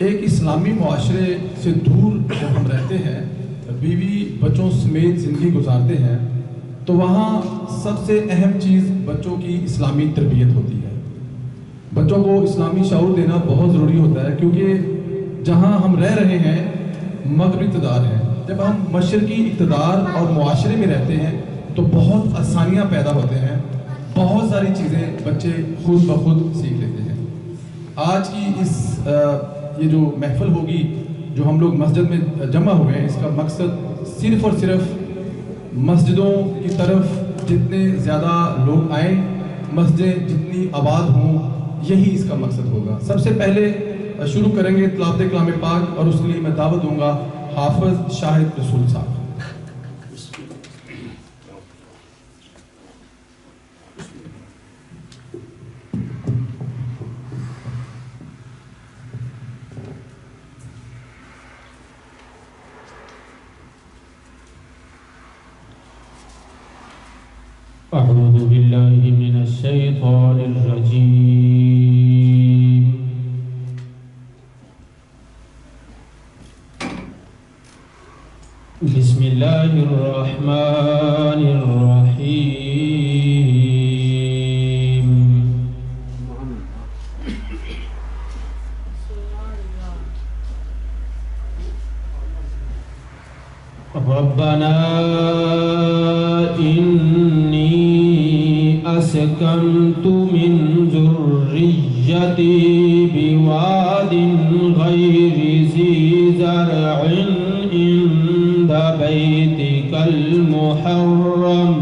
ایک اسلامی معاشرے سے دور جب ہم رہتے ہیں، بیوی بچوں سمیت زندگی گزارتے ہیں، تو وہاں سب سے اہم چیز بچوں کی اسلامی تربیت ہوتی ہے۔ بچوں کو اسلامی شعور دینا بہت ضروری ہوتا ہے، کیونکہ جہاں ہم رہ رہے ہیں مغربی اقتدار ہے۔ جب ہم مشرقی اقتدار اور معاشرے میں رہتے ہیں تو بہت آسانیاں پیدا ہوتے ہیں، بہت ساری چیزیں بچے خود بخود سیکھ لیتے ہیں۔ آج کی یہ جو محفل ہوگی، جو ہم لوگ مسجد میں جمع ہوئے ہیں، اس کا مقصد صرف اور صرف مسجدوں کی طرف جتنے زیادہ لوگ آئیں، مسجدیں جتنی آباد ہوں، یہی اس کا مقصد ہوگا۔ سب سے پہلے شروع کریں گے تلاوت کلام پاک، اور اس کے لیے میں دعوت دوں گا حافظ شاہد رسول صاحب۔ اعوذ باللہ من الشیطان الرجیم، بسم اللہ الرحمن الرحیم۔ ربنا اسکنت من ذریتی بواد غیر ذی زرع عند بیتک المحرم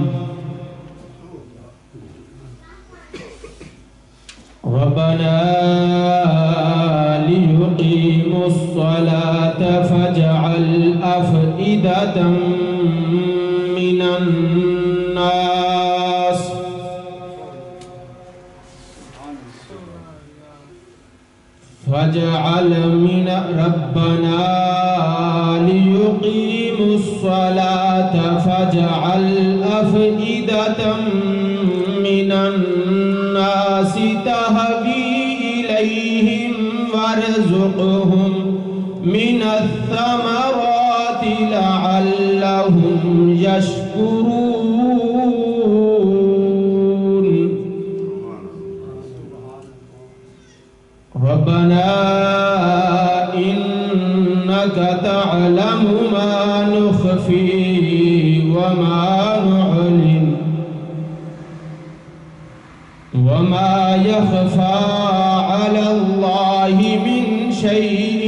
ربنا لیقیموا الصلاة فاجعل أفئدة من الناس ربنا ليقيموا الصلاة فاجعل أفئدة من الناس تهوي إليهم وارزقهم من الثمرات لعلهم يشكرون ربنا إنك تعلم ما نخفي وما نعلن وما يخفى على الله من شيء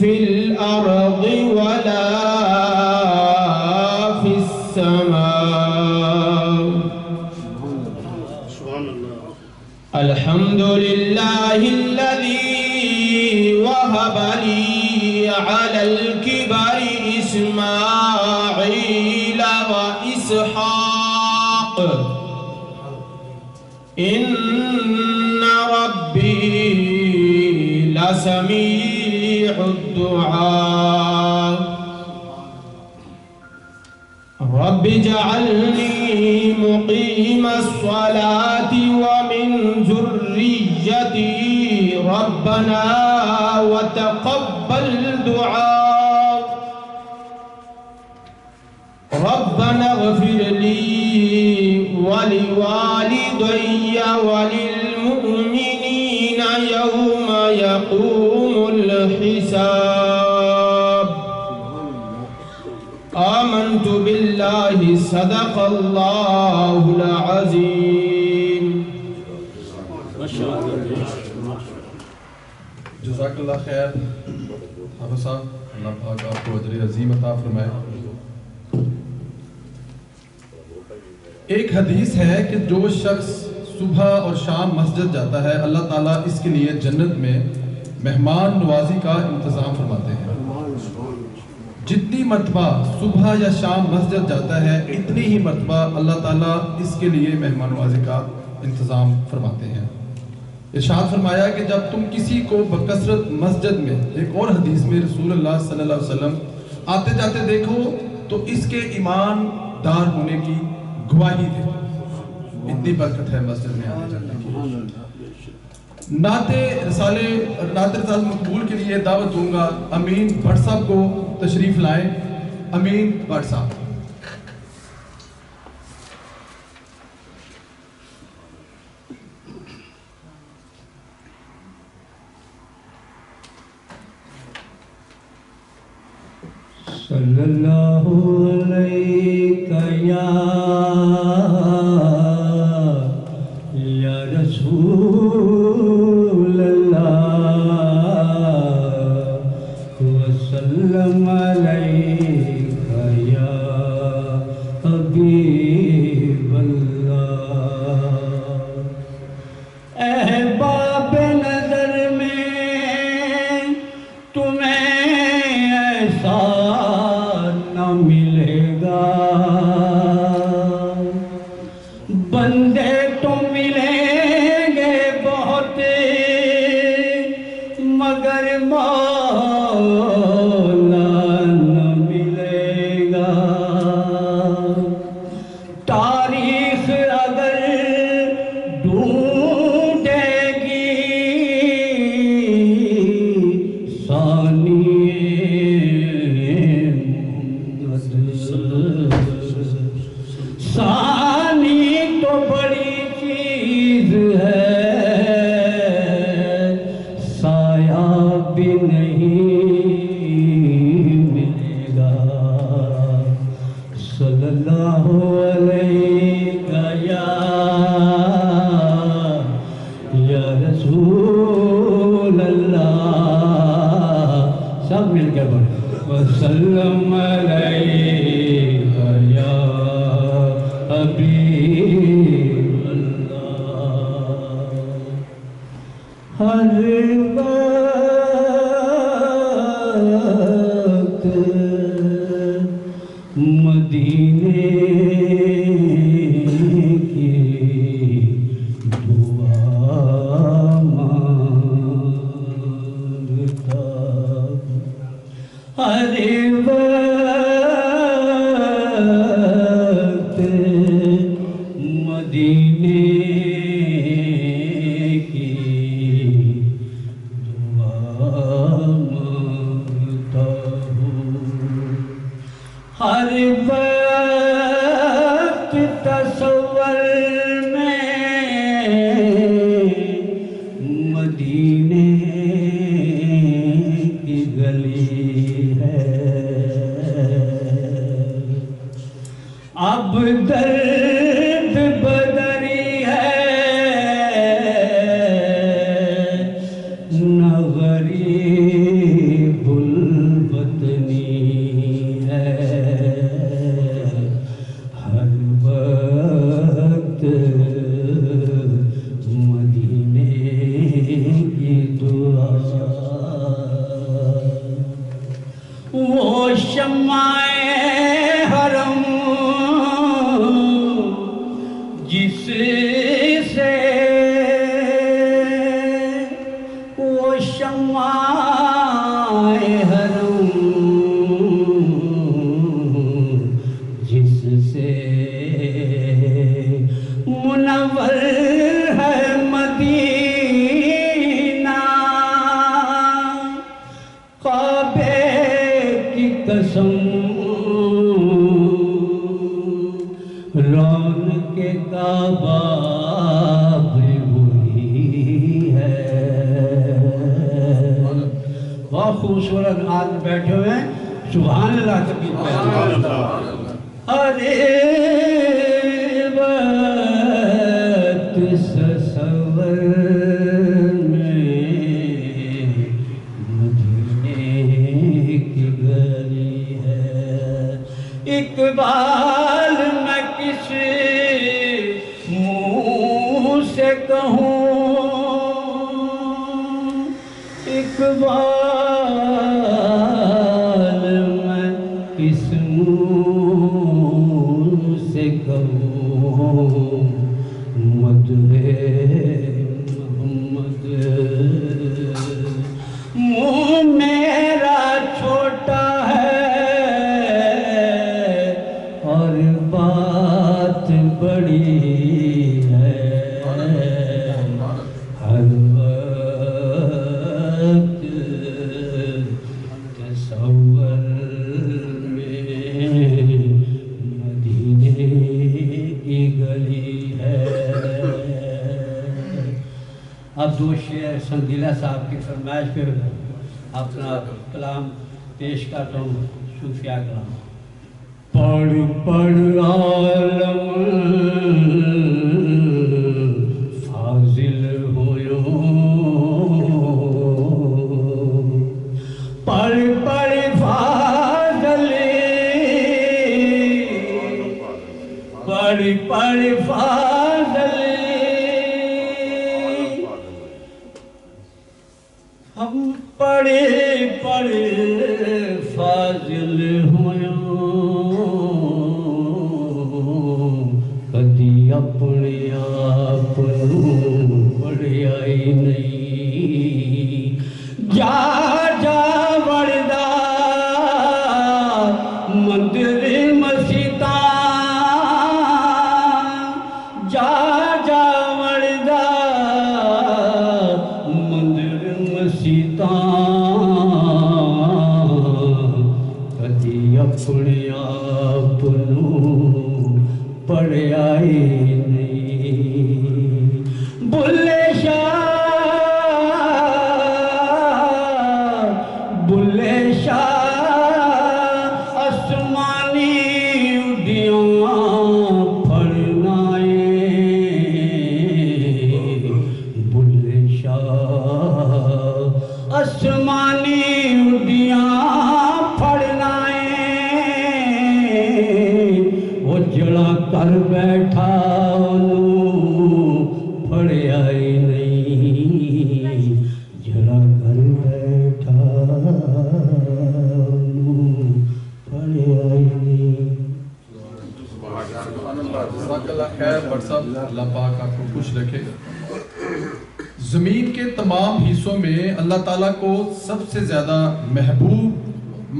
في الأرض ولا في السماء الحمد لله الذي وهب لي على الكبر إسماعيل وإسحاق إن ربي لسميع الدعاء رب اجعلني مقيم الصلاة ومن ذريتي ربنا وتقبل دعاء ربنا اغفر لي ولوالدي وللمؤمنين يوم يقوم الحساب آمنت بالله صدق الله العظيم جزاک اللہ خیر حافظ صاحب، اللہ پاک آپ کو اجر عظیم عطا فرمائے۔ ایک حدیث ہے کہ جو شخص صبح اور شام مسجد جاتا ہے، اللہ تعالیٰ اس کے لیے جنت میں مہمان نوازی کا انتظام فرماتے ہیں۔ جتنی مرتبہ صبح یا شام مسجد جاتا ہے، اتنی ہی مرتبہ اللہ تعالیٰ اس کے لیے مہمان نوازی کا انتظام فرماتے ہیں۔ ارشاد فرمایا کہ جب تم کسی کو بکثرت مسجد میں، ایک اور حدیث میں رسول اللہ صلی اللہ علیہ وسلم آتے جاتے دیکھو تو اس کے ایمان دار ہونے کی گواہی دے۔ اتنی برکت ہے مسجد میں آنے جانے کی۔ نعت رسالے نعت رساز مقبول کے لیے دعوت دوں گا امین بھٹ صاحب کو تشریف لائیں. امین بھٹ صاحب. صلی اللہ علیہ یا رسول اللہ وسلم علیک یا حبیب اللہ. احباب نظر میں تمہیں ایسا نہ ملے گا، بندے تو ملیں گے بہت مگر مولا نہ ملے گا. تاریخ اگر ڈھونڈے گی ثانی تو بڑی چیز ہے، سایہ بھی نہیں ملے گا. صلی اللہ علیہ یا رسول اللہ. سب مل کے بڑھے وسلم علیہ یا حبیب اللہ. ہر وقت مدینے کی دعا مانگتا، ہر وقت مدینے کی دعا مانگتا ہوں. ہر وقت تصور میں مدینے کی گلی ہے. اب درد بدری ہے نہ غریب الوطنی ہے. ہر وقت مدینے کی دعا. وہ شمع حرم جس سے وہ شمع حرم جس سے منور ہے مدینہ، کعبے کی قسم رونق کعبہ بھی وہی ہے. بہت خوبصورت آج بیٹھے ہوئے ہیں. سبحان اللہ تکبیر. ارے وقت تصور میں مدینے کی گلی ہے. اقبال میں کس منہ سے کہوں، اقبال میں کس منہ سے کہوں، مدح محمد. منہ میرا چھوٹا ہے اور بات بڑی ہے. ہر وقت حسن صاحب کی فرمائش پہ اپنا کلام پیش کرتا ہوں، صوفیہ کلام۔ پڑھ پڑھ عالم فاضل ہویو، پڑھ پڑھ فاضل، پڑھ پڑھ فاضل، ہم پڑھے پڑھے فاضل ہویوں، کدی اپنے آپ پڑھیا ہی نہیں، جا جا وڑدا مندر مسیتاں، جا جا وڑدا مندر مسیتاں، کدی اپنے آپ پڑھیا ہی نہیں، بلے شاہ، بلے شاہ آسمانی اڈیاں پھڑنا ہے، بلے شاہ آسمانی اڈیاں پھڑنا ہے، وہ جڑا کر بیٹھا پڑھیا ہی نہیں، جڑا کر بیٹھا پڑھیا ہی نہیں۔ جزاک اللہ خیر بٹ صاحب، اللہ پاک آپ کو خوش رکھے۔ زمین کے تمام حصوں میں اللہ تعالیٰ کو سب سے زیادہ محبوب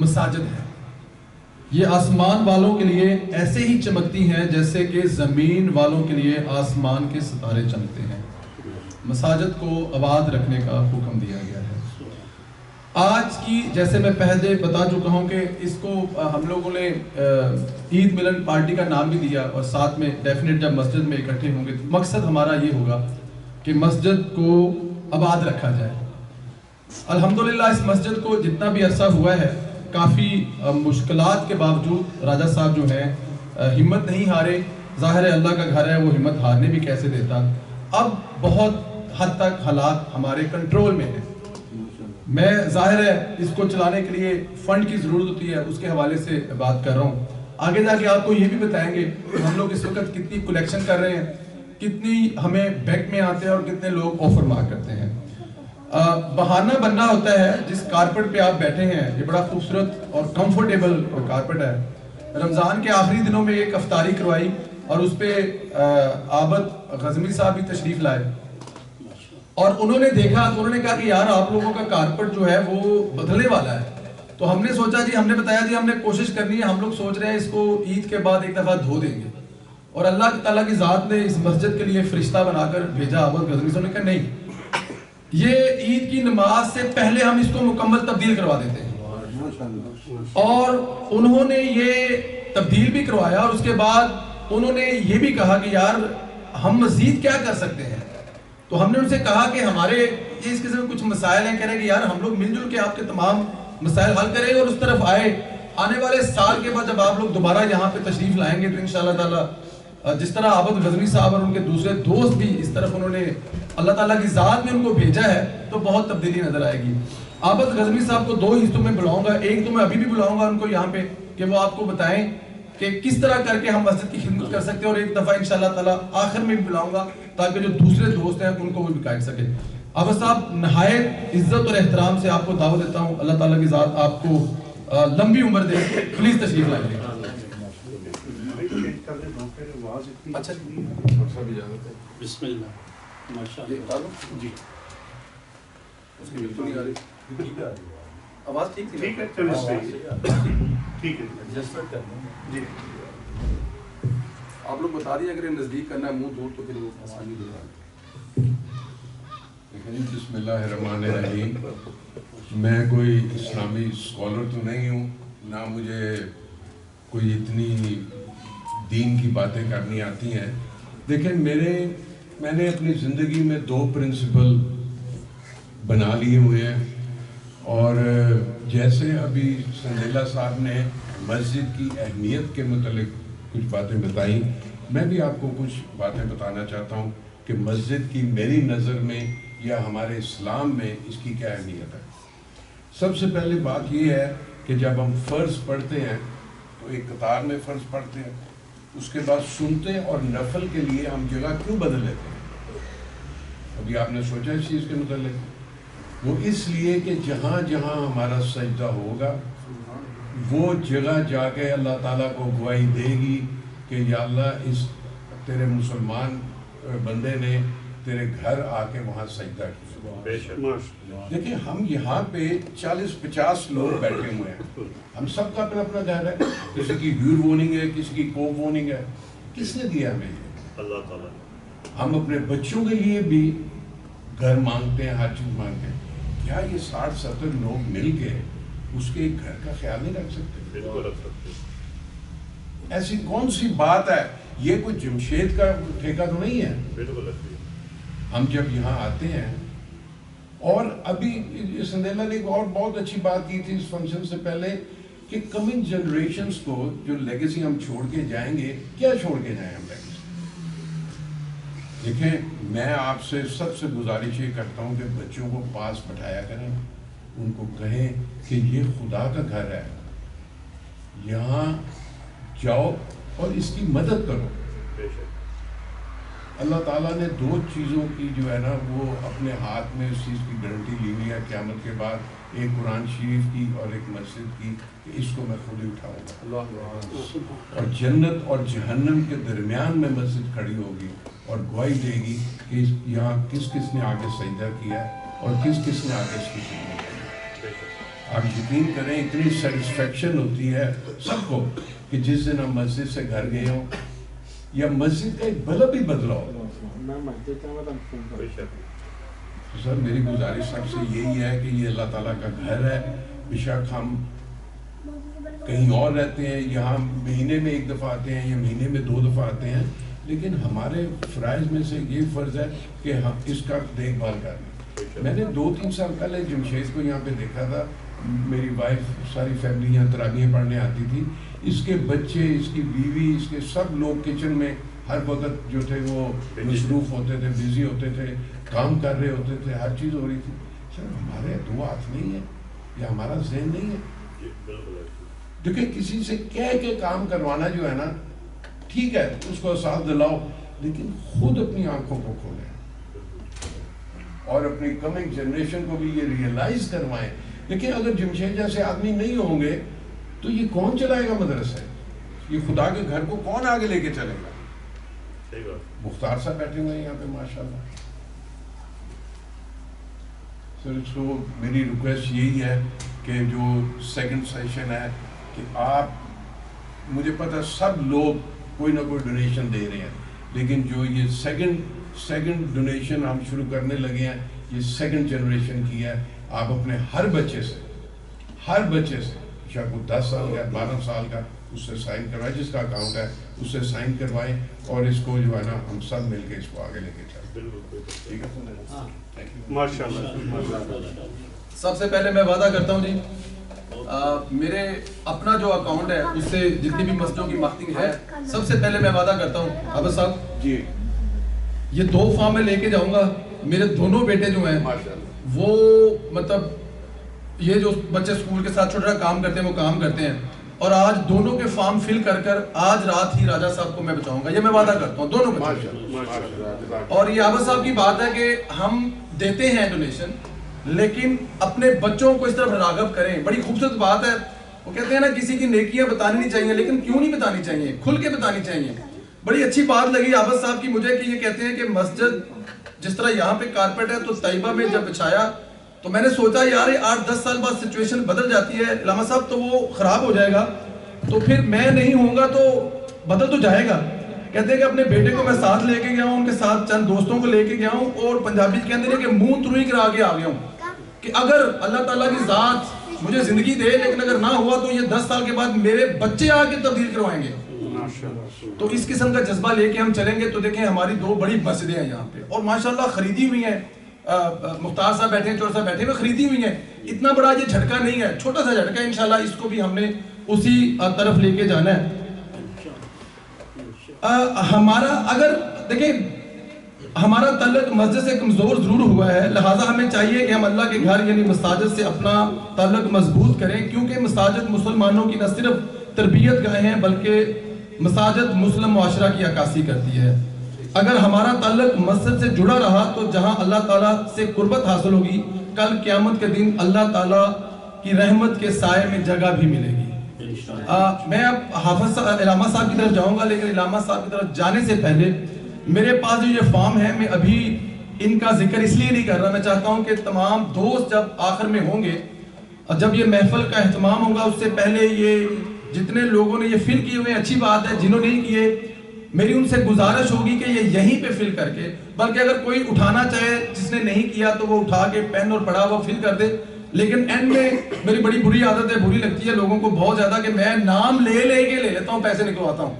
مساجد ہے۔ یہ آسمان والوں کے لیے ایسے ہی چمکتی ہیں جیسے کہ زمین والوں کے لیے آسمان کے ستارے چمکتے ہیں۔ مساجد کو آباد رکھنے کا حکم دیا گیا ہے۔ آج کی جیسے میں پہلے بتا چکا ہوں کہ اس کو ہم لوگوں نے عید ملن پارٹی کا نام بھی دیا، اور ساتھ میں ڈیفینیٹ جب مسجد میں اکٹھے ہوں گے مقصد ہمارا یہ ہوگا کہ مسجد کو آباد رکھا جائے۔ الحمدللہ اس مسجد کو جتنا بھی عرصہ ہوا ہے کافی مشکلات کے باوجود راجہ صاحب جو ہیں ہمت نہیں ہارے۔ ظاہر ہے اللہ کا گھر ہے، وہ ہمت ہارنے بھی کیسے دیتا۔ اب بہت حد تک حالات ہمارے کنٹرول میں ہیں۔ میں ظاہر ہے اس کو چلانے کے لیے فنڈ کی ضرورت ہوتی ہے، اس کے حوالے سے بات کر رہا ہوں۔ آگے جا کے آپ کو یہ بھی بتائیں گے کہ ہم لوگ اس وقت کتنی کلیکشن کر رہے ہیں، کتنی ہمیں بینک میں آتے ہیں اور کتنے لوگ آفر مارک کرتے ہیں۔ بہانہ بننا ہوتا ہے۔ جس کارپٹ پہ آپ بیٹھے ہیں یہ بڑا خوبصورت اور کمفرٹیبل کارپٹ ہے۔ رمضان کے آخری دنوں میں ایک افطاری کروائی اور اس پہ عابد غزمی صاحب بھی تشریف لائے، اور انہوں نے دیکھا تو انہوں نے کہا کہ یار آپ لوگوں کا کارپٹ جو ہے وہ بدلنے والا ہے۔ تو ہم نے سوچا جی، ہم نے بتایا جی ہم نے کوشش کرنی ہے، ہم لوگ سوچ رہے ہیں اس کو عید کے بعد ایک دفعہ دھو دیں گے، اور اللہ تعالیٰ کی ذات نے اس مسجد کے لیے فرشتہ بنا کر بھیجا عابد غزمی صاحب نے کہا نہیں، یہ عید کی نماز سے پہلے ہم اس کو مکمل تبدیل کروا دیتے ہیں۔ اور انہوں نے یہ تبدیل بھی کروایا، اور اس کے بعد انہوں نے یہ بھی کہا کہ یار ہم مزید کیا کر سکتے ہیں۔ تو ہم نے ان سے کہا کہ ہمارے یہ اس قسم کچھ مسائل ہیں، کہہ رہے کہ یار ہم لوگ مل جل کے آپ کے تمام مسائل حل کریں اور اس طرف آئے۔ آنے والے سال کے بعد جب آپ لوگ دوبارہ یہاں پہ تشریف لائیں گے تو انشاءاللہ تعالیٰ جس طرح عابد غزمی صاحب اور ان کے دوسرے دوست بھی اس طرف انہوں نے اللہ تعالیٰ کی ذات میں ان کو بھیجا ہے، تو بہت تبدیلی نظر آئے گی۔ عابد غزمی صاحب کو 2 حصوں میں بلاؤں گا، ایک تو میں ابھی بھی بلاؤں گا ان کو یہاں پہ کہ وہ آپ کو بتائیں کہ کس طرح کر کے ہم مسجد کی خدمت کر سکتے ہیں، اور ایک دفعہ انشاءاللہ تعالیٰ آخر میں بھی بلاؤں گا تاکہ جو دوسرے دوست ہیں ان کو وہ بھی کہہ سکے۔ عابد صاحب نہایت عزت اور احترام سے آپ کو دعوت دیتا ہوں، اللہ تعالیٰ کی ذات آپ کو لمبی عمر دے، پلیز تشریف لائیں۔ اچھا بسم اللہ، ماشاءاللہ جی اس کی بالکل نہیں آ رہی آواز، ٹھیک ہے چلیں ٹھیک ہے ایڈجسٹمنٹ کرنا جی۔ آپ لوگ بتا دیے اگر نزدیک کرنا ہے منہ دور تو پھر وہ آواز نہیں دے رہا۔ بسم اللہ الرحمن الرحیم۔ میں کوئی اسلامی اسکالر تو نہیں ہوں، نہ مجھے کوئی اتنی دین کی باتیں کرنی آتی ہیں، لیکن میں نے اپنی زندگی میں 2 پرنسپل بنا لیے ہوئے ہیں. اور جیسے ابھی سندیلا صاحب نے مسجد کی اہمیت کے متعلق کچھ باتیں بتائیں، میں بھی آپ کو کچھ باتیں بتانا چاہتا ہوں کہ مسجد کی میری نظر میں یا ہمارے اسلام میں اس کی کیا اہمیت ہے. سب سے پہلے بات یہ ہے کہ جب ہم فرض پڑھتے ہیں تو ایک قطار میں فرض پڑھتے ہیں، اس کے بعد سنتے اور نفل کے لیے ہم جگہ کیوں بدل لیتے ہیں؟ ابھی آپ نے سوچا اس چیز کے متعلق؟ وہ اس لیے کہ جہاں جہاں ہمارا سجدہ ہوگا وہ جگہ جا کے اللہ تعالیٰ کو گواہی دے گی کہ یا اللہ اس تیرے مسلمان بندے نے تیرے گھر آ کے وہاں سجدہ کیا. دیکھیں ہم یہاں پہ 40-50 لوگ بیٹھے ہوئے ہیں، ہم سب کا اپنا اپنا گھر ہے، کسی کی ہیور وارننگ ہے، کسی کی کوپ وارننگ ہے. کس نے دیا ہمیں یہ؟ اللہ تعالیٰ. ہم اپنے بچوں کے لیے بھی گھر مانگتے ہیں، ہر چیز مانگتے ہیں. کیا یہ 60-70 لوگ مل کے اس کے ایک گھر کا خیال نہیں رکھ سکتے؟ بالکل رکھ سکتے. ایسی کون سی بات ہے؟ یہ کوئی جمشید کا ٹھیکہ تو نہیں ہے. بالکل. ہم جب یہاں آتے ہیں، اور ابھی سندیلا نے ایک اور بہت اچھی بات کی تھی اس فنکشن سے پہلے کہ کمنگ جنریشنز کو جو لیگیسی ہم چھوڑ کے جائیں گے، کیا چھوڑ کے جائیں ہم لیگیسی؟ دیکھیں میں آپ سے سب سے گزارش یہ کرتا ہوں کہ بچوں کو پاس بٹھایا کریں، ان کو کہیں کہ یہ خدا کا گھر ہے، یہاں جاؤ اور اس کی مدد کرو. اللہ تعالیٰ نے 2 چیزوں کی جو ہے نا وہ اپنے ہاتھ میں اس چیز کی گارنٹی لی ہوئی ہے قیامت کے بعد، ایک قرآن شریف کی اور ایک مسجد کی، کہ اس کو میں خود ہی اٹھاؤں گا. اور جنت اور جہنم کے درمیان میں مسجد کھڑی ہوگی اور گواہی دے گی کہ یہاں کس کس نے آگے سجدہ کیا ہے اور کس کس نے آگے اس کی خدمت کی. آپ یقین کریں اتنی سیٹسفیکشن ہوتی ہے سب کو کہ جس دن ہم مسجد سے گھر گئے ہوں یا مسجد کا ایک بلب بھی بدلا ہو. سر میری گزارش سب سے یہی ہے کہ یہ اللہ تعالیٰ کا گھر ہے. بے شک ہم کہیں اور رہتے ہیں، یہاں مہینے میں 1 دفعہ آتے ہیں یا مہینے میں 2 دفعہ آتے ہیں، لیکن ہمارے فرائض میں سے یہ فرض ہے کہ ہم اس کا دیکھ بھال کریں. میں نے 2-3 سال پہلے جمشید کو یہاں پہ دیکھا تھا. میری وائف ساری فیملی یہاں تراویح پڑھنے آتی تھی. اس کے بچے، اس کی بیوی، اس کے سب لوگ کچن میں ہر وقت جو تھے وہ مصروف ہوتے تھے، بزی ہوتے تھے، کام کر رہے ہوتے تھے، ہر چیز ہو رہی تھی. سر ہمارے 2 ہاتھ نہیں ہے یا ہمارا ذہن نہیں ہے؟ دیکھیں کسی سے کہہ کے کام کروانا جو ہے نا ٹھیک ہے، اس کو احساس دلاؤ، لیکن خود اپنی آنکھوں کو کھولیں اور اپنی کمنگ جنریشن کو بھی یہ ریئلائز کروائیں. دیکھیں اگر جمشید جیسے آدمی نہیں ہوں گے تو یہ کون چلائے گا مدرسہ؟ یہ خدا کے گھر کو کون آگے لے کے چلے گا؟ مختار صاحب بیٹھے ہوئے ہیں یہاں پہ ماشاءاللہ. سر اس کو میری ریکویسٹ یہی ہے کہ جو سیکنڈ سیشن ہے کہ آپ، مجھے پتہ سب لوگ کوئی نہ کوئی ڈونیشن دے رہے ہیں، لیکن جو یہ سیکنڈ ڈونیشن ہم شروع کرنے لگے ہیں، یہ سیکنڈ جنریشن کی ہے. آپ اپنے ہر بچے سے شاید وہ 10 سال کا 12 سال کا اس سے سائن کروائیں، جس کا اکاؤنٹ ہے اس سے سائن کروائیں، اور اس کو جو ہے نا ہم سب مل کے اس کو آگے لے کے چلیں. ٹھیک ہے ماشاءاللہ. سب سے پہلے میں وعدہ کرتا ہوں جی، میرے اپنا جو اکاؤنٹ ہے اس سے جتنی بھی مسجدوں کی مارکیٹنگ ہے، سب سے پہلے میں وعدہ کرتا ہوں عابد صاحب جی، یہ 2 فارم میں لے کے جاؤں گا. میرے دونوں بیٹے جو ہیں وہ مطلب یہ جو بچے سکول کے ساتھ چھوٹا کام کرتے ہیں وہ کام کرتے ہیں، اور آج دونوں کے فارم فل کر آج رات ہی راجہ صاحب کو میں بچاؤں گا. یہ میں وعدہ کرتا ہوں دونوں بچے. اور یہ عابد صاحب کی بات ہے کہ ہم دیتے ہیں ڈونیشن، لیکن اپنے بچوں کو اس طرف راغب کریں. بڑی خوبصورت بات ہے. وہ کہتے ہیں نا کسی کی نیکیاں بتانی نہیں چاہیے، لیکن کیوں نہیں بتانی چاہیے؟ کھل کے بتانی چاہیے. بڑی اچھی بات لگی عابد صاحب کی مجھے کہ یہ کہتے ہیں کہ مسجد جس طرح یہاں پہ کارپیٹ ہے تو طیبہ میں جب بچھایا تو میں نے سوچا یار 8-10 سال بعد سچویشن بدل جاتی ہے علامہ صاحب تو وہ خراب ہو جائے گا، تو پھر میں نہیں ہوں گا تو بدل تو جائے گا. کہتے ہیں کہ اپنے بیٹے کو میں ساتھ لے کے گیا ہوں، ان کے ساتھ چند دوستوں کو لے کے گیا ہوں، اور پنجابی کہتے ہیں کہ منہ تروئی کرا کے آ گیا ہوں کہ اگر اللہ تعالیٰ کی ذات مجھے زندگی دے، لیکن اگر نہ ہوا تو یہ 10 سال کے بعد میرے بچے آ کے تبدیل کروائیں گے. تو اس قسم کا جذبہ لے کے ہم چلیں گے تو دیکھیں ہماری 2 بڑی مسجدیں ہیں یہاں پہ، اور ماشاءاللہ خریدی ہوئی ہیں. مختار صاحب بیٹھے ہیں, چور صاحب بیٹھے ہوئے, خریدی ہوئی ہیں. اتنا بڑا یہ جھٹکا نہیں ہے, چھوٹا سا جھٹکا ہے. انشاءاللہ اس کو بھی ہم نے اسی طرف لے کے جانا ہے. ہمارا اگر دیکھیں ہمارا تعلق مسجد سے کمزور ضرور ہوا ہے, لہٰذا ہمیں چاہیے کہ ہم اللہ کے گھر یعنی مساجد سے اپنا تعلق مضبوط کریں, کیونکہ مساجد مسلمانوں کی نہ صرف تربیت گاہیں ہیں بلکہ مساجد مسلم معاشرہ کی عکاسی کرتی ہے. اگر ہمارا تعلق مسجد سے جڑا رہا تو جہاں اللہ تعالیٰ سے قربت حاصل ہوگی, کل قیامت کے دن اللہ تعالیٰ کی رحمت کے سائے میں جگہ بھی ملے گی. میں اب حافظ علامہ صاحب کی طرف جاؤں گا, لیکن علامہ صاحب کی طرف جانے سے پہلے میرے پاس جو یہ فارم ہے, میں ابھی ان کا ذکر اس لیے نہیں کر رہا. میں چاہتا ہوں کہ تمام دوست جب آخر میں ہوں گے, جب یہ محفل کا اہتمام ہوگا, اس سے پہلے یہ جتنے لوگوں نے یہ فل کیے ہوئے اچھی بات ہے, جنہوں نے نہیں کیے میری ان سے گزارش ہوگی کہ یہ یہیں پہ فل کر کے, بلکہ اگر کوئی اٹھانا چاہے جس نے نہیں کیا تو وہ اٹھا کے پین اور پڑا وہ فل کر دے. لیکن اینڈ میں میری بڑی بری عادت ہے, بری لگتی ہے لوگوں کو بہت زیادہ, کہ میں نام لے لیتا ہوں, پیسے نکلواتا ہوں.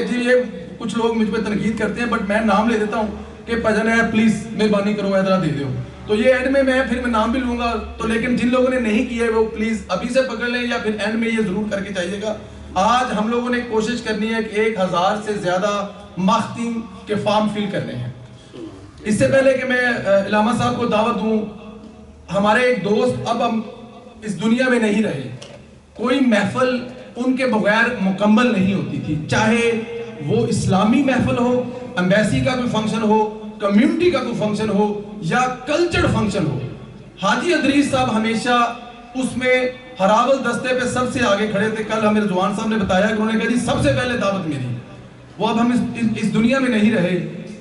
جی یہ کچھ لوگ مجھ پہ تنقید کرتے ہیں, بٹ میں نام لے دیتا ہوں کہ پجن ہے پلیز مہربانی کرو ادھر دے دو, تو یہ اینڈ میں پھر نام بھی لوں گا. تو لیکن جن لوگوں نے نہیں کیا ہے وہ پلیز ابھی سے پکڑ لیں, یا پھر اینڈ میں یہ ضرور کر کے چاہیے گا. آج ہم لوگوں نے کوشش کرنی ہے کہ 1000 سے زیادہ ماختین کے فارم فل کرنے ہیں. اس سے پہلے کہ میں علامہ صاحب کو دعوت دوں, ہمارے ایک دوست اب ہم اس دنیا میں نہیں رہے. کوئی محفل ان کے بغیر مکمل نہیں ہوتی تھی, چاہے وہ اسلامی محفل ہو, ایمبیسی کا کوئی فنکشن ہو, کمیونٹی کا کوئی فنکشن ہو, یا کلچر فنکشن ہو. حاجی ادریس صاحب ہمیشہ اس میں ہراول دستے پہ سب سے آگے کھڑے تھے. کل ہمیں رضوان صاحب نے بتایا کہ انہوں نے کہا جی سب سے پہلے دعوت میری. وہ اب ہم اس دنیا میں نہیں رہے,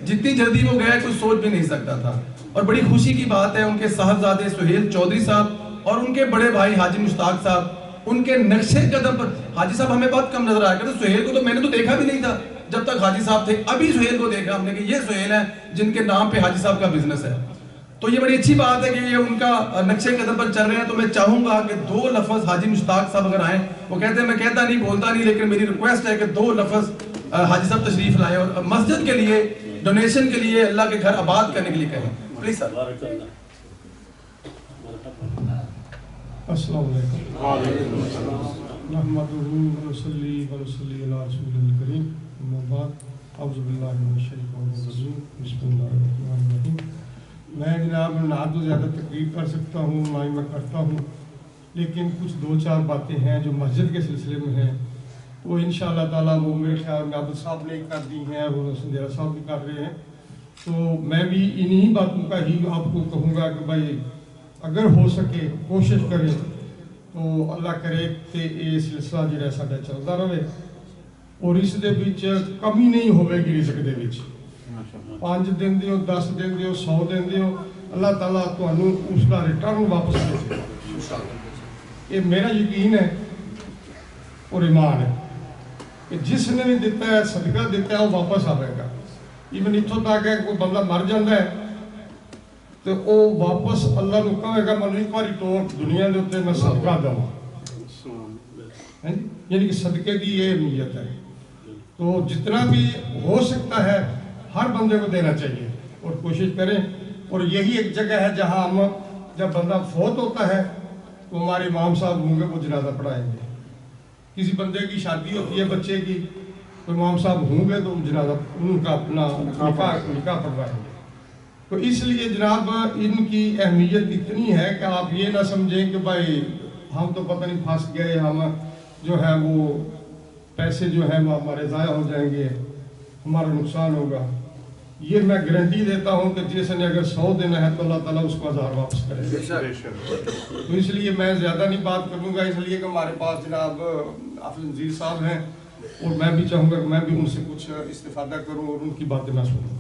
جتنی جلدی وہ گئے کوئی سوچ بھی نہیں سکتا تھا. اور بڑی خوشی کی بات ہے, ان کے صاحبزادے سہیل چودھری صاحب اور ان کے بڑے بھائی حاجی مشتاق صاحب, ان کے نقشے قدم پر. حاجی صاحب ہمیں بہت کم نظر آیا کرتے, سہیل کو تو میں نے تو دیکھا بھی نہیں تھا جب تک حاجی صاحب تھے. ابھی سہیل کو دیکھا ہم نے کہ یہ سہیل ہیں جن کے نام پہ حاجی صاحب کا بزنس ہے. تو یہ بڑی اچھی بات ہے کہ یہ ان کا نقشے قدم پر چل رہے ہیں. تو میں چاہوں گا کہ 2 لفظ حاجی مشتاق صاحب اگر آئیں, وہ کہتے ہیں میں کہتا نہیں بولتا نہیں, لیکن میری ریکویسٹ ہے کہ 2 لفظ حاجی صاحب تشریف لائیں اور مسجد کے لیے ڈونیشن کے لیے اللہ کے گھر آباد کرنے کے لیے کہیں. Please sir. السلام علیکم. نحمدہ ونصلی علی رسول الکریم. اما بعد, اعوذ باللہ من الشیطان الرجیم, بسم اللہ الرحمن الرحیم. میں جناب نہ تو زیادہ تقریر کر سکتا ہوں, نہ ہی میں کرتا ہوں, لیکن کچھ 2-4 باتیں ہیں جو مسجد کے سلسلے میں ہیں, وہ انشاءاللہ تعالیٰ وہ میرے خیال میں عبد صاحب نے کر دی ہیں, وہ سندیرہ صاحب بھی کر رہے ہیں. تو میں بھی انہی باتوں کا ہی آپ کو کہوں گا کہ بھائی اگر ہو سکے کوشش کریں تو اللہ کرے کہ یہ سلسلہ جو ہے ساڈا چلتا رہے, اور اس دے وچ کمی نہیں ہوے گی. رزق دے وچ 5 دن دیو, 10 دن دیو, 100 دن دیو, اللہ تعالیٰ تانوں اس کا ریٹرن واپس دے. یہ میرا یقین ہے اور ایمان ہے کہ جس نے بھی دیتا ہے صدقہ دیتا ہے وہ واپس آئے گا. ایون اتوں تک ہے کوئی بندہ مر جاتا ہے تو وہ واپس اللہ کو کہے گا میں ایک بار تو دنیا کے اتنے میں صدقہ دوں, یعنی کہ صدقے کی یہ نیت ہے. تو جتنا بھی ہو سکتا ہے ہر بندے کو دینا چاہیے اور کوشش کریں. اور یہی ایک جگہ ہے جہاں ہم جب بندہ فوت ہوتا ہے تو ہمارے امام صاحب ہوں گے, وہ جنازہ پڑھائیں گے. کسی بندے کی شادی ہوتی ہے بچے کی, تو امام صاحب ہوں گے تو جنازہ ان کا اپنا نکاح پڑھوائیں گے. تو اس لیے جناب ان کی اہمیت اتنی ہے کہ آپ یہ نہ سمجھیں کہ بھائی ہم تو پتہ نہیں پھنس گئے, ہم جو ہے وہ پیسے جو ہیں وہ ہمارے ضائع ہو جائیں گے, ہمارا نقصان ہوگا. یہ میں گارنٹی دیتا ہوں کہ جس نے اگر 100 دینا ہے تو اللہ تعالیٰ اس کو 1000 واپس کرے گا. تو اس لیے میں زیادہ نہیں بات کروں گا, اس لیے کہ ہمارے پاس جناب حافظ نذیر صاحب ہیں اور میں بھی چاہوں گا کہ میں بھی ان سے کچھ استفادہ کروں اور ان کی باتیں میں سنوں.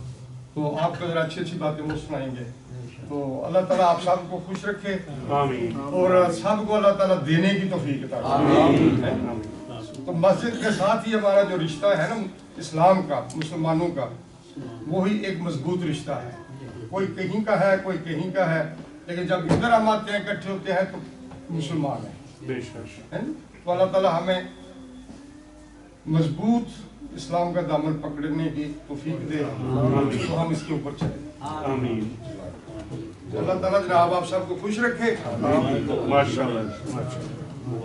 تو آپ کو ذرا اچھی باتیں وہ سنائیں گے. تو اللہ تعالیٰ آپ سب کو خوش رکھے اور سب کو اللہ تعالیٰ دینے کی توفیق عطا کرے. تو مسجد کے ساتھ ہی ہمارا جو رشتہ ہے نا اسلام کا, مسلمانوں کا, وہی ایک مضبوط رشتہ ہے. کوئی کہیں کا ہے, کوئی کہیں کا ہے, لیکن جب ادھر ہم آتے ہیں اکٹھے ہوتے ہیں تو مسلمان ہیں. تو اللہ تعالیٰ ہمیں مضبوط اسلام کا دامن پکڑنے کی توفیق دے تو ہم اس کے اوپر چلیں. اللہ تعالیٰ جناب آپ سب کو خوش رکھے.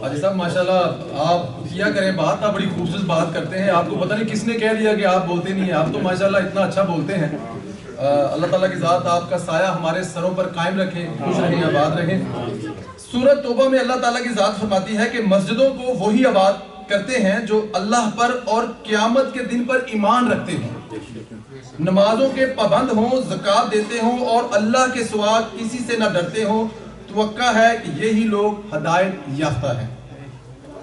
حاجی صاحب ماشاءاللہ آپ کیا کریں بات، آپ بڑی خوبصورت بات کرتے ہیں. آپ کو پتہ نہیں کس نے کہہ دیا کہ آپ بولتے نہیں ہیں، آپ تو ماشاءاللہ اتنا اچھا بولتے ہیں. اللہ تعالیٰ کی ذات آپ کا سایہ ہمارے سروں پر قائم رکھے، خوش رہیں، آباد رہیں. سورۃ توبہ میں اللہ تعالیٰ کی ذات فرماتی ہے کہ مسجدوں کو وہی آباد کرتے ہیں جو اللہ پر اور قیامت کے دن پر ایمان رکھتے ہیں، نمازوں کے پابند ہوں، زکوٰۃ دیتے ہوں اور اللہ کے سوا کسی سے نہ ڈرتے ہوں. توقع ہے کہ یہی لوگ ہدایت یافتہ ہیں.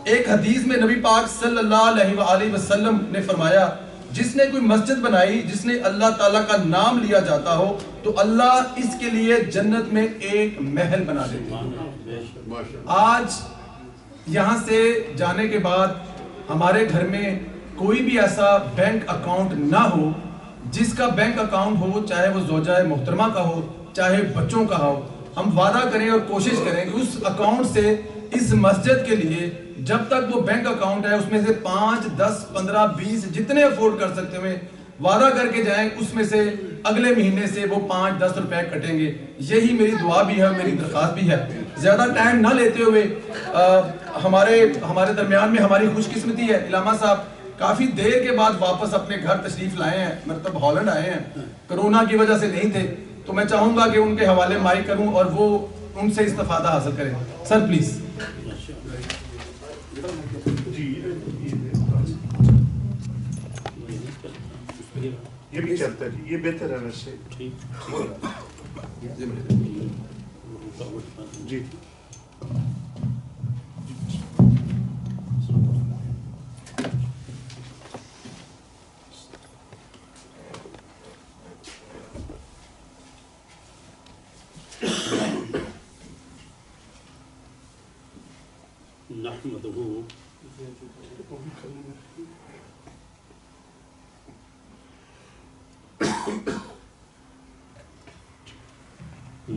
ایک حدیث میں نبی پاک صلی اللہ علیہ وآلہ وسلم نے فرمایا، جس نے کوئی مسجد بنائی جس نے اللہ تعالیٰ کا نام لیا جاتا ہو تو اللہ اس کے لیے جنت میں ایک محل بنا دیتے ہیں. آج یہاں سے جانے کے بعد ہمارے گھر میں کوئی بھی ایسا بینک اکاؤنٹ نہ ہو جس کا بینک اکاؤنٹ ہو، چاہے وہ زوجہ محترمہ کا ہو، چاہے بچوں کا ہو. ہم وعدہ کریں اور کوشش کریں کہ اس اکاؤنٹ سے اس مسجد کے لیے جب تک وہ بینک اکاؤنٹ ہے اس میں سے 5, 10, 15, 20 جتنے افورڈ کر سکتے ہوئے وعدہ کر کے جائیں، اس میں سے اگلے مہینے سے وہ 5-10 روپے کٹیں گے. یہی میری دعا بھی ہے اور میری درخواست بھی ہے. زیادہ ٹائم نہ لیتے ہوئے ہمارے درمیان میں ہماری خوش قسمتی ہے، علامہ صاحب کافی دیر کے بعد واپس اپنے گھر تشریف لائے ہیں، مطلب ہالینڈ آئے ہیں، کرونا کی وجہ سے نہیں تھے. تو میں چاہوں گا کہ ان کے حوالے مائک کروں اور وہ ان سے استفادہ حاصل کریں. Sir please. یہ بھی چلتا ہے، یہ بہتر ہے ویسے. جی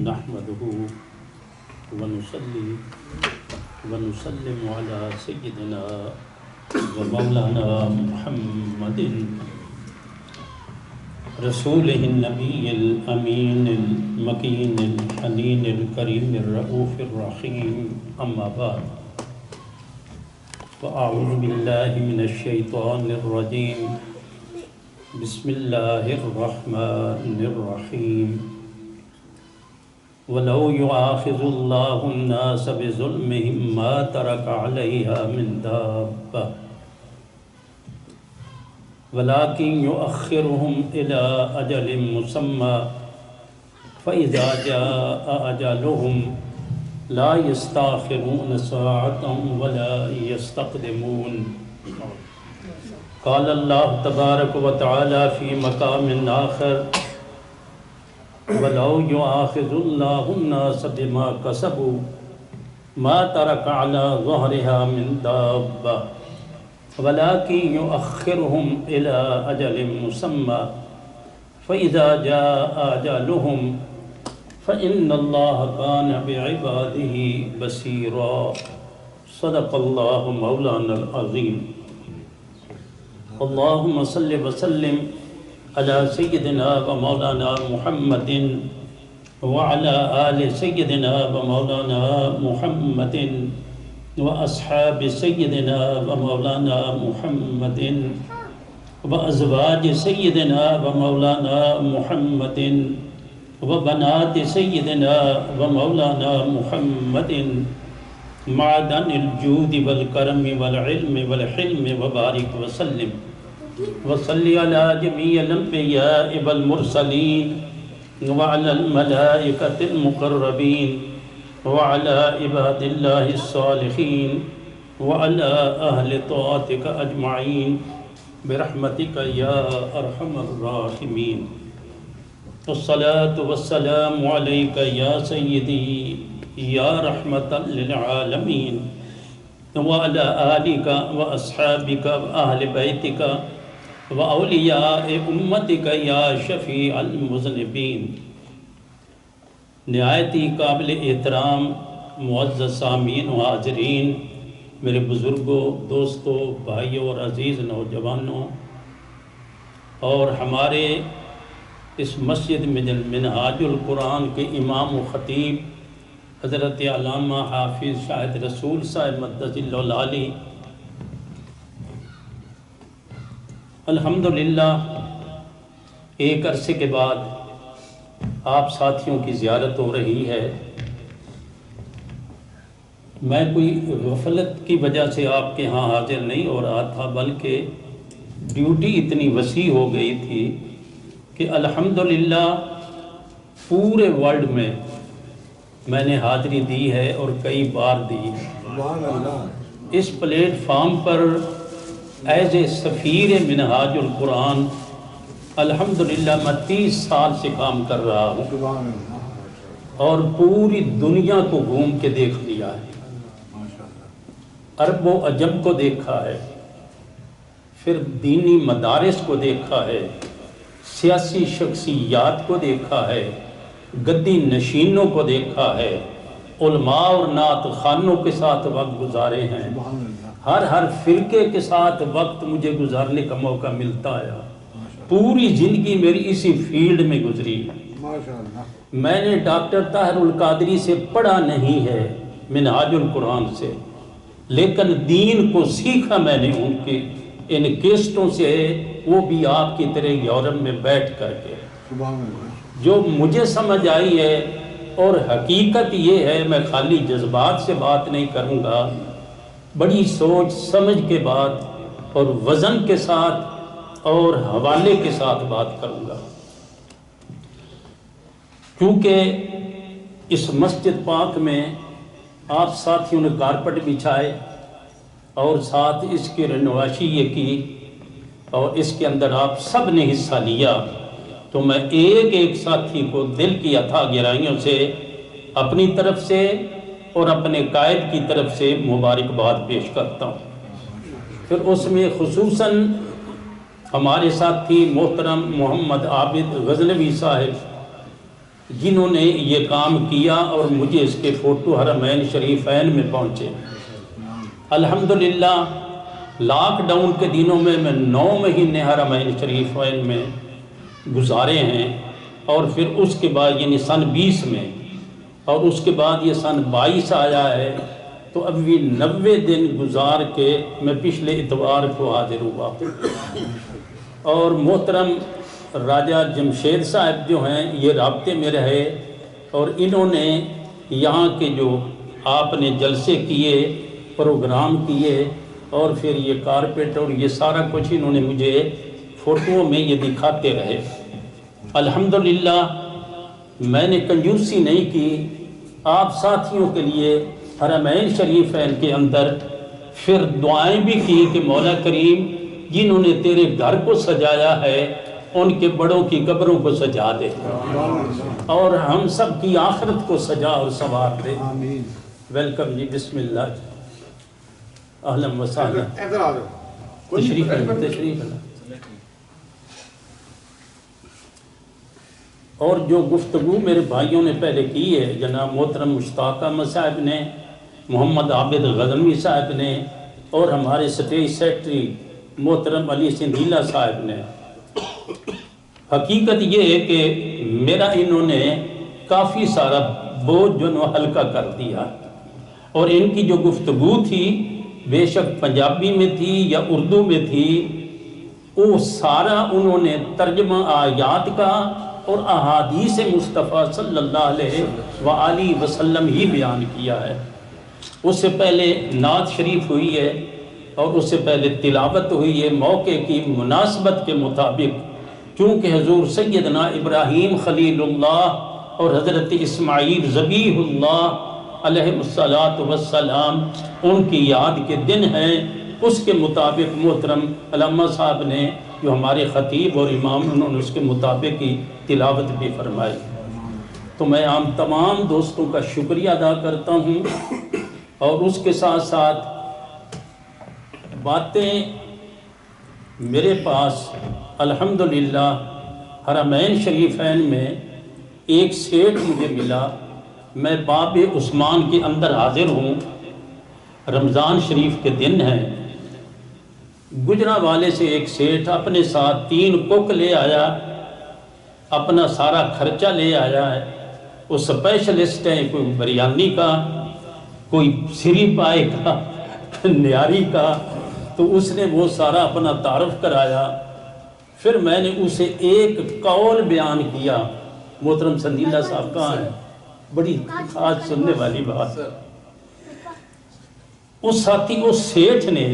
نحمده ونصلي ونسلم على سيدنا ومولانا محمد رسوله النبي الأمين المكين الحنين الكريم الرؤوف الرحيم. أما بعد، فأعوذ بالله من الشيطان الرجيم. بسم الله الرحمن الرحيم. وَلَوْ يُؤَاخِذُ اللَّهُ النَّاسَ بِظُلْمِهِمْ مَا تَرَكَ عَلَيْهَا مِنْ دَابَّةٍ وَلَكِنْ يُؤَخِّرُهُمْ إِلَىٰ أَجَلٍ مُّسَمًّى فَإِذَا جَاءَ أَجَلُهُمْ لَا يَسْتَأْخِرُونَ سَاعَةً وَلَا يَسْتَقْدِمُونَ. قال الله تبارك وتعالى في مقام آخر: وَلَوْ يُؤَاخِذُ اللَّهُ النَّاسَ بِمَا كَسَبُوا مَا تَرَكَ عَلَىٰ ظَهْرِهَا مِن دَابَّةٍ وَلَكِنْ يُؤَخِّرُهُمْ إِلَىٰ أَجَلٍ مُّسَمًّى فَإِذَا جَاءَ أَجَلُهُمْ فَإِنَّ اللَّهَ كَانَ بِعِبَادِهِ بَصِيرًا. صدق اللَّهُ مَوْلَانَا الْعَظِيمُ. اللهم صل وسلم على سيدنا ومولانا محمد وعلى آل سيدنا ومولانا محمد وأصحاب سيدنا ومولانا محمد وأزواج سيدنا ومولانا محمد وبنات سيدنا ومولانا محمد معدن الجود والكرم والعلم والحلم وبارك وسلم. وصلی علی جمیع الانبیاء والمرسلین وعلی الملائکۃ المقربین وعلی عباد اللہ الصالحین وعلی اہل طاعتک اجمعین برحمتک یا ارحم الراحمین. والصلاة والسلام علیک یا سیدی یا رحمۃ للعالمین وعلی آلک واصحابک واہل بیتک وَأَوْلِيَاءِ أُمَّتِكَ يَا شَفِيعَ الْمُذْنِبِينَ. نہایتی قابل احترام معزز سامعین و حاضرین، میرے بزرگوں، دوستوں، بھائیوں اور عزیز نوجوانوں، اور ہمارے اس مسجد میں منہاج القرآن کے امام و خطیب حضرت علامہ حافظ شاہد رسول صاحب مدث اللہ العالی الحمدللہ ایک عرصے کے بعد آپ ساتھیوں کی زیارت ہو رہی ہے۔ میں کوئی غفلت کی وجہ سے آپ کے ہاں حاضر نہیں ہو رہا تھا، بلکہ ڈیوٹی اتنی وسیع ہو گئی تھی کہ الحمدللہ پورے ورلڈ میں نے حاضری دی ہے اور کئی بار دی۔ اس پلیٹ فارم پر ایز اے سفیر منہاج القرآن الحمدللہ میں 30 سال سے کام کر رہا ہوں اور پوری دنیا کو گھوم کے دیکھ لیا ہے، عرب و عجم کو دیکھا ہے، پھر دینی مدارس کو دیکھا ہے، سیاسی شخصیات کو دیکھا ہے، گدی نشینوں کو دیکھا ہے، علماء اور نعت خوانوں کے ساتھ وقت گزارے ہیں، ہر فرقے کے ساتھ وقت مجھے گزارنے کا موقع ملتا ہے۔ پوری زندگی میری اسی فیلڈ میں گزری۔ میں نے ڈاکٹر طاہر القادری سے پڑھا نہیں ہے، منہاج القرآن سے، لیکن دین کو سیکھا میں نے ان کیسٹوں سے، وہ بھی آپ کی طرح یورپ میں بیٹھ کر کے۔ جو مجھے سمجھ آئی ہے اور حقیقت یہ ہے، میں خالی جذبات سے بات نہیں کروں گا، بڑی سوچ سمجھ کے بعد اور وزن کے ساتھ اور حوالے کے ساتھ بات کروں گا، کیونکہ اس مسجد پاک میں آپ ساتھیوں نے کارپٹ بچھائے اور ساتھ اس کی رنواشی یہ کی اور اس کے اندر آپ سب نے حصہ لیا، تو میں ایک ساتھی کو دل کی عطا گہرائیوں سے اپنی طرف سے اور اپنے قائد کی طرف سے مبارکباد پیش کرتا ہوں۔ پھر اس میں خصوصاً ہمارے ساتھی محترم محمد عابد غزنوی صاحب، جنہوں نے یہ کام کیا اور مجھے اس کے فوٹو حرمین شریفین میں پہنچے۔ الحمدللہ لاک ڈاؤن کے دنوں میں 9 مہینے حرمین شریفین میں گزارے ہیں، اور پھر اس کے بعد یعنی سن 20 میں، اور اس کے بعد یہ سن 22 آیا ہے، تو ابھی 90 دن گزار کے میں پچھلے اتوار کو حاضر ہوا۔ اور محترم راجہ جمشید صاحب جو ہیں یہ رابطے میں رہے، اور انہوں نے یہاں کے جو آپ نے جلسے کیے، پروگرام کیے، اور پھر یہ کارپیٹ اور یہ سارا کچھ انہوں نے مجھے فوٹو میں یہ دکھاتے رہے۔ الحمدللہ میں نے کنجوسی نہیں کی، آپ ساتھیوں کے لیے حرمین شریفین کے اندر پھر دعائیں بھی کی کہ مولا کریم جنہوں نے تیرے گھر کو سجایا ہے ان کے بڑوں کی قبروں کو سجا دے اور ہم سب کی آخرت کو سجا اور سنوار دے۔ ویلکم جی، بسم اللہ، اہلا و سہلا، تشریف اللہ۔ اور جو گفتگو میرے بھائیوں نے پہلے کی ہے، جناب محترم مشتاق احمد صاحب نے، محمد عابد غزنوی صاحب نے، اور ہمارے اسٹیٹ سیکرٹری محترم علی سندھیلا صاحب نے، حقیقت یہ ہے کہ میرا انہوں نے کافی سارا بوجھ جو ہلکا کر دیا، اور ان کی جو گفتگو تھی بے شک پنجابی میں تھی یا اردو میں تھی، وہ سارا انہوں نے ترجمہ آیات کا اور احادیث مصطفیٰ صلی اللہ علیہ وآلہ وسلم ہی بیان کیا ہے۔ اس سے پہلے نعت شریف ہوئی ہے اور اس سے پہلے تلاوت ہوئی ہے، موقع کی مناسبت کے مطابق، چونکہ حضور سیدنا ابراہیم خلیل اللہ اور حضرت اسماعیل ذبیح اللہ علیہ السلام ان کی یاد کے دن ہیں، اس کے مطابق محترم علامہ صاحب نے جو ہمارے خطیب اور امام، انہوں نے اس کے مطابق ہی تلاوت بھی فرمائی۔ تو میں عام تمام دوستوں کا شکریہ ادا کرتا ہوں، اور اس کے ساتھ ساتھ باتیں میرے پاس الحمدللہ حرمین شریفین میں ایک سیٹ مجھے ملا، میں باب عثمان کے اندر حاضر ہوں، رمضان شریف کے دن ہیں، گجرا والے سے ایک سیٹ اپنے ساتھ 3 کوک لے آیا، اپنا سارا خرچہ لے آیا ہے، وہ اسپیشلسٹ ہیں، کوئی بریانی کا، کوئی سری پائے کا، نیاری کا، تو اس نے وہ سارا اپنا تعارف کرایا۔ پھر میں نے اسے ایک قول بیان کیا۔ محترم سندیلہ صاحب کہاں ہیں؟ بڑی خاص سننے والی بات۔ اس ساتھی اس سیٹھ نے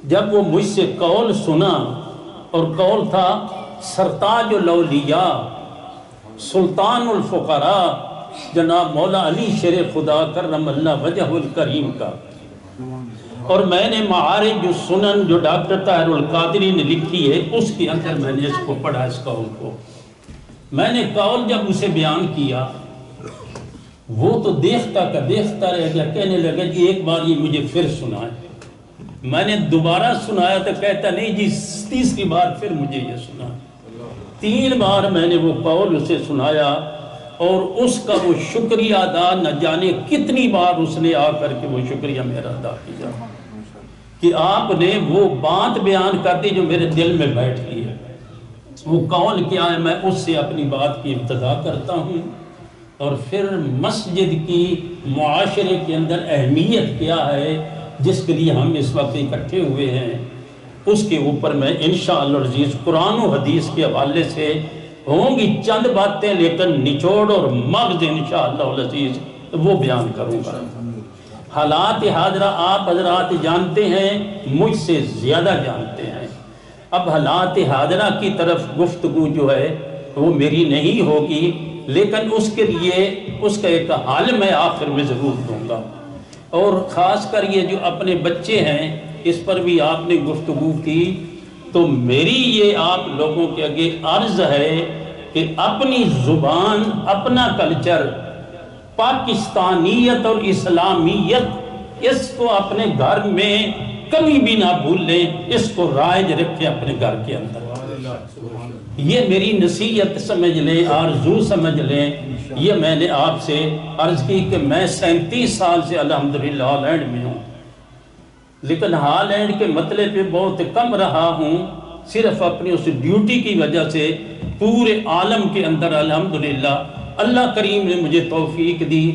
جب وہ مجھ سے قول سنا، اور قول تھا سرتاج الاولیاء سلطان الفقراء جناب مولا علی شیر خدا کرم اللہ وجہ الکریم کا، اور میں نے معارج السنن جو ڈاکٹر طاہر القادری نے لکھی ہے اس کے اندر میں نے اس کو پڑھا، اس قول کو میں نے قول جب اسے بیان کیا، وہ تو دیکھتا کا دیکھتا رہ گیا، کہنے لگا جی ایک بار یہ مجھے پھر سنائے۔ میں نے دوبارہ سنایا تو کہتا نہیں جی تیسری بار پھر مجھے یہ سنا۔ 3 بار میں نے وہ قول اسے سنایا، اور اس کا وہ شکریہ ادا نہ جانے کتنی بار اس نے آ کر کے وہ شکریہ میرا ادا کیا کہ آپ نے وہ بات بیان کر دی جو میرے دل میں بیٹھ گئی ہے۔ وہ قول کیا ہے، میں اس سے اپنی بات کی ابتدا کرتا ہوں، اور پھر مسجد کی معاشرے کے اندر اہمیت کیا ہے جس کے لیے ہم اس وقت اکٹھے ہوئے ہیں، اس کے اوپر میں انشاءاللہ العزیز قرآن و حدیث کے حوالے سے ہوں گی چند باتیں، لیکن نچوڑ اور مغز انشاءاللہ العزیز وہ بیان کروں گا۔ حالات حاضرہ آپ حضرات جانتے ہیں، مجھ سے زیادہ جانتے ہیں۔ اب حالات حاضرہ کی طرف گفتگو جو ہے وہ میری نہیں ہوگی، لیکن اس کے لیے اس کا ایک حل میں آخر میں ضرور دوں گا، اور خاص کر یہ جو اپنے بچے ہیں اس پر بھی آپ نے گفتگو کی، تو میری یہ آپ لوگوں کے آگے عرض ہے کہ اپنی زبان، اپنا کلچر، پاکستانیت اور اسلامیت، اس کو اپنے گھر میں کبھی بھی نہ بھول لیں، اس کو رائج رکھیں اپنے گھر کے اندر۔ یہ میری نصیحت سمجھ لیں، آرزو سمجھ لیں۔ یہ میں نے آپ سے عرض کی کہ میں 37 سال سے الحمدللہ ہالینڈ میں ہوں، لیکن ہالینڈ کے مطلب پہ بہت کم رہا ہوں، صرف اپنی اس ڈیوٹی کی وجہ سے پورے عالم کے اندر الحمدللہ اللہ کریم نے مجھے توفیق دی،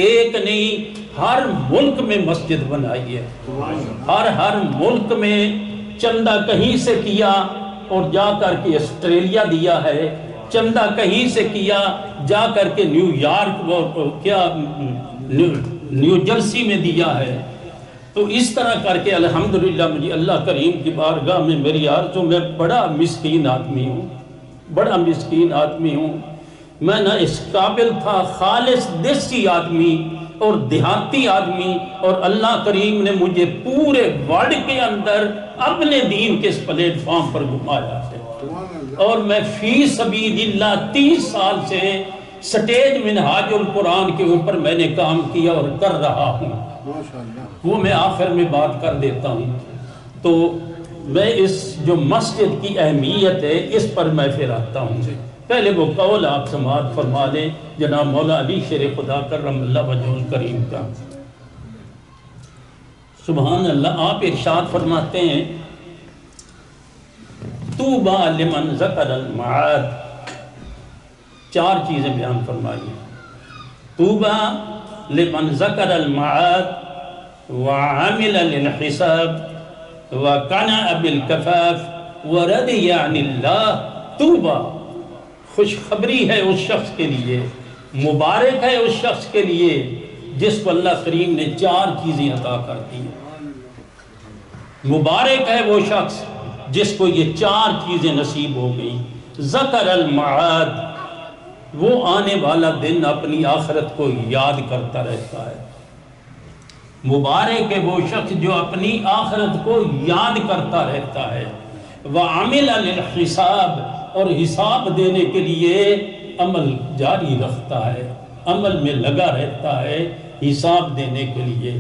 ایک نہیں ہر ملک میں مسجد بنائی ہے، ہر ملک میں چندہ کہیں سے کیا اور جا کر کے آسٹریلیا دیا ہے، چندہ کہیں سے کیا جا کر کے نیو یارک نیو جرسی میں دیا ہے۔ تو اس طرح کر کے الحمدللہ مجھے اللہ کریم کی بارگاہ میں میری آرزو، میں بڑا مسکین آدمی ہوں، میں نہ اس قابل تھا، خالص دیسی آدمی اور دیہاتی آدمی، اور اللہ کریم نے مجھے پورے ورلڈ کے اندر اپنے دین کے اس پلیٹ فارم پر گھمایا ہے، اور میں فی سبیل اللہ 30 سال سے سٹیج منہاج القرآن کے اوپر میں نے کام کیا اور کر رہا ہوں۔ وہ میں آخر میں بات کر دیتا ہوں۔ تو میں اس جو مسجد کی اہمیت ہے اس پر میں پھر آتا ہوں۔ پہلے وہ قول آپ سماعت فرما لیں جناب مولا علی شیر خدا کرم اللہ وجہ الکریم کا۔ سبحان اللہ، آپ ارشاد فرماتے ہیں طوبیٰ لمن ذکر المعاد، 4 چیزیں بیان فرمائی۔ طوبیٰ لمن ذکر المعاد وعمل للحساب وقنع بالکفاف ورضی عن اللہ۔ طوبیٰ، خوشخبری ہے اس شخص کے لیے، مبارک ہے اس شخص کے لیے جس کو اللہ کریم نے 4 چیزیں عطا کر دی۔ مبارک ہے وہ شخص جس کو یہ 4 چیزیں نصیب ہو گئی۔ ذکر المعاد، وہ آنے والا دن اپنی آخرت کو یاد کرتا رہتا ہے۔ مبارک ہے وہ شخص جو اپنی آخرت کو یاد کرتا رہتا ہے۔ وعمل للحساب، اور حساب دینے کے لیے عمل جاری رکھتا ہے، عمل میں لگا رہتا ہے حساب دینے کے لیے۔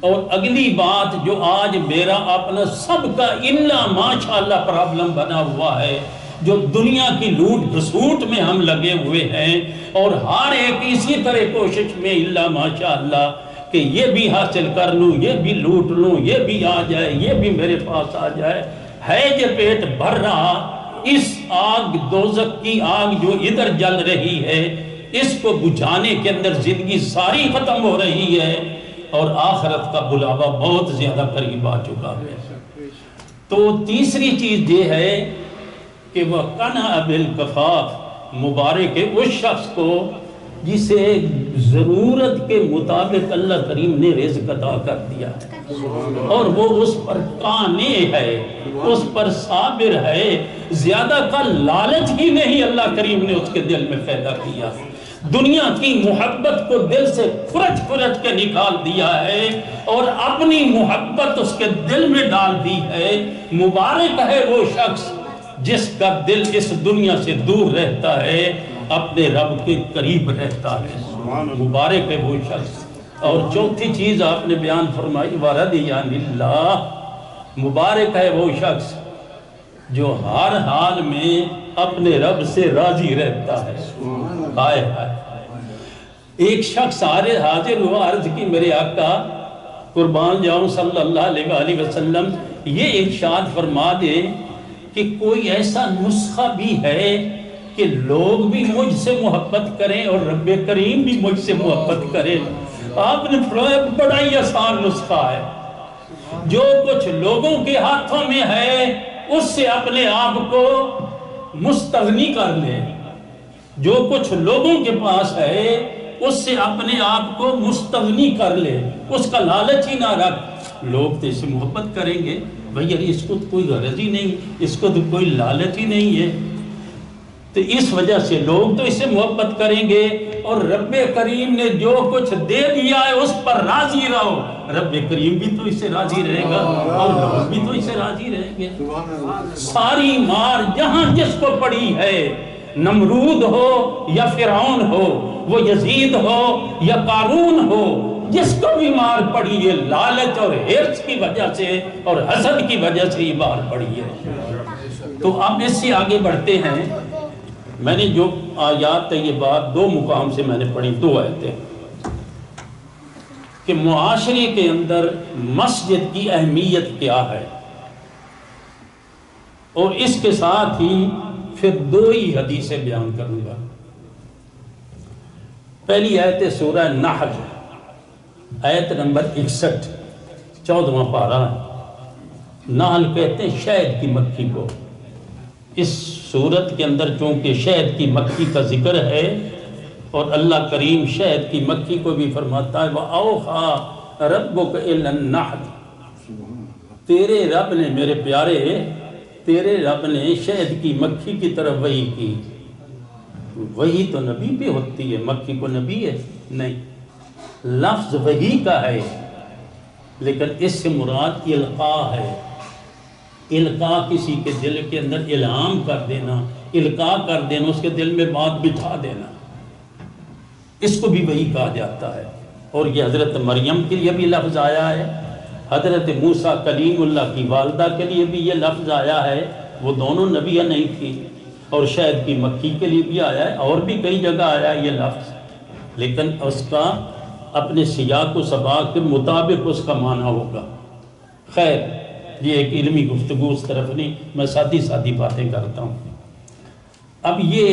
اور اگلی بات جو آج میرا اپنا سب کا الا ماشاءاللہ پرابلم بنا ہوا ہے، جو دنیا کی لوٹ گھسوٹ میں ہم لگے ہوئے ہیں، اور ہر ایک اسی طرح کوشش میں الا ماشاءاللہ کہ یہ بھی حاصل کر لوں، یہ بھی لوٹ لوں، یہ بھی آ جائے، یہ بھی میرے پاس آ جائے، ہے جو پیٹ بھر رہا اس آگ دوزخ کی آگ جو ادھر جل رہی ہے اس کو بجھانے کے اندر زندگی ساری ختم ہو رہی ہے اور آخرت کا بلاوا بہت زیادہ قریب آ چکا ہے۔ تو تیسری چیز یہ ہے کہ وہ قنع بالکفاف، مبارک ہے اس شخص کو جسے ضرورت کے مطابق اللہ کریم نے رزق عطا کر دیا اور وہ اس پر قانع ہے، اس پر صابر ہے، زیادہ کا لالچ ہی نہیں اللہ کریم نے اس کے دل میں پیدا کیا، دنیا کی محبت کو دل سے کھرچ کے نکال دیا ہے اور اپنی محبت اس کے دل میں ڈال دی ہے۔ مبارک ہے وہ شخص جس کا دل اس دنیا سے دور رہتا ہے، اپنے رب کے قریب رہتا ہے، مبارک ہے وہ شخص۔ اور چوتھی چیز آپ نے بیان فرمائی وَرَضِيَ لِلَّهِ، مبارک ہے وہ شخص جو ہر حال میں اپنے رب سے راضی رہتا ہے۔ ہائے ہائے، ایک شخص حاضر ہوا، عرض کی میرے آقا قربان جاؤں صلی اللہ علیہ وآلہ وسلم یہ ارشاد فرما دے کہ کوئی ایسا نسخہ بھی ہے کہ لوگ بھی مجھ سے محبت کریں اور رب کریم بھی مجھ سے محبت کریں؟ آپ نے فرمایا بڑا ہی آسان نسخہ ہے، جو کچھ لوگوں کے ہاتھوں میں ہے اس سے اپنے آپ کو مستغنی کر لے، جو کچھ لوگوں کے پاس ہے اس سے اپنے آپ کو مستغنی کر لے، اس کا لالچ ہی نہ رکھ۔ لوگ تو اس سے محبت کریں گے، بھئی ارے اس کو کوئی غرض ہی نہیں، اس کو تو کوئی لالچ ہی نہیں ہے، تو اس وجہ سے لوگ تو اس سے محبت کریں گے اور رب کریم نے جو کچھ دے دیا ہے اس پر راضی رہو، رب کریم بھی تو اس سے راضی رہے گا اور لوگ بھی تو اس سے راضی رہیں گے۔ ساری مار جہاں جس کو پڑی ہے، نمرود ہو یا فرعون ہو، وہ یزید ہو یا قارون ہو، جس کو بھی مار پڑی ہے لالچ اور حرص کی وجہ سے اور حسد کی وجہ سے یہ مار پڑی ہے۔ تو اب اس سے آگے بڑھتے ہیں، میں نے جو آیات طیبات دو مقام سے میں نے پڑھی، دو آیتیں، کہ معاشرے کے اندر مسجد کی اہمیت کیا ہے، اور اس کے ساتھ ہی پھر دو ہی حدیثیں بیان کروں گا۔ پہلی آیت سورہ نحل، آیت نمبر 61، 14واں پارہ۔ نحل کہتے ہیں شہد کی مکھی کو، اس سورت کے اندر چونکہ شہد کی مکھی کا ذکر ہے اور اللہ کریم شہد کی مکھی کو بھی فرماتا ہے وَأَوْحَىٰ رَبُّكَ إِلَى النَّحْلِ، تیرے رب نے، میرے پیارے، تیرے رب نے شہد کی مکھی کی طرف وحی کی۔ وحی تو نبی بھی ہوتی ہے، مکھی کو نبی ہے نہیں، لفظ وحی کا ہے لیکن اس سے مراد القاء ہے، القاء کسی کے دل کے اندر الہام کر دینا، القاء کر دینا، اس کے دل میں بات بٹھا دینا، اس کو بھی وحی کہا جاتا ہے۔ اور یہ حضرت مریم کے لیے بھی لفظ آیا ہے، حضرت موسیٰ کلیم اللہ کی والدہ کے لیے بھی یہ لفظ آیا ہے، وہ دونوں نبیہ نہیں تھی، اور شہد کی مکھی کے لیے بھی آیا ہے، اور بھی کئی جگہ آیا ہے یہ لفظ، لیکن اس کا اپنے سیاق و سباق کے مطابق اس کا معنی ہوگا۔ خیر، یہ ایک علمی گفتگو اس طرف نہیں، میں سادی باتیں کرتا ہوں۔ اب یہ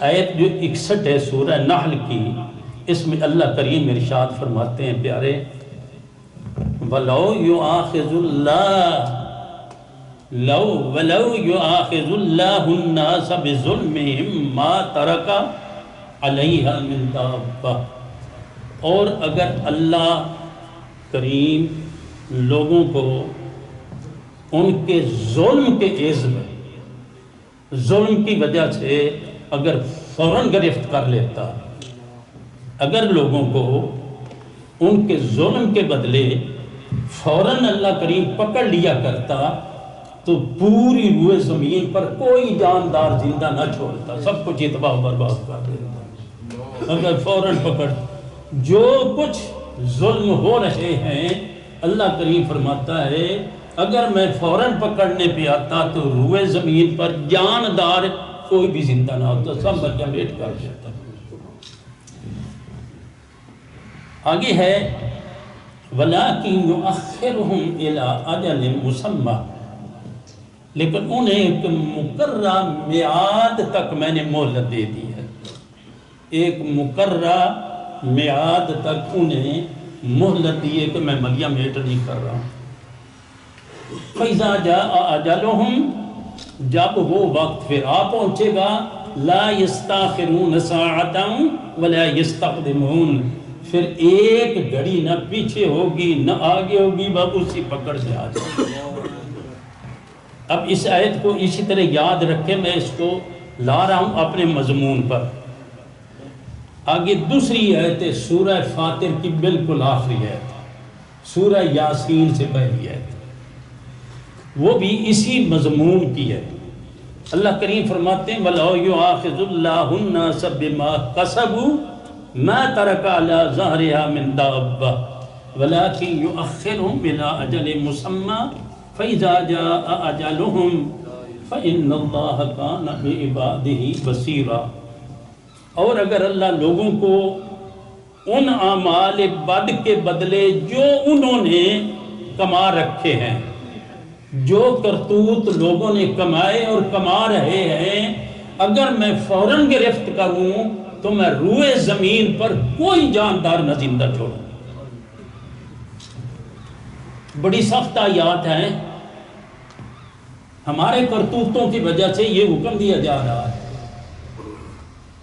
آیت جو 61 ہے سورہ نحل کی، اس میں اللہ کریم ارشاد فرماتے ہیں پیارے، وَلَوْ يُؤَاخِذُ اللَّهُ النَّاسَ بِظُلْمِهِمْ مَا تَرَكَ عَلَيْهَا مِنْ دَابَّةٍ، اور اگر اللہ کریم لوگوں کو ان کے ظلم کے عزم، ظلم کی وجہ سے اگر فوراً گرفت کر لیتا، اگر لوگوں کو ان کے ظلم کے بدلے فوراً اللہ کریم پکڑ لیا کرتا تو پوری روئے زمین پر کوئی جاندار زندہ نہ چھوڑتا، سب کچھ تباہ و برباد کر دیتا اگر فوراً پکڑ۔ جو کچھ ظلم ہو رہے ہیں اللہ کریم فرماتا ہے اگر میں فوراً پکڑنے پہ آتا تو روئے زمین پر جاندار کوئی بھی زندہ نہ ہوتا، سب بچہ بیٹھ کر دیتا۔ آگے ہے وَلَٰكِن يُؤَخِّرُهُمْ إِلَىٰ أَجَلٍ مُّسَمًّى، لیکن انہیں ایک مقررہ میعاد تک میں نے مہلت دے دی ہے، ایک مقررہ میعاد تک انہیں مہلت دی ہے کہ میں ملیہ میٹ نہیں کر رہا ہوں۔ فَإِذَا جَاءَ أَجَلُهُمْ، جب وہ وقت پھر آ پہنچے گا، لَا يَسْتَاخِرُونَ سَاعَةً وَلَا يَسْتَقْدِمُونَ، پھر ایک گھڑی نہ پیچھے ہوگی نہ آگے ہوگی، بس اسی پکڑ سے آ جائے۔ اب اس آیت کو اسی طرح یاد رکھیں، میں اس کو لا رہا ہوں اپنے مضمون پر۔ آگے دوسری آیت ہے سورہ فاطر کی بالکل آخری آیت، سورہ یاسین سے پہلی آیت، وہ بھی اسی مضمون کی ہے۔ اللہ کریم فرماتے ہیں وَلَوْ يُؤَاخِذُ اللَّهُ النَّاسَ بِمَا كَسَبُوا مَا تَرَكَ عَلَى ظَهْرِهَا مِن دَابَّةٍ وَلَكِنْ يُؤَخِّرُهُمْ إِلَىٰ أَجَلٍ مُّسَمًّى فَإِذَا جَاءَ أَجَلُهُمْ فَإِنَّ اللَّهَ كَانَ بِعِبَادِهِ بَصِيرًا۔ اور اگر اللہ لوگوں کو ان اعمال بد کے بدلے جو انہوں نے کما رکھے ہیں، جو کرتوت لوگوں نے کمائے اور کما رہے ہیں، اگر میں فوراً گرفت کروں تو میں روئے زمین پر کوئی جاندار نہ زندہ چھوڑوں۔ بڑی سخت آیات ہیں، ہمارے کرتوتوں کی وجہ سے یہ حکم دیا جا رہا ہے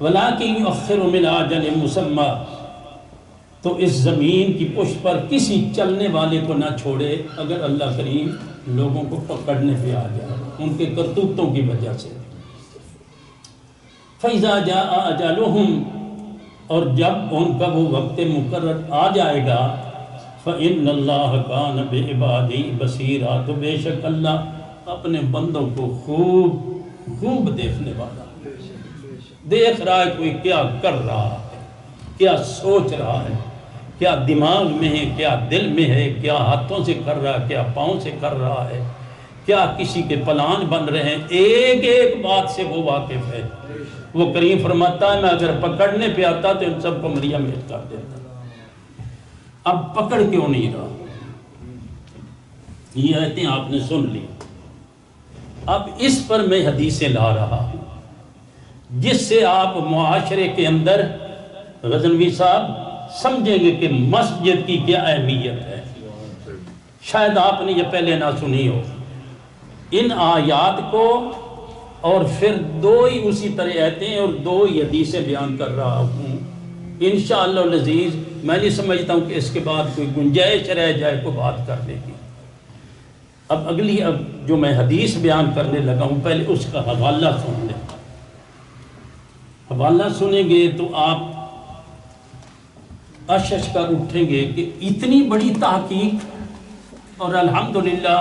وَلَٰكِن يُؤَخِّرُ مِنْ أَجَلٍ مُّسَمًّى، تو اس زمین کی پشت پر کسی چلنے والے کو نہ چھوڑے اگر اللہ کریم لوگوں کو پکڑنے پہ آ جائے ان کے کرتوتوں کی وجہ سے۔ فَإِذَا جَاءَ أَجَلُهُمْ، اور جب ان کا وہ وقت مقرر آ جائے گا، فَإِنَّ اللَّهَ كَانَ بِعِبَادِهِ بَصِيرًا، تو بے شک اللہ اپنے بندوں کو خوب دیکھنے والا، دیکھ رہا ہے کوئی کیا کر رہا ہے، کیا سوچ رہا ہے، کیا دماغ میں ہے، کیا دل میں ہے، کیا ہاتھوں سے کر رہا ہے، کیا پاؤں سے کر رہا ہے، کیا کسی کے پلان بن رہے ہیں، ایک ایک بات سے وہ واقف ہے۔ وہ کریم فرماتا ہے میں اگر پکڑنے پہ آتا تو ان سب کو ملیہ میٹ کر دیتا، اب پکڑ کیوں نہیں رہا؟ یہ آیتیں آپ نے سن لی، اب اس پر میں حدیثیں لا رہا ہوں جس سے آپ معاشرے کے اندر غزنوی صاحب سمجھیں گے کہ مسجد کی کیا اہمیت ہے۔ شاید آپ نے یہ پہلے نہ سنی ہو ان آیات کو، اور پھر دو ہی اسی طرح آیتیں اور دو ہی حدیثیں بیان کر رہا ہوں انشاءاللہ العزیز۔ میں نہیں سمجھتا ہوں کہ اس کے بعد کوئی گنجائش رہ جائے کو بات کرنے کی۔ اب اگلی جو میں حدیث بیان کرنے لگا ہوں پہلے اس کا حوالہ سن لیں۔ حوالہ سنیں گے تو آپ اشش کر اٹھیں گے کہ اتنی بڑی تحقیق، اور الحمدللہ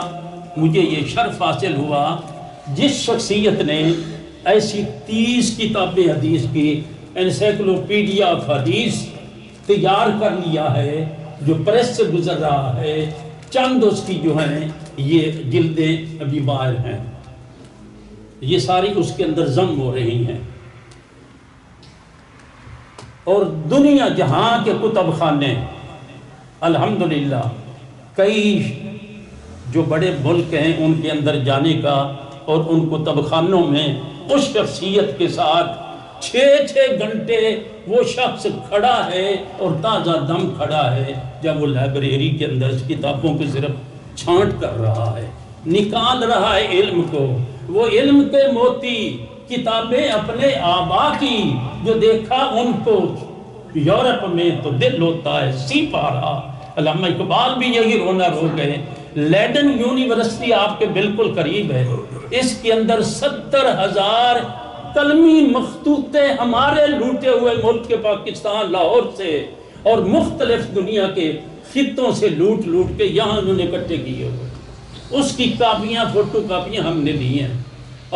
مجھے یہ شرف حاصل ہوا جس شخصیت نے ایسی 30 کتابیں حدیث کی انسائکلوپیڈیا آف حدیث تیار کر لیا ہے، جو پریس سے گزر رہا ہے، چند اس کی جو ہیں یہ جلدیں ابھی باہر ہیں، یہ ساری اس کے اندر ضم ہو رہی ہیں۔ اور دنیا جہاں کے کتب خانے الحمدللہ کئی جو بڑے ملک ہیں ان کے اندر جانے کا، اور ان کتب خانوں میں اس شخصیت کے ساتھ 6 گھنٹے وہ شخص کھڑا ہے اور تازہ دم کھڑا ہے، جب وہ لائبریری کے اندر اس کتابوں کو صرف چھانٹ کر رہا ہے، نکال رہا ہے علم کو، وہ علم کے موتی کتابیں اپنے آبا کی جو دیکھا ان کو یورپ میں تو دل ہوتا ہے سی پارا۔ علامہ اقبال بھی یہی رونا رو گئے۔ لیڈن یونیورسٹی آپ کے بالکل قریب ہے، اس کے اندر 70,000 قلمی مخطوطے ہمارے لوٹے ہوئے ملک کے پاکستان لاہور سے اور مختلف دنیا کے خطوں سے لوٹ کے یہاں انہوں نے اکٹھے کیے ہوئے، اس کی کاپیاں فوٹو کاپیاں ہم نے لی ہیں،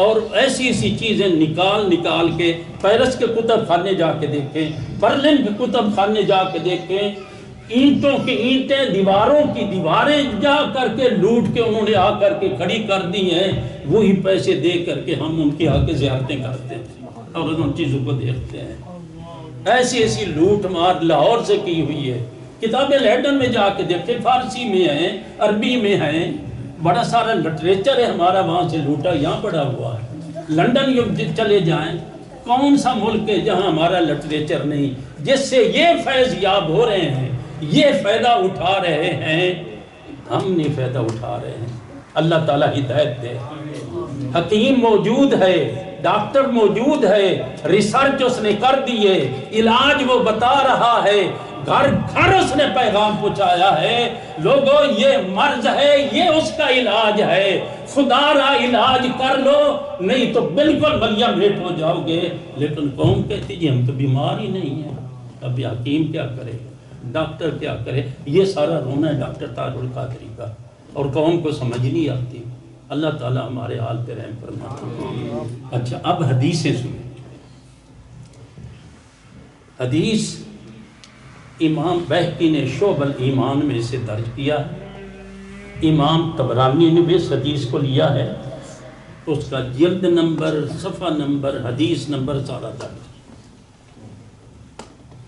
اور ایسی چیزیں نکال کے پیرس کے کتب خانے جا کے دیکھیں، برلن کے کتب خانے جا کے دیکھیں، اینٹوں کی اینٹیں، دیواروں کی دیواریں جا کر کے لوٹ کے انہوں نے آ کر کے کھڑی کر دی ہیں، وہی پیسے دے کر کے ہم ان کی آ کے زیارتیں کرتے ہیں اور ان چیزوں کو دیکھتے ہیں۔ ایسی لوٹ مار لاہور سے کی ہوئی ہے۔ کتابیں لیڈن میں جا کے دیکھیں، فارسی میں ہیں، عربی میں ہیں، بڑا سارا لٹریچر ہے ہمارا وہاں سے لوٹا یہاں پڑا ہوا ہے. لندن چلے جائیں، کون سا ملک ہے جہاں ہمارا لٹریچر نہیں، جس سے یہ فیض یاب ہو رہے ہیں، یہ فائدہ اٹھا رہے ہیں، ہم نہیں فائدہ اٹھا رہے ہیں. اللہ تعالیٰ ہدایت دے. حکیم موجود ہے، ڈاکٹر موجود ہے، ریسرچ اس نے کر دیے، علاج وہ بتا رہا ہے، گھر گھر اس نے پیغام پہنچایا ہے، لوگوں یہ مرض ہے، یہ اس کا علاج ہے، خدا را علاج کر لو نہیں تو بالکل بلیا میٹ ہو جاؤ گے. لیکن قوم کہتی جی ہم تو بیمار ہی نہیں ہیں. اب یہ حکیم کیا کرے، ڈاکٹر کیا کرے؟ یہ سارا رونا ہے ڈاکٹر طاہر القادری کا، اور قوم کو سمجھ نہیں آتی. اللہ تعالیٰ ہمارے حال پہ رحم فرمائے. اچھا اب حدیثیں سنیں. حدیث امام بہقی نے شعب الایمان میں سے درج کیا ہے، امام طبرانی نے بھی اس حدیث کو لیا ہے، اس کا جلد نمبر، صفحہ نمبر، حدیث نمبر سارا درج.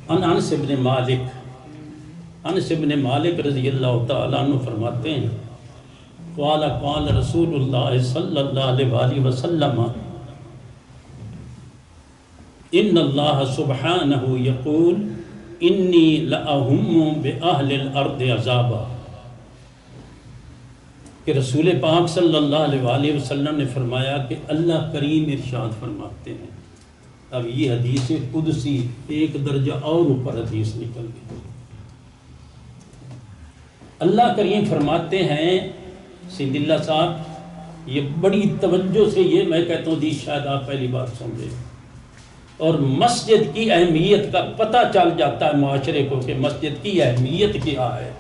انس بن مالک رضی اللہ تعالیٰ عنہ فرماتے ہیں قال رسول اللہ صلی اللہ علیہ وآلہ وسلم ان اللہ سبحانہ یقول انی لأہم بأہل الارض عذابا، کہ رسول پاک صلی اللہ علیہ وآلہ وسلم نے فرمایا کہ اللہ کریم ارشاد فرماتے ہیں. اب یہ حدیث قدسی ایک درجہ اور اوپر حدیث نکل گئی. اللہ کریم فرماتے ہیں، سید اللہ صاحب یہ بڑی توجہ سے یہ میں کہتا ہوں حدیث شاید آپ پہلی بار سن رہے ہیں، اور مسجد کی اہمیت کا پتہ چل جاتا ہے معاشرے کو کہ مسجد کی اہمیت کیا ہے.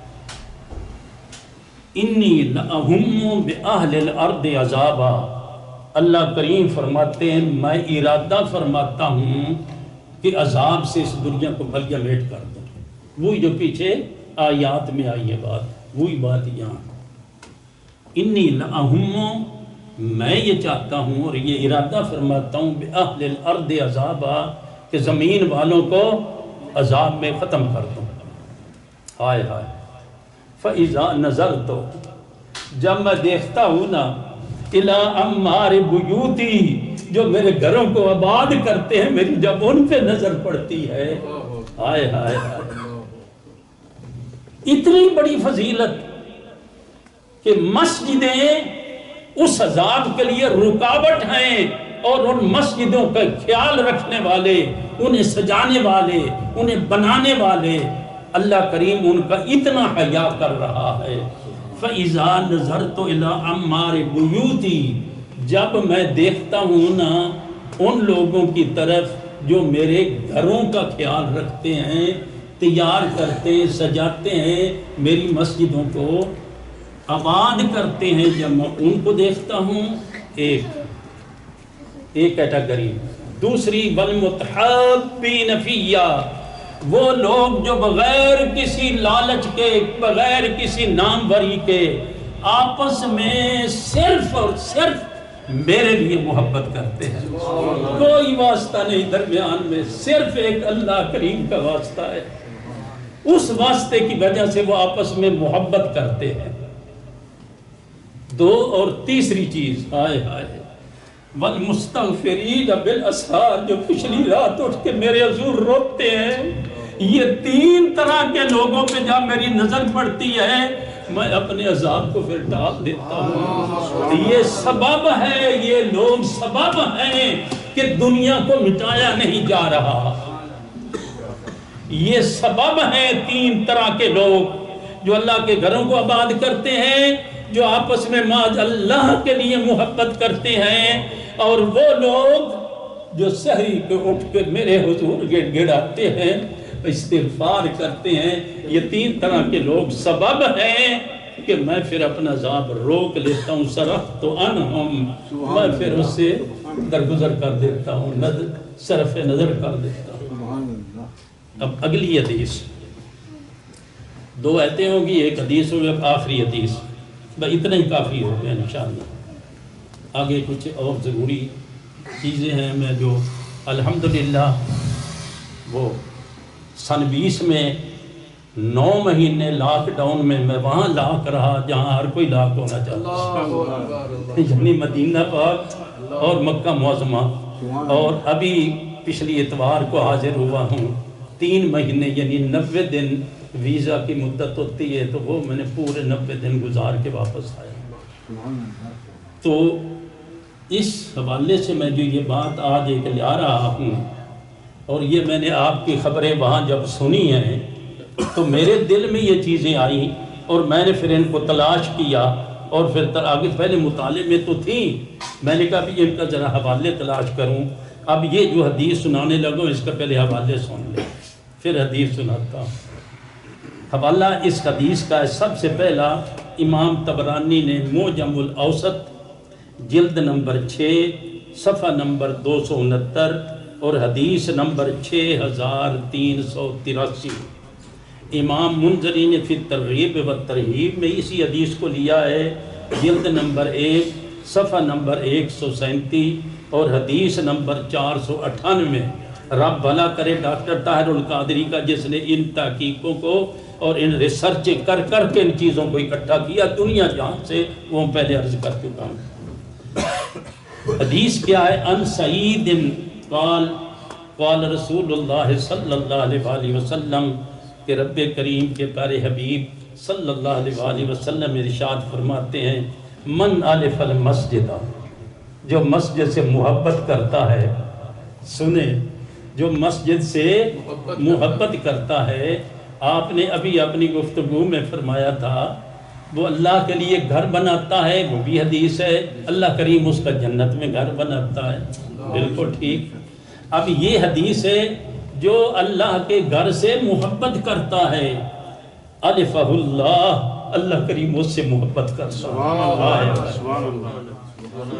انی لأہم بأہل الارض عذابا، اللہ کریم فرماتے ہیں میں ارادہ فرماتا ہوں کہ عذاب سے اس دنیا کو بھلیا میٹ کر دوں. وہی جو پیچھے آیات میں آئی ہے بات، وہی بات یہاں. انی لأہم، میں یہ چاہتا ہوں اور یہ ارادہ فرماتا ہوں بأہل الارض عذابا، کہ زمین والوں کو عذاب میں ختم کر دوں. ہائے ہائے. فَإِذَا نَظَرْتُ، جب میں دیکھتا ہوں نا، إِلَىٰ أَمَّارِ بُيُوتِي، جو میرے گھروں کو آباد کرتے ہیں، میری جب ان پہ نظر پڑتی ہے، ہائے ہائے ہائے. اتنی بڑی فضیلت کہ مسجدیں اس عذاب کے لیے رکاوٹ ہیں، اور ان مسجدوں کا خیال رکھنے والے، انہیں سجانے والے، انہیں بنانے والے، اللہ کریم ان کا اتنا حیا کر رہا ہے. فَإِذَا نَظَرْتُ إِلَىٰ أَمَّارِ بُيُوتِي، جب میں دیکھتا ہوں نا ان لوگوں کی طرف جو میرے گھروں کا خیال رکھتے ہیں، تیار کرتے ہیں، سجاتے ہیں، میری مسجدوں کو آباد کرتے ہیں، جب میں ان کو دیکھتا ہوں، ایک کیٹیگری. دوسری وَالْمُتَحَابِّينَ فِيَّا، وہ لوگ جو بغیر کسی لالچ کے، بغیر کسی ناموری کے آپس میں صرف اور صرف میرے لیے محبت کرتے ہیں. کوئی واسطہ نہیں درمیان میں، صرف ایک اللہ کریم کا واسطہ ہے. اس واسطے کی وجہ سے وہ آپس میں محبت کرتے ہیں. دو اور تیسری چیز، ہائے ہائے، والمستغفرین بالاسحار، جو پچھلی رات اٹھ کے میرے حضور روتے ہیں. یہ تین طرح کے لوگوں پہ جب میری نظر پڑتی ہے میں اپنے عذاب کو پھر ٹال دیتا ہوں. یہ سبب ہے، یہ لوگ سبب ہیں کہ دنیا کو مٹایا نہیں جا رہا. یہ سبب ہیں تین طرح کے لوگ جو اللہ کے گھروں کو آباد کرتے ہیں، جو آپس میں ماذ اللہ کے لیے محبت کرتے ہیں، اور وہ لوگ جو سحری پہ اٹھ کے میرے حضور گڑ گڑاتے ہیں، استغفار کرتے ہیں. یہ تین طرح کے لوگ سبب ہیں کہ میں پھر اپنا عذاب روک لیتا ہوں. صرفت عنہم، میں پھر اس سے درگزر کر دیتا ہوں، صرف نظر کر دیتا ہوں. اب اگلی حدیث، دو آیتیں ہوں گی، ایک حدیث ہوگی، اب آخری حدیث. بس اتنا ہی کافی ہو گیا انشاءاللہ. آگے کچھ اور ضروری چیزیں ہیں میں جو الحمدللہ وہ سن 20 میں 9 مہینے لاک ڈاؤن میں میں وہاں لاک رہا جہاں ہر کوئی لاک ہونا چاہتا، یعنی مدینہ پاک اور مکہ معظمہ. اور ابھی پچھلی اتوار کو حاضر ہوا ہوں. 3 مہینے یعنی 90 دن ویزا کی مدت ہوتی ہے، تو وہ میں نے پورے 90 دن گزار کے واپس آیا. تو اس حوالے سے میں جو یہ بات آج ایک لے آ رہا ہوں، اور یہ میں نے آپ کی خبریں وہاں جب سنی ہیں تو میرے دل میں یہ چیزیں آئیں، اور میں نے پھر ان کو تلاش کیا، اور پھر آگے پہلے مطالعے میں تو تھیں، میں نے کہا بھی ان کا ذرا حوالے تلاش کروں. اب یہ جو حدیث سنانے لگوں اس کا پہلے حوالے سن لیں، پھر حدیث سناتا ہوں. حوالہ اس حدیث کا ہے سب سے پہلا امام طبرانی نے معجم الاوسط جلد نمبر 6 صفحہ نمبر 269 اور حدیث نمبر 6383. امام منذری نے فی الترغیب و ترہیب میں اسی حدیث کو لیا ہے، جلد نمبر 1 صفحہ نمبر 137 اور حدیث نمبر 498. رب بھلا کرے ڈاکٹر طاہر القادری کا، جس نے ان تحقیقوں کو اور ان ریسرچ کر کر کے ان چیزوں کو اکٹھا کیا دنیا جہاں سے، وہ پہلے عرض کر چکا ہوں. حدیث کیا ہے؟ ان سعید قال قال رسول اللہ صلی اللہ علیہ وآلہ وسلم، کہ رب کریم کے پیارے حبیب صلی اللہ علیہ وآلہ وسلم ارشاد فرماتے ہیں، من الف المسجد، جو مسجد سے محبت کرتا ہے، سنیں، جو مسجد سے محبت کرتا ہے. آپ نے ابھی اپنی گفتگو میں فرمایا تھا وہ اللہ کے لیے گھر بناتا ہے، وہ بھی حدیث ہے، اللہ کریم اس کا جنت میں گھر بناتا ہے. بالکل ٹھیک. اب یہ حدیث ہے جو اللہ کے گھر سے محبت کرتا ہے، الفہ اللہ، اللہ کریم اس سے محبت کرتا ہے.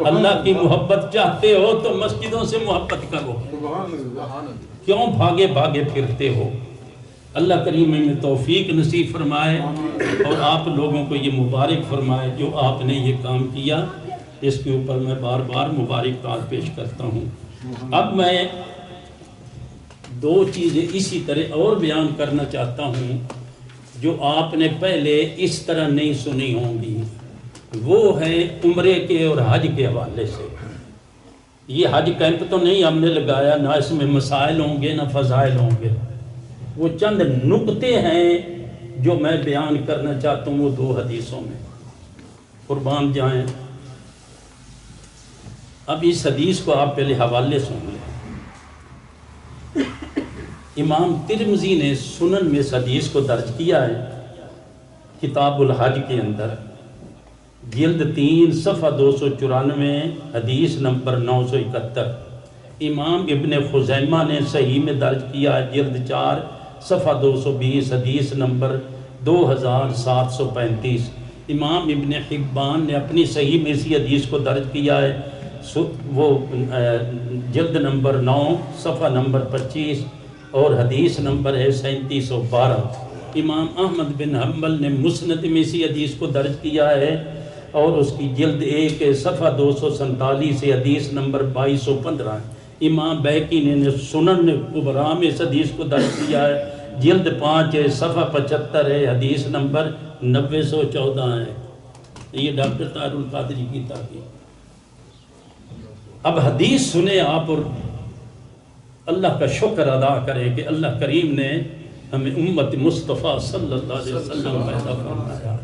اللہ کی محبت چاہتے ہو تو مسجدوں سے محبت کرو، کیوں بھاگے بھاگے پھرتے ہو؟ اللہ کریم میں توفیق نصیب فرمائے اور آپ لوگوں کو یہ مبارک فرمائے جو آپ نے یہ کام کیا. اس کے اوپر میں بار بار مبارکباد پیش کرتا ہوں. اب میں 2 چیزیں اسی طرح اور بیان کرنا چاہتا ہوں جو آپ نے پہلے اس طرح نہیں سنی ہوں گی. وہ ہے عمرے کے اور حج کے حوالے سے. یہ حج کیمپ تو نہیں ہم نے لگایا، نہ اس میں مسائل ہوں گے نہ فضائل ہوں گے. وہ چند نکتے ہیں جو میں بیان کرنا چاہتا ہوں، وہ 2 حدیثوں میں. قربان جائیں. اب اس حدیث کو آپ پہلے حوالے سن لیں. امام ترمذی نے سنن میں اس حدیث کو درج کیا ہے، کتاب الحج کے اندر، جلد 3 صفحہ 294 حدیث نمبر 971. امام ابن خزیمہ نے صحیح میں درج کیا ہے، جلد 4 صفحہ 220 حدیث نمبر 2735. امام ابن حبان نے اپنی صحیح میں اسی حدیث کو درج کیا ہے، وہ جلد نمبر 9 صفحہ نمبر 25 اور حدیث نمبر ہے 3712. امام احمد بن حنبل نے مسند میں اسی حدیث کو درج کیا ہے اور اس کی جلد 1 صفحہ 247 سے حدیث نمبر 2215. امام بیہقی نے سنن کبریٰ میں اس حدیث کو درج کیا ہے، جلد 5 صفحہ 75 ہے، حدیث نمبر 9014 ہے. یہ ڈاکٹر طاہر القادری کی تحقیق. اب حدیث سنیں آپ اور اللہ کا شکر ادا کریں کہ اللہ کریم نے ہمیں امت مصطفیٰ صلی اللہ علیہ وسلم پیدا فرمایا.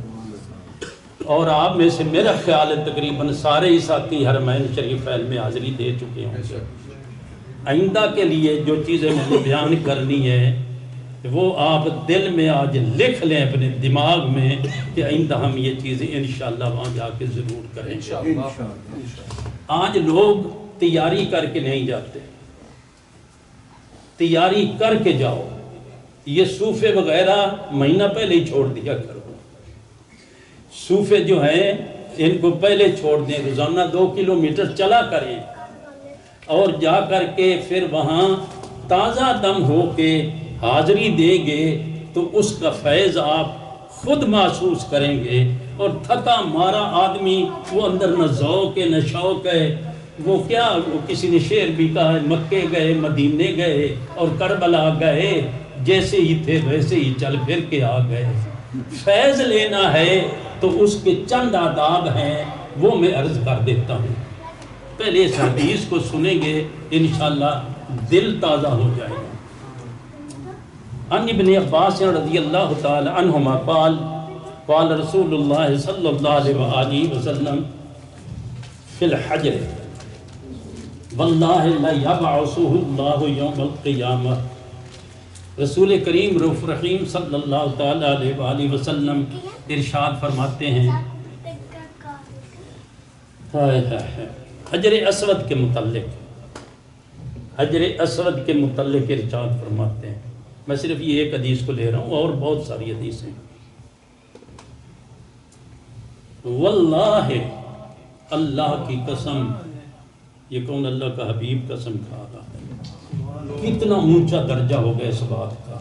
اور آپ میں سے میرا خیال ہے تقریباً سارے ہی ساتھی حرمین شریفین میں حاضری دے چکے ہوں. آئندہ کے لیے جو چیزیں مجھے بیان کرنی ہے وہ آپ دل میں آج لکھ لیں اپنے دماغ میں کہ آئندہ ہم یہ چیزیں انشاءاللہ وہاں جا کے ضرور کریں. آج لوگ تیاری کر کے نہیں جاتے، تیاری کر کے جاؤ. یہ صوفے وغیرہ مہینہ پہلے ہی چھوڑ دیا کرو. صوفے جو ہیں ان کو پہلے چھوڑ دیں، روزانہ 2 کلومیٹر چلا کریں اور جا کر کے پھر وہاں تازہ دم ہو کے حاضری دیں گے تو اس کا فیض آپ خود محسوس کریں گے. اور تھکا مارا آدمی وہ اندر نہ ذوق ہے نہ شوق ہے. وہ کیا، وہ کسی نے شعر بھی کہا ہے، مکے گئے مدینے گئے اور کربلا گئے، جیسے ہی تھے ویسے ہی چل پھر کے آ گئے. فیض لینا ہے تو اس کے چند آداب ہیں وہ میں عرض کر دیتا ہوں. پہلے اس حدیث کو سنیں گے انشاءاللہ دل تازہ ہو جائے گا. عن ابن عباس رضی اللہ تعالی عنہما قال قال رسول اللہ صلی اللہ علیہ وآلہ وسلم فی الحجر واللہ لا یبعثہ اللہ یوم القیامہ. رسول کریم رؤوف رحیم صلی اللہ تعالی علیہ وآلہ وسلم ارشاد فرماتے ہیں حجر اسود کے متعلق ارشاد فرماتے ہیں. میں صرف یہ ایک حدیث کو لے رہا ہوں اور بہت ساری حدیثیں. واللہ اللہ کی قسم. یہ کون اللہ کا حبیب قسم کھا رہا ہے. کتنا اونچا درجہ ہو گیا اس بات کا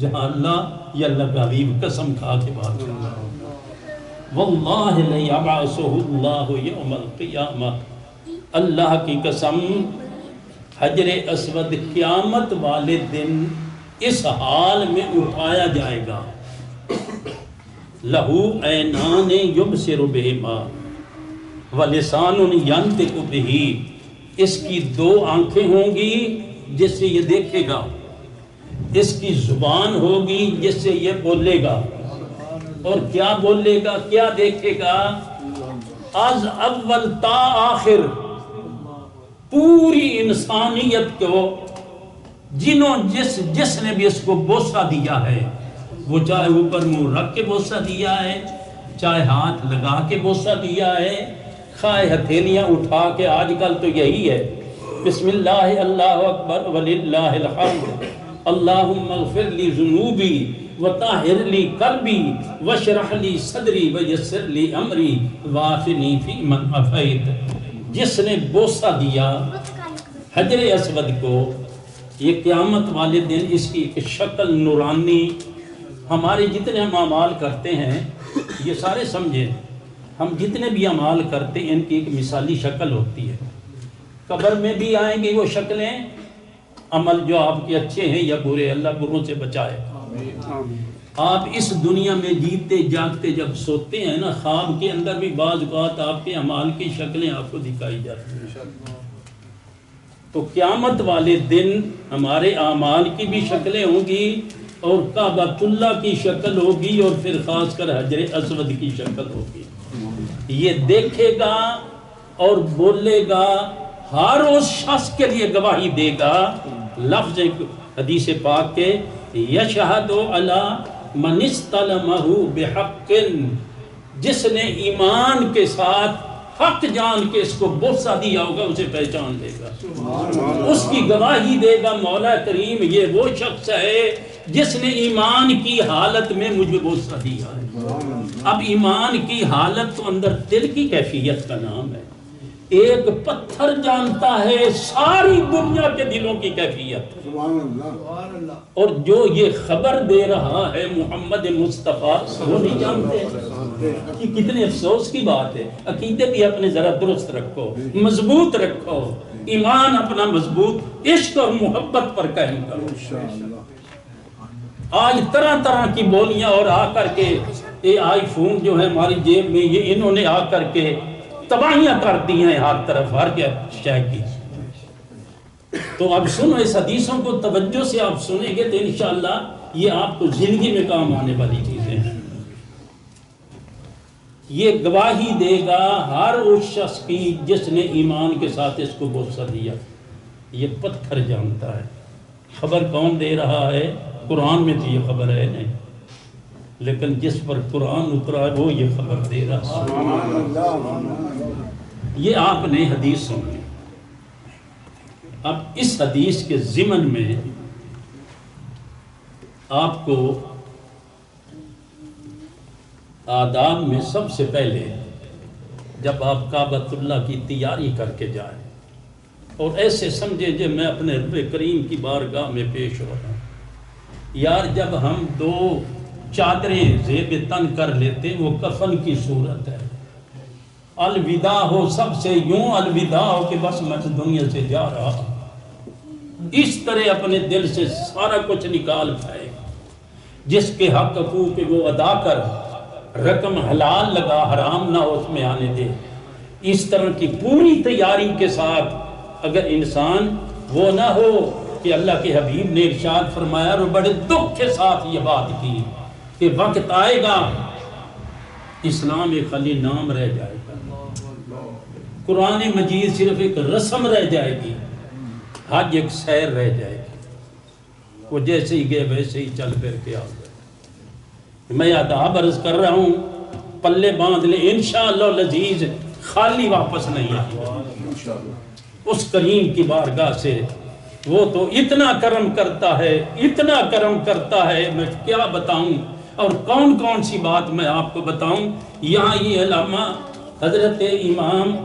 جہاں اللہ یا اللہ کا حبیب قسم کھا کے بات کر رہا ہے. واللہ لیبعثہ اللہ یوم القیامہ. اللہ کی قسم حجر اسود قیامت والے دن اس حال میں اٹھایا جائے گا. لہو عینان یبصر بہما ولسان ینطق بہ. اس کی دو آنکھیں ہوں گی جس سے یہ دیکھے گا. اس کی زبان ہوگی جس سے یہ بولے گا. اور کیا بولے گا کیا دیکھے گا؟ از اول تا آخر پوری انسانیت کو جس نے بھی اس کو بوسہ دیا ہے، وہ چاہے اوپر منہ رکھ کے بوسہ دیا ہے، چاہے ہاتھ لگا کے بوسہ دیا ہے، خواہ ہتھیلیاں اٹھا کے. آج کل تو یہی ہے بسم اللہ اللہ اکبر وللہ الحمد اللہم اغفر لی ذنوبی وطہر لی قلبی واشرح لی صدری ویسر لی امری وعافنی فی من عافیت. جس نے بوسہ دیا حجر اسود کو، یہ قیامت والے دن اس کی ایک شکل نورانی. ہمارے جتنے ہم اعمال کرتے ہیں یہ سارے سمجھیں، ہم جتنے بھی اعمال کرتے ہیں ان کی ایک مثالی شکل ہوتی ہے. قبر میں بھی آئیں گے وہ شکلیں، عمل جو آپ کے اچھے ہیں یا برے، اللہ بروں سے بچائے. آپ اس دنیا میں جیتے جاگتے جب سوتے ہیں نا، خواب کے اندر بھی بعض اوقات آپ کے اعمال کی شکلیں آپ کو دکھائی جاتی ہیں. تو قیامت والے دن ہمارے اعمال کی بھی شکلیں ہوں گی اور کعبۃ اللہ کی شکل ہوگی اور پھر خاص کر حجر اسود کی شکل ہوگی. یہ دیکھے گا اور بولے گا، ہر اس شخص کے لیے گواہی دے گا. لفظ ایک حدیث پاک کے یشہد علی من استلمہ بحق، جس نے ایمان کے ساتھ حق جان کے اس کو بوسہ دیا ہوگا اسے پہچان لے گا، اس کی گواہی دے گا مولا کریم یہ وہ شخص ہے جس نے ایمان کی حالت میں مجھے بوسہ دیا ہے. اب ایمان کی حالت تو اندر دل کی کیفیت کا نام ہے. ایک پتھر جانتا ہے ساری دنیا کے دلوں کی کیفیت، اور جو یہ خبر دے رہا ہے محمد مصطفیٰ وہ نہیں جانتے. یہ کتنے افسوس کی بات ہے. عقیدے بھی اپنے ذرا درست رکھو، مضبوط رکھو، ایمان اپنا مضبوط عشق اور محبت پر قائم کرو. آج طرح طرح کی بولیاں اور آ کر کے یہ آئی فون جو ہے ہماری جیب میں، یہ انہوں نے آ کر کے تباہیاں کر دی ہیں ہر طرف، ہر کیا شے کی. تو اب سنو اس حدیثوں کو توجہ سے آپ سنیں گے تو انشاءاللہ یہ آپ کو زندگی میں کام آنے والی چیزیں ہیں. یہ گواہی دے گا ہر اس شخص کی جس نے ایمان کے ساتھ اس کو بوسہ دیا. یہ پتھر جانتا ہے. خبر کون دے رہا ہے؟ قرآن میں تو یہ خبر ہے نہیں، لیکن جس پر قرآن اترا ہے وہ یہ خبر دے رہا ہے. یہ آپ نے حدیث سنی. اب اس حدیث کے ضمن میں آپ کو آداب میں سب سے پہلے جب آپ کعبۃ اللہ کی تیاری کر کے جائیں اور ایسے سمجھے کہ میں اپنے رب کریم کی بارگاہ میں پیش ہو رہا ہوں. یار جب ہم دو چادریں زیب تن کر لیتے وہ کفن کی صورت ہے. الوداع ہو سب سے، یوں الوداع ہو کہ بس میں دنیا سے جا رہا. اس طرح اپنے دل سے سارا کچھ نکال پائے، جس کے حق حقوق وہ ادا کر رقم حلال لگا حرام نہ اس میں آنے دے۔ اس طرح کی پوری تیاری کے ساتھ اگر انسان وہ نہ ہو کہ اللہ کے حبیب نے ارشاد فرمایا اور بڑے دکھ کے ساتھ یہ بات کی کہ وقت آئے گا اسلام ایک خالی نام رہ جائے گا، قرآن مجید صرف ایک رسم رہ جائے گی، حج ایک سیر رہ جائے گی، وہ جیسے ہی گئے ویسے ہی چل پھر کے آ گئے۔ میں آداب عرض کر رہا ہوں، پلے باندھ لے انشاءاللہ العزیز، خالی واپس نہیں آئے گا اس کریم کی بارگاہ سے۔ وہ تو اتنا کرم کرتا ہے، اتنا کرم کرتا ہے، میں کیا بتاؤں، اور کون کون سی بات میں آپ کو بتاؤں۔ یہاں یہ علامہ حضرت امام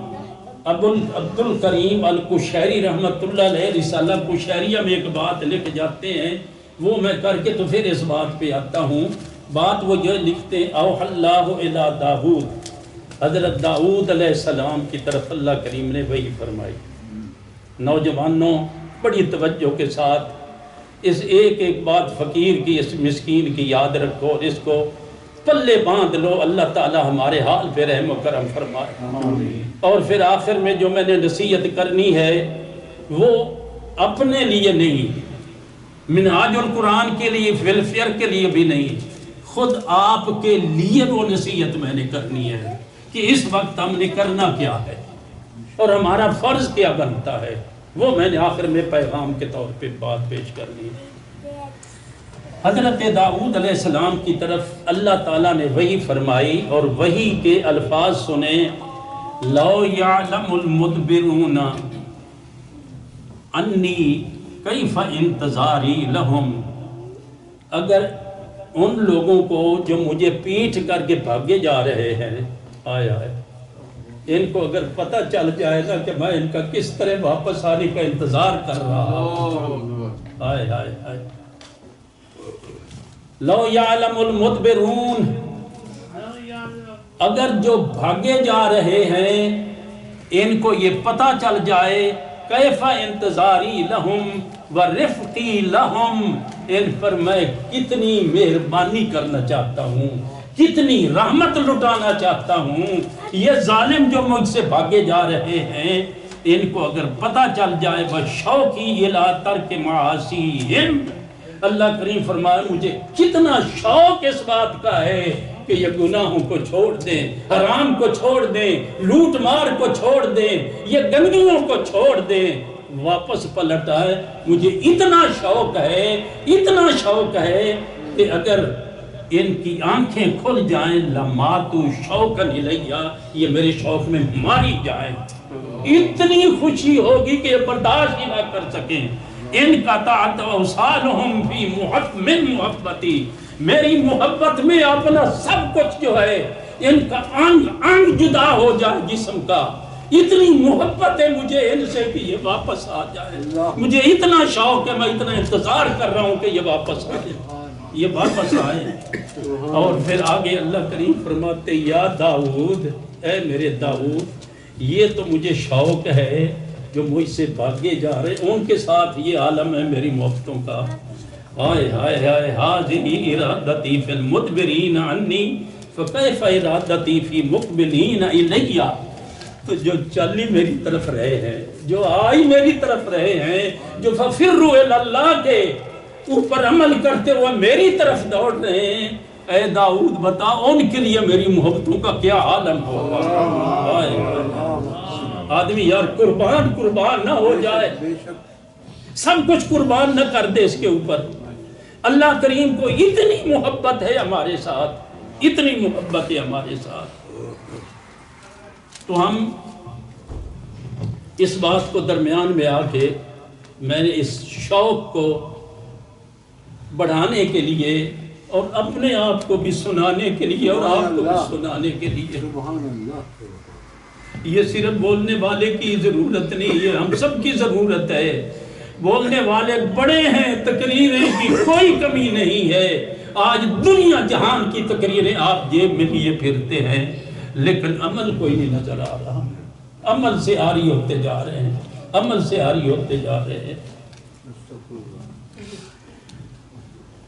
عبد الکریم القشیری رحمۃ اللہ علیہ رسالہ قشیریہ میں ایک بات لکھ جاتے ہیں، وہ میں کر کے تو پھر اس بات پہ آتا ہوں۔ بات وہ یہ لکھتے ہیں، اوحی اللہ الی داؤد، حضرت داؤد علیہ السلام کی طرف اللہ کریم نے وحی فرمائی۔ نوجوانوں بڑی توجہ کے ساتھ اس ایک ایک بات فقیر کی، اس مسکین کی یاد رکھو اور اس کو پلے باندھ لو، اللہ تعالی ہمارے حال پہ رحم و کرم فرمائے۔ اور پھر آخر میں جو میں نے نصیحت کرنی ہے وہ اپنے لیے نہیں، منہاج القرآن کے لیے، ویلفیئر کے لیے بھی نہیں، خود آپ کے لیے وہ نصیحت میں نے کرنی ہے کہ اس وقت ہم نے کرنا کیا ہے اور ہمارا فرض کیا بنتا ہے، وہ میں نے آخر میں پیغام کے طور پہ بات پیش کرنی ہے۔ حضرت داؤد علیہ السلام کی طرف اللہ تعالیٰ نے وحی فرمائی اور وحی کے الفاظ سنیں، لو یعلم المدبرون انی کیف انتظاری لہم، اگر ان لوگوں کو جو مجھے پیٹھ کر کے بھاگے جا رہے ہیں، آیا ہے ان کو اگر پتہ چل جائے گا کہ میں ان کا کس طرح واپس آنے کا انتظار کر رہا ہوں، آئے آئے آئے، لو یعلم المدبرون، اگر جو بھاگے جا رہے ہیں ان کو یہ پتہ چل جائے، کیف انتظاری لہم ورفقی لہم، ان پر میں کتنی مہربانی کرنا چاہتا ہوں، کتنی رحمت لٹانا چاہتا ہوں، یہ ظالم جو مجھ سے بھاگے جا رہے ہیں ان کو اگر پتہ چل جائے، بشوقی الی ترک معاصیہم، اللہ کریم فرمایا مجھے کتنا شوق اس بات کا ہے کہ یہ گناہوں کو چھوڑ دیں، حرام کو چھوڑ دیں، لوٹ مار کو چھوڑ دیں، یہ گندگیوں کو چھوڑ دیں، واپس پلٹ آئے۔ مجھے اتنا شوق ہے، اتنا شوق ہے کہ اگر ان کی آنکھیں کھل جائیں، لماتو شوقاً الیہ، یہ میرے شوق میں ماری جائیں، اتنی خوشی ہوگی کہ یہ برداشت ہی نہ کر سکیں۔ ان کا تعت اوصالہم فی من محبتی، میری محبت میں اپنا سب کچھ جو ہے ان کا انگ انگ جدا ہو جائے جسم کا، اتنی محبت ہے مجھے ان سے کہ یہ واپس آ جائے، مجھے اتنا شوق ہے، میں اتنا انتظار کر رہا ہوں کہ یہ واپس آئے، یہ واپس آئے۔ اور پھر آگے اللہ کریم فرماتے، یا داؤد، اے میرے داؤد، یہ تو مجھے شوق ہے جو مجھ سے بھاگے جا رہے، ان کے ساتھ یہ عالم ہے میری محبتوں کا، ہائے ہائے ہائے، ہذہ ارادتی فی المدبرین عنی فکیف ارادتی فی مقبلین الیہ، تو جو چلی میری طرف رہے ہیں، جو آئی میری طرف رہے ہیں، جو ففروا الی اللہ کے اوپر عمل کرتے ہوئے میری طرف دوڑ رہے ہیں، اے داؤد بتا ان کے لیے میری محبتوں کا کیا عالم ہوگا۔ آدمی یار قربان نہ ہو جائے، سب کچھ قربان نہ کر دے اس کے اوپر۔ اللہ کریم کو اتنی محبت ہے ہمارے ساتھ، اتنی محبت ہے ہمارے ساتھ، تو ہم اس بات کو درمیان میں آ کے میں نے اس شوق کو بڑھانے کے لیے اور اپنے آپ کو بھی سنانے کے لیے اور آپ کو بھی سنانے کے لیے، یہ صرف بولنے والے کی ضرورت نہیں ہے، ہم سب کی ضرورت ہے۔ بولنے والے بڑے ہیں، تقریریں کی کوئی کمی نہیں ہے، آج دنیا جہان کی تقریریں آپ جیب میں لیے پھرتے ہیں، لیکن عمل کوئی نہیں نظر آ رہا، عمل سے آری ہوتے جا رہے ہیں، عمل سے آری ہوتے جا رہے ہیں۔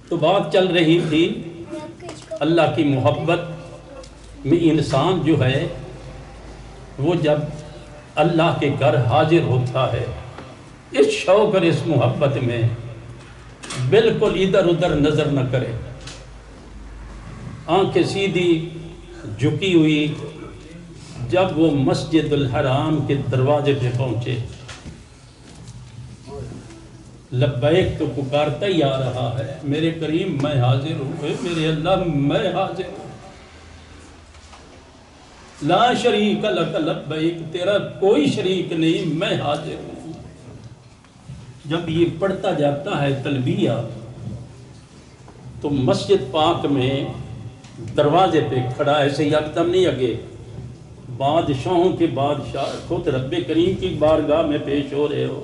تو بات چل رہی تھی اللہ کی محبت میں انسان جو ہے وہ جب اللہ کے گھر حاضر ہوتا ہے اس شوق اور اس محبت میں بالکل ادھر ادھر نظر نہ کرے، آنکھیں سیدھی جھکی ہوئی جب وہ مسجد الحرام کے دروازے پہ پہنچے، لبیک تو پکارتا ہی آ رہا ہے، میرے کریم میں حاضر ہوں، اے میرے اللہ میں حاضر ہوں، لا شریک لک لبیک، تیرا کوئی شریک نہیں، میں حاضر ہوں۔ جب یہ پڑھتا جاتا ہے تلبیہ تو مسجد پاک میں دروازے پہ کھڑا ایسے یکدم نہیں آگے، بادشاہوں کے بادشاہ خود رب کریم کی بارگاہ میں پیش ہو رہے ہو،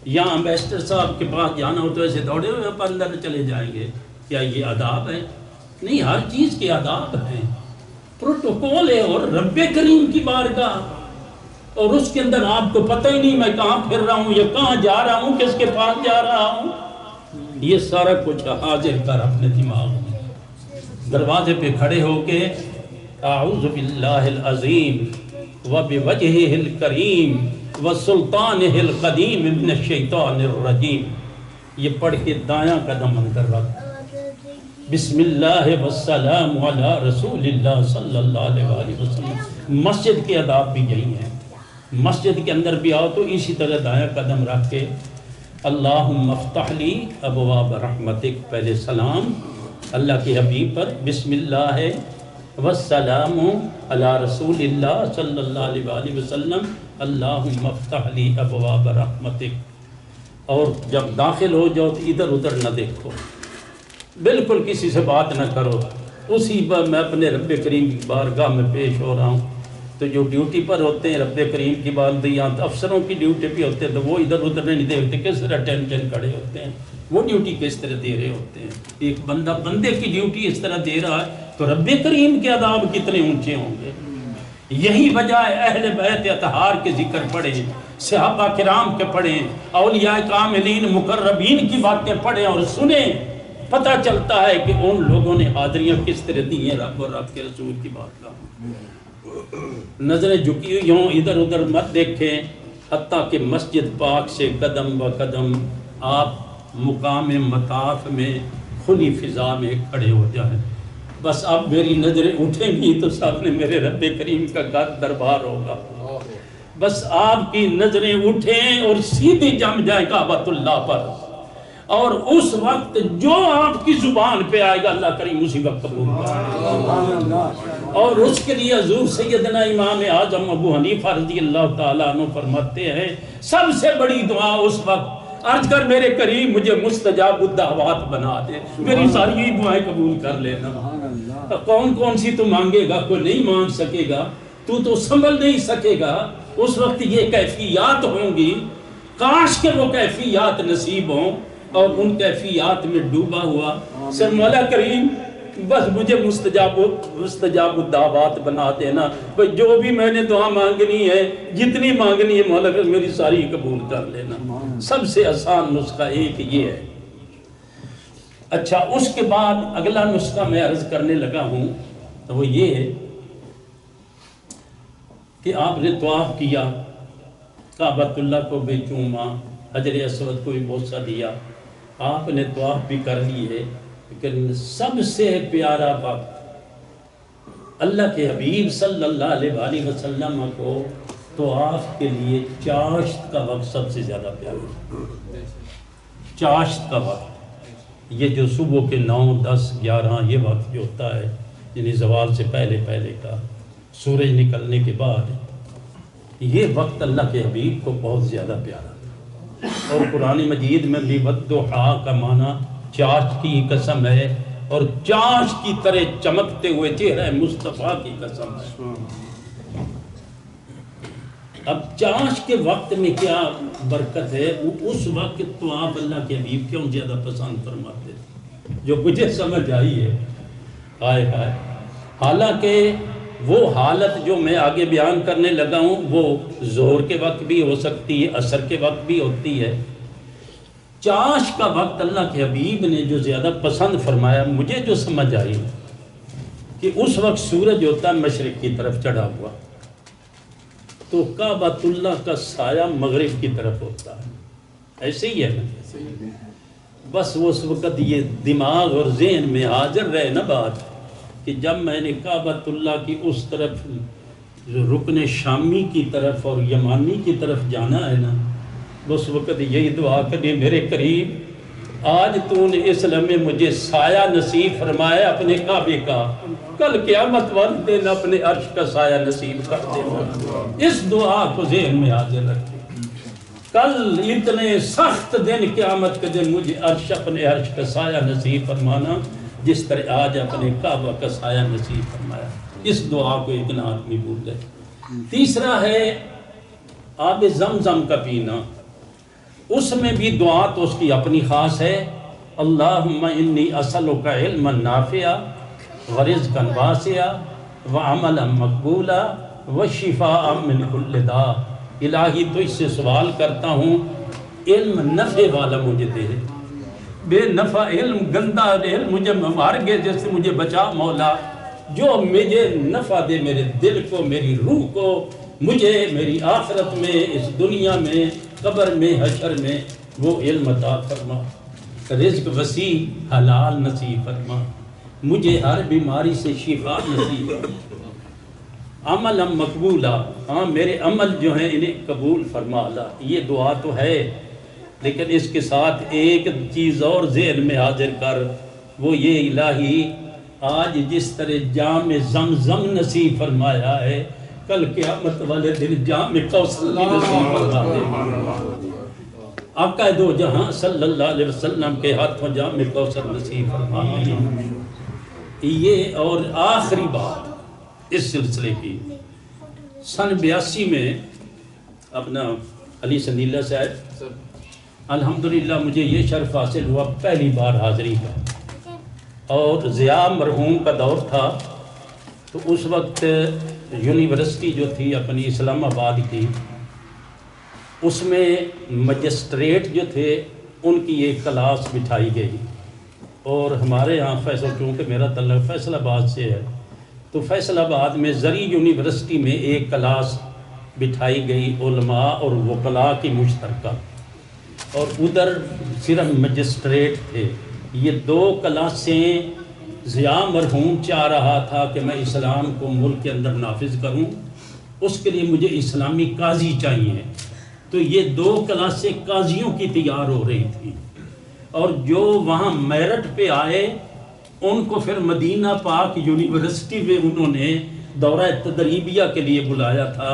یا امبیسڈر صاحب کے پاس جانا ہو تو ایسے دوڑے ہوئے آپ اندر چلے جائیں گے؟ کیا یہ آداب ہے؟ نہیں، ہر چیز کے آداب ہیں، پروٹوکول ہے، اور رب کریم کی بارگاہ، اور اس کے اندر آپ کو پتہ ہی نہیں میں کہاں پھر رہا ہوں یا کہاں جا رہا ہوں، کس کے پاس جا رہا ہوں، یہ سارا کچھ حاضر کر اپنے دماغ میں، دروازے پہ کھڑے ہو کے اعوذ باللہ العظیم وبوجہہ الکریم وسلطانہ القدیم من الشیطان الرجیم، یہ پڑھ کے دایاں قدم اندر رکھ، بسم اللہ والسلام علی رسول اللہ صلی اللہ علیہ وسلم۔ مسجد کے آداب بھی یہی ہیں، مسجد کے اندر بھی آؤ تو اسی طرح دایاں قدم رکھ کے اللہم افتح لی ابواب رحمتک، پہلے سلام اللہ کے حبیب پر، بسم اللہ والسلام علی رسول اللہ صلی اللہ علیہ وسلم، اللہم افتح لی ابواب رحمتک، اور جب داخل ہو جاؤ تو ادھر ادھر نہ دیکھو، بالکل کسی سے بات نہ کرو، اسی پر میں اپنے رب کریم کی بارگاہ میں پیش ہو رہا ہوں۔ تو جو ڈیوٹی پر ہوتے ہیں رب کریم کی بارگاہ، افسروں کی ڈیوٹی پہ ہوتے ہیں تو وہ ادھر ادھر نہیں دیکھتے، کس طرح ٹینشن کھڑے ہوتے ہیں، وہ ڈیوٹی کس طرح دے رہے ہوتے ہیں، ایک بندہ بندے کی ڈیوٹی اس طرح دے رہا ہے تو رب کریم کے آداب کتنے اونچے ہوں گے۔ یہی وجہ ہے اہل بیت اطہار کے ذکر پڑھیں، صحابہ کرام کے پڑھیں، اولیاء کاملین مقربین کی باتیں پڑھیں اور سنیں، پتہ چلتا ہے کہ ان لوگوں نے حاضریاں کس طرح دی ہیں رب اور رب کے رسول کی بات کا۔ نظریں جھکی ہوئی ہوں، ادھر ادھر مت دیکھیں، حتیٰ کہ مسجد پاک سے قدم و قدم آپ مقام مطاف میں کھلی فضا میں کھڑے ہو جائیں، بس اب میری نظریں اٹھیں گی تو سامنے میرے رب کریم کا گھر دربار ہوگا، بس آپ کی نظریں اٹھیں اور سیدھی جم جائیں کعبۃ اللہ پر، اور اس وقت جو آپ کی زبان پہ آئے گا اللہ کریم اسی وقت قبول کرے، اور اس کے لیے حضور سیدنا امام اعظم ابو حنیفہ رضی اللہ تعالیٰ عنہ فرماتے ہیں سب سے بڑی دعا اس وقت عرض کر میرے کریم مجھے مستجاب الدعوات بنا دے، میری ساری دعائیں قبول کر لینا۔ کون کون سی تو مانگے گا، کوئی نہیں مانگ سکے گا، تو سنبھل نہیں سکے گا، اس وقت یہ کیفیات ہوں گی، کاش کہ وہ کیفیات نصیب ہوں، اور ان کیفیات میں ڈوبا ہوا سر مولا کریم بس مجھے مستجاب الدعوات بنا دینا، بس جو بھی میں نے دعا مانگنی ہے، جتنی مانگنی ہے مولا کریم میری ساری قبول کر لینا۔ سب سے آسان نسخہ ایک یہ ہے۔ اچھا، اس کے بعد اگلا نسخہ میں عرض کرنے لگا ہوں تو وہ یہ ہے کہ آپ نے طواف کیا، کعبۃ اللہ کو بھی چوما، حجر اسود کو بھی بوسہ دیا، آپ نے طواف بھی کر لی ہے، لیکن سب سے پیارا وقت اللہ کے حبیب صلی اللہ علیہ وسلم کو طواف کے لیے چاشت کا وقت سب سے زیادہ پیارا، چاشت کا وقت، یہ جو صبح کے 9، 10، 11 یہ وقت جو ہوتا ہے، یعنی زوال سے پہلے کا، سورج نکلنے کے بعد، یہ وقت اللہ کے حبیب کو بہت زیادہ پیارا، اور قرآن مجید میں بھی والضحیٰ کا معنی چاشت کی قسم ہے، اور چاشت کی طرح چمکتے ہوئے چہرہ مصطفیٰ کی قسم ہے۔ اب چاشت کے وقت میں کیا برکت ہے، اس وقت تو آپ اللہ کے حبیب کیوں زیادہ پسند فرماتے تھے، جو مجھے سمجھ آئی ہے، ہائے ہائے، حالانکہ وہ حالت جو میں آگے بیان کرنے لگا ہوں وہ ظہر کے وقت بھی ہو سکتی ہے، عصر کے وقت بھی ہوتی ہے، چاش کا وقت اللہ کے حبیب نے جو زیادہ پسند فرمایا، مجھے جو سمجھ آئی کہ اس وقت سورج ہوتا ہے مشرق کی طرف چڑھا ہوا، تو کعبۃ اللہ کا سایہ مغرب کی طرف ہوتا ہے، ایسے ہی ہے نا؟ بس اس وقت یہ دماغ اور ذہن میں حاضر رہے نا بات کہ جب میں نے کعبۃ اللہ کی اس طرف رکن شامی کی طرف اور یمانی کی طرف جانا ہے نا، اس وقت یہی دعا کرنی، میرے قریب آج تو نے اس لمحے مجھے سایہ نصیب فرمایا اپنے کعبے کا، کل قیامت والے دن اپنے عرش کا سایہ نصیب کر دینا۔ اس دعا کو ذہن میں حاضر رکھیں، کل اتنے سخت دن قیامت کے دن مجھے اپنے عرش کا سایہ نصیب فرمانا جس طرح آج اپنے کعبہ کا سایہ نصیب فرمایا۔ اس دعا کو ایک نہ آدمی بھول گئے۔ تیسرا ہے آب زمزم کا پینا، اس میں بھی دعا تو اس کی اپنی خاص ہے، اللہم انی اسألک علما نافعا ورزقا واسعا وعملا مقبولا وشفاء من کل داء۔ الہی تو اس سے سوال کرتا ہوں علم نفع والا مجھے دے، بے نفع علم، گندہ علم مجھے مار گئے جیسے مجھے بچا مولا، جو مجھے نفع دے میرے دل کو، میری روح کو، مجھے میری آخرت میں، اس دنیا میں، قبر میں، حشر میں وہ علم عطا فرما، رزق وسیع حلال نصیب فرما، مجھے ہر بیماری سے شفا نصیب فرما، عمل مقبولا، ہاں میرے عمل جو ہیں انہیں قبول فرما اللہ۔ یہ دعا تو ہے، لیکن اس کے ساتھ ایک چیز اور ذہن میں حاضر کر، وہ یہ الہی آج جس طرح جام زمزم نصیب فرمایا ہے، کل قیامت والے دن جام کوثر نصیب فرما دے، آقا دو جہاں صلی اللہ علیہ وسلم کے ہاتھوں جام کوثر نصیب فرما دے۔ یہ اور آخری بات اس سلسلے کی، سن 82 میں اپنا علی سندیلہ صاحب الحمدللہ مجھے یہ شرف حاصل ہوا پہلی بار حاضری کا، اور ضیاء مرحوم کا دور تھا، تو اس وقت یونیورسٹی جو تھی اپنی اسلام آباد کی، اس میں مجسٹریٹ جو تھے ان کی ایک کلاس بٹھائی گئی، اور ہمارے ہاں چونکہ میرا تعلق فیصل آباد سے ہے، تو فیصل آباد میں زرعی یونیورسٹی میں ایک کلاس بٹھائی گئی علماء اور وکلاء کی مشترکہ، اور ادھر صرف مجسٹریٹ تھے۔ یہ دو کلاسیں ضیاء مرحوم چاہ رہا تھا کہ میں اسلام کو ملک کے اندر نافذ کروں، اس کے لیے مجھے اسلامی قاضی چاہیے، تو یہ دو کلاسیں قاضیوں کی تیار ہو رہی تھی، اور جو وہاں میرٹ پہ آئے ان کو پھر مدینہ پاک یونیورسٹی میں انہوں نے دورہ تدریبیہ کے لیے بلایا تھا۔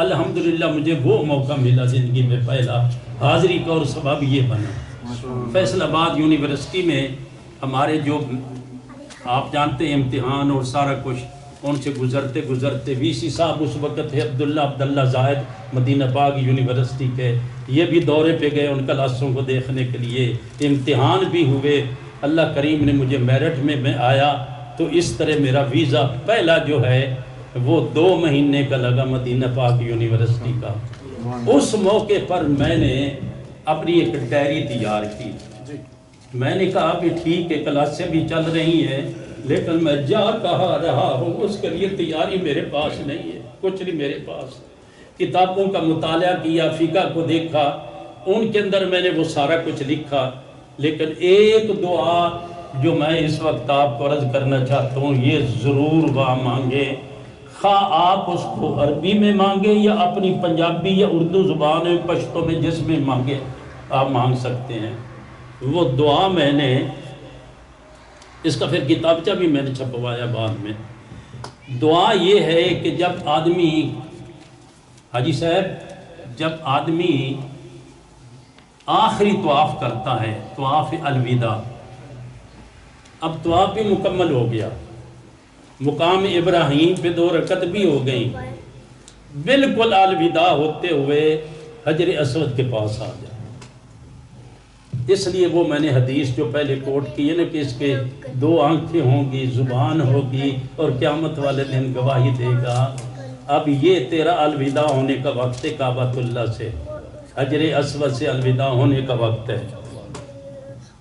الحمدللہ مجھے وہ موقع ملا زندگی میں پہلا حاضری کا، اور سبب یہ بنا فیصل آباد یونیورسٹی میں ہمارے جو آپ جانتے ہیں امتحان اور سارا کچھ، ان سے گزرتے گزرتے وی سی صاحب اس وقت ہے عبداللہ زاہد مدینہ پاک یونیورسٹی کے، یہ بھی دورے پہ گئے ان کلاسوں کو دیکھنے کے لیے، امتحان بھی ہوئے، اللہ کریم نے مجھے میرٹ میں آیا، تو اس طرح میرا ویزا پہلا جو ہے وہ 2 مہینے کا لگا مدینہ پاک یونیورسٹی کا۔ اس موقع پر میں نے اپنی ایک ڈائری تیار کی، میں نے کہا بھی ٹھیک ہے کلاسیں بھی چل رہی ہیں، لیکن میں جا کہا رہا ہوں اس کے لیے تیاری میرے پاس نہیں ہے، کچھ نہیں میرے پاس۔ کتابوں کا مطالعہ کیا، فقہ کو دیکھا، ان کے اندر میں نے وہ سارا کچھ لکھا، لیکن ایک دعا جو میں اس وقت آپ کو عرض کرنا چاہتا ہوں، یہ ضرور وہاں مانگے، خواہ آپ اس کو عربی میں مانگے یا اپنی پنجابی یا اردو زبان میں پشتو میں جس میں مانگے آپ مانگ سکتے ہیں۔ وہ دعا میں نے اس کا پھر کتابچہ بھی میں نے چھپوایا بعد میں۔ دعا یہ ہے کہ جب آدمی، حاجی صاحب، جب آدمی آخری طواف کرتا ہے، طواف الوداع، اب طواف بھی مکمل ہو گیا، مقام ابراہیم پہ 2 رکعت بھی ہو گئیں، بالکل الوداع ہوتے ہوئے حجر اسود کے پاس آ جائے۔ اس لیے وہ میں نے حدیث جو پہلے کوٹ کی ہے نا کہ اس کے 2 آنکھیں ہوں گی، زبان ہوگی، اور قیامت والے دن گواہی دے گا۔ اب یہ تیرا الوداع ہونے کا وقت ہے، کعبۃ اللہ سے، حجر اسود سے الوداع ہونے کا وقت ہے۔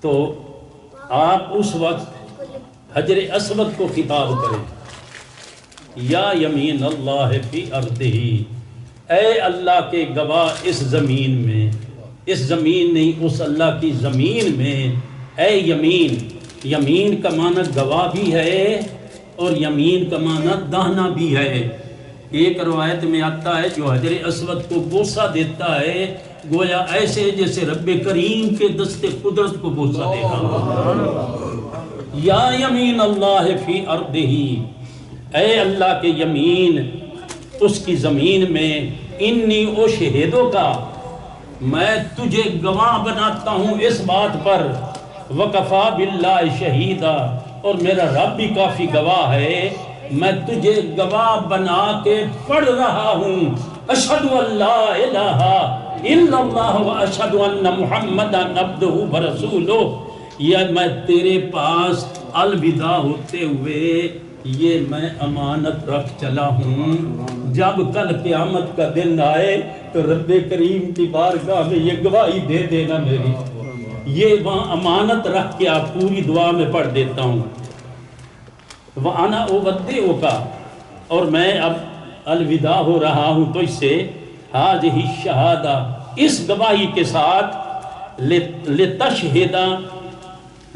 تو آپ اس وقت حجر اسود کو خطاب کریں، یا یمین اللہ فی ارضہ، اے اللہ کے گواہ اس زمین میں، اس زمین نہیں اس اللہ کی زمین میں، اے یمین، یمین کا معنی گواہ بھی ہے اور یمین کا معنی داہنا بھی ہے۔ ایک روایت میں آتا ہے جو حجر اسود کو بوسہ دیتا ہے گویا ایسے جیسے رب کریم کے دست قدرت کو بوسہ دے رہا، یا یمین اللہ فی ارضہ، اے اللہ کے یمین اس کی زمین میں، انی اشہدو کا، میں تجھے گواہ بناتا ہوں اس بات پر، وکفا باللہ شہیدا، اور میرا رب بھی کافی گواہ ہے، میں تجھے گواہ بنا کے پڑھ رہا ہوں، اشہد ان لا الہ الا اللہ و اشہد ان محمدًا عبدہ ورسولہ، یہ میں تیرے پاس الوداع ہوتے ہوئے یہ میں امانت رکھ چلا ہوں، جب کل قیامت کا دن آئے تو رب کریم کی بارگاہ میں یہ گواہی دے دینا میری، یہ وہاں امانت رکھ کے آپ پوری دعا میں پڑھ دیتا ہوں، وَأَنَا أُبَدِّئُكَ، اور میں اب الوداع ہو رہا ہوں تو اس سے، هَذِهِ الشَّهَادَةِ، اس گواہی کے ساتھ،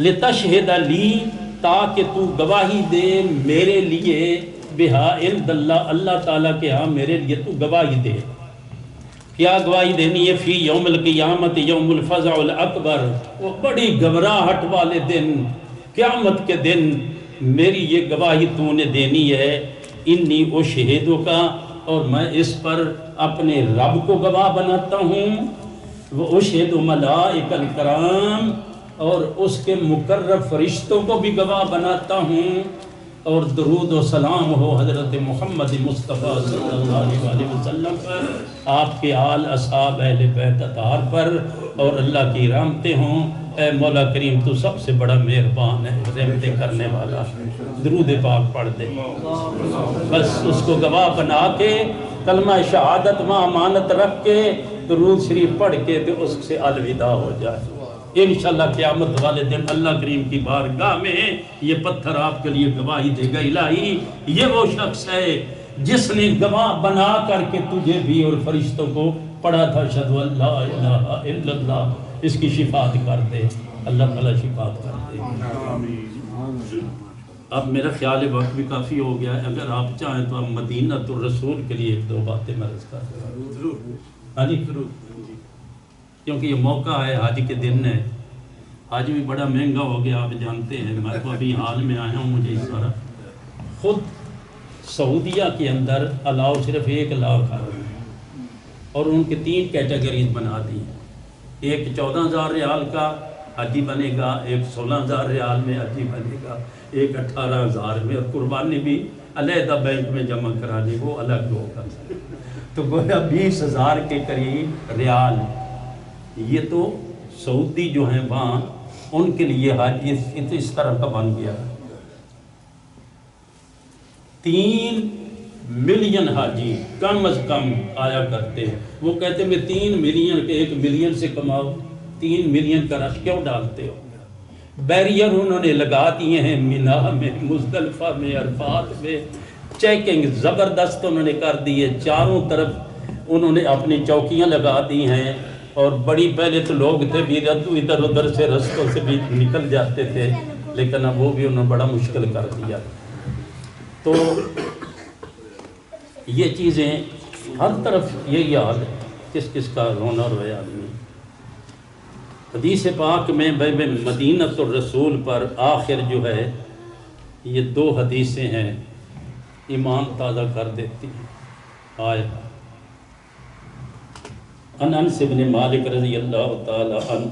لِتَشْهِدَ لِي، تاکہ تو گواہی دے میرے لیے، بِهَا عِنْدَ اللَّهِ، اللہ تعالیٰ کے ہاں میرے لیے تو گواہی دے۔ کیا گواہی دینی ہے؟ فی یوم القیامت، یوم الفزع الاکبر، وہ بڑی گھبراہٹ والے دن، قیامت کے دن میری یہ گواہی تو نے دینی ہے، انی اشہدو کا، اور میں اس پر اپنے رب کو گواہ بناتا ہوں، وہ اشہد ملائک الکرام، اور اس کے مقرب فرشتوں کو بھی گواہ بناتا ہوں، اور درود و سلام ہو حضرت محمد مصطفیٰ صلی اللہ علیہ وسلم پر، آپ کے آل اصحاب اہل بیت اطہار پر، اور اللہ کی رحمتیں ہوں۔ اے مولا کریم تو سب سے بڑا مہربان ہے، رحمتیں کرنے والا، درود پاک پڑھ دے، بس اس کو گواہ بنا کے کلمہ شہادت میں امانت رکھ کے درود شریف پڑھ کے تو اس سے الوداع ہو جائے۔ انشاءاللہ قیامت والے دن اللہ کریم کی بارگاہ میں یہ پتھر آپ کے لیے گواہی دے گا، الہی یہ وہ شخص ہے جس نے گواہ بنا کر کے تجھے بھی اور فرشتوں کو پڑھا تھا، اشہد ان لا الہ الا اللہ، اس کی شفاعت کر دے، اللہ تعالیٰ شفاعت کر دے۔ اب میرا خیال وقت بھی کافی ہو گیا ہے، اگر آپ چاہیں تو ہم مدینہ الرسول کے لیے ایک دو باتیں مرض کر دیں۔ ہاں جی، کیونکہ یہ موقع ہے، حج کے دن ہے، حج بھی بڑا مہنگا ہو گیا، آپ جانتے ہیں، میں تو ابھی حال میں آیا ہوں، مجھے اس طرح خود سعودیہ کے اندر الاؤ صرف 1 لاکھ ہے، اور ان کے 3 کیٹیگریز بنا دی ہیں، ایک 14,000 ریال کا حجی بنے گا، ایک 16,000 ریال میں حجی بنے گا، ایک 18,000 میں، اور قربانی بھی علیحدہ بینک میں جمع کرانی، وہ الگ ہوگا، تو گویا 20,000 کے قریب ریال، یہ تو سعودی جو ہیں وہاں ان کے لیے حج اس طرح کا بن گیا۔ 3 ملین حاجی کم از کم آیا کرتے ہیں، وہ کہتے ہیں میں 3 ملین کے 1 ملین سے کماؤ، 3 ملین کا رش کیوں ڈالتے ہو؟ بیریئر انہوں نے لگا دیے ہیں، مینا میں، مزدلفہ میں، عرفات میں، چیکنگ زبردست انہوں نے کر دی ہے، چاروں طرف انہوں نے اپنی چوکیاں لگا دی ہیں، اور بڑی پہلے تو لوگ تھے بھی ادھر ادھر سے رستوں سے بھی نکل جاتے تھے، لیکن اب وہ بھی انہوں نے بڑا مشکل کر دیا۔ تو یہ چیزیں ہر طرف یہی حال ہے، کس کس کا رونا روئے آدمی۔ حدیث پاک میں مدینۃ الرسول پر آخر جو ہے یہ 2 حدیثیں ہیں، ایمان تازہ کر دیتی ہیں۔ آئے انس بن مالک رضی اللہ تعالی عنہ،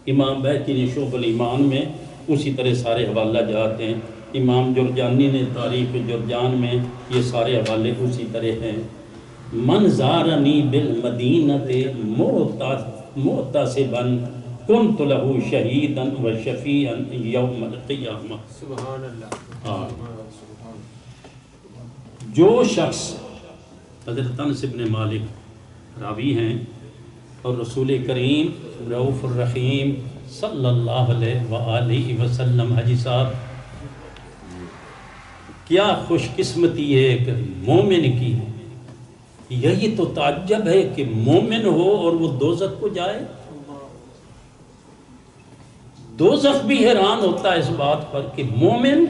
امام بہقی نے شعب الایمان میں اسی طرح سارے حوالہ جاتے ہیں، امام جرجانی نے تاریخ جرجان میں یہ سارے حوالے اسی طرح ہیں۔ من زارنی بالمدینۃ محتسبا کنت لہ شہیدا و شفیعا یوم القیامہ۔ سبحان اللہ۔ جو شخص، حضرت انس بن مالک راوی ہیں، اور رسول کریم رؤوف الرحیم صلی اللہ علیہ وآلہ وسلم. حاجی صاحب کیا خوش قسمتی ہے ایک مومن کی. یہی تو تعجب ہے کہ مومن ہو اور وہ دوزخ کو جائے. دوزخ بھی حیران ہوتا ہے اس بات پر کہ مومن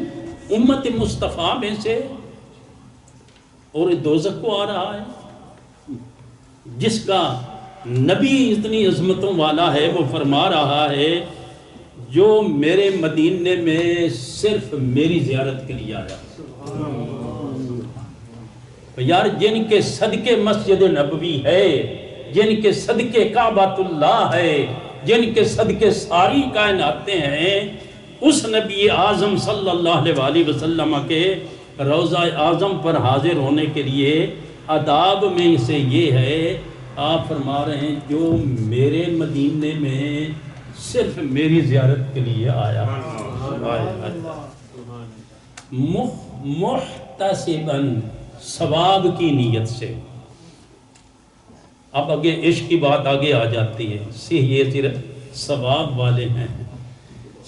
امت مصطفیٰ میں سے اور دوزخ کو آ رہا ہے. جس کا نبی اتنی عظمتوں والا ہے وہ فرما رہا ہے جو میرے مدینے میں صرف میری زیارت کے لیے آیا. یار جن کے صدقے مسجد نبوی ہے، جن کے صدقے کعبۃ اللہ ہے، جن کے صدقے ساری کائناتیں ہیں، اس نبی اعظم صلی اللہ علیہ وآلہ وسلم کے روضہ اعظم پر حاضر ہونے کے لیے آداب میں سے یہ ہے. آپ فرما رہے ہیں جو میرے مدینے میں صرف میری زیارت کے لیے آیا. محتسباً ثواب کی نیت سے. اب آگے عشق کی بات آگے آ جاتی ہے. یہ صرف ثواب والے ہیں.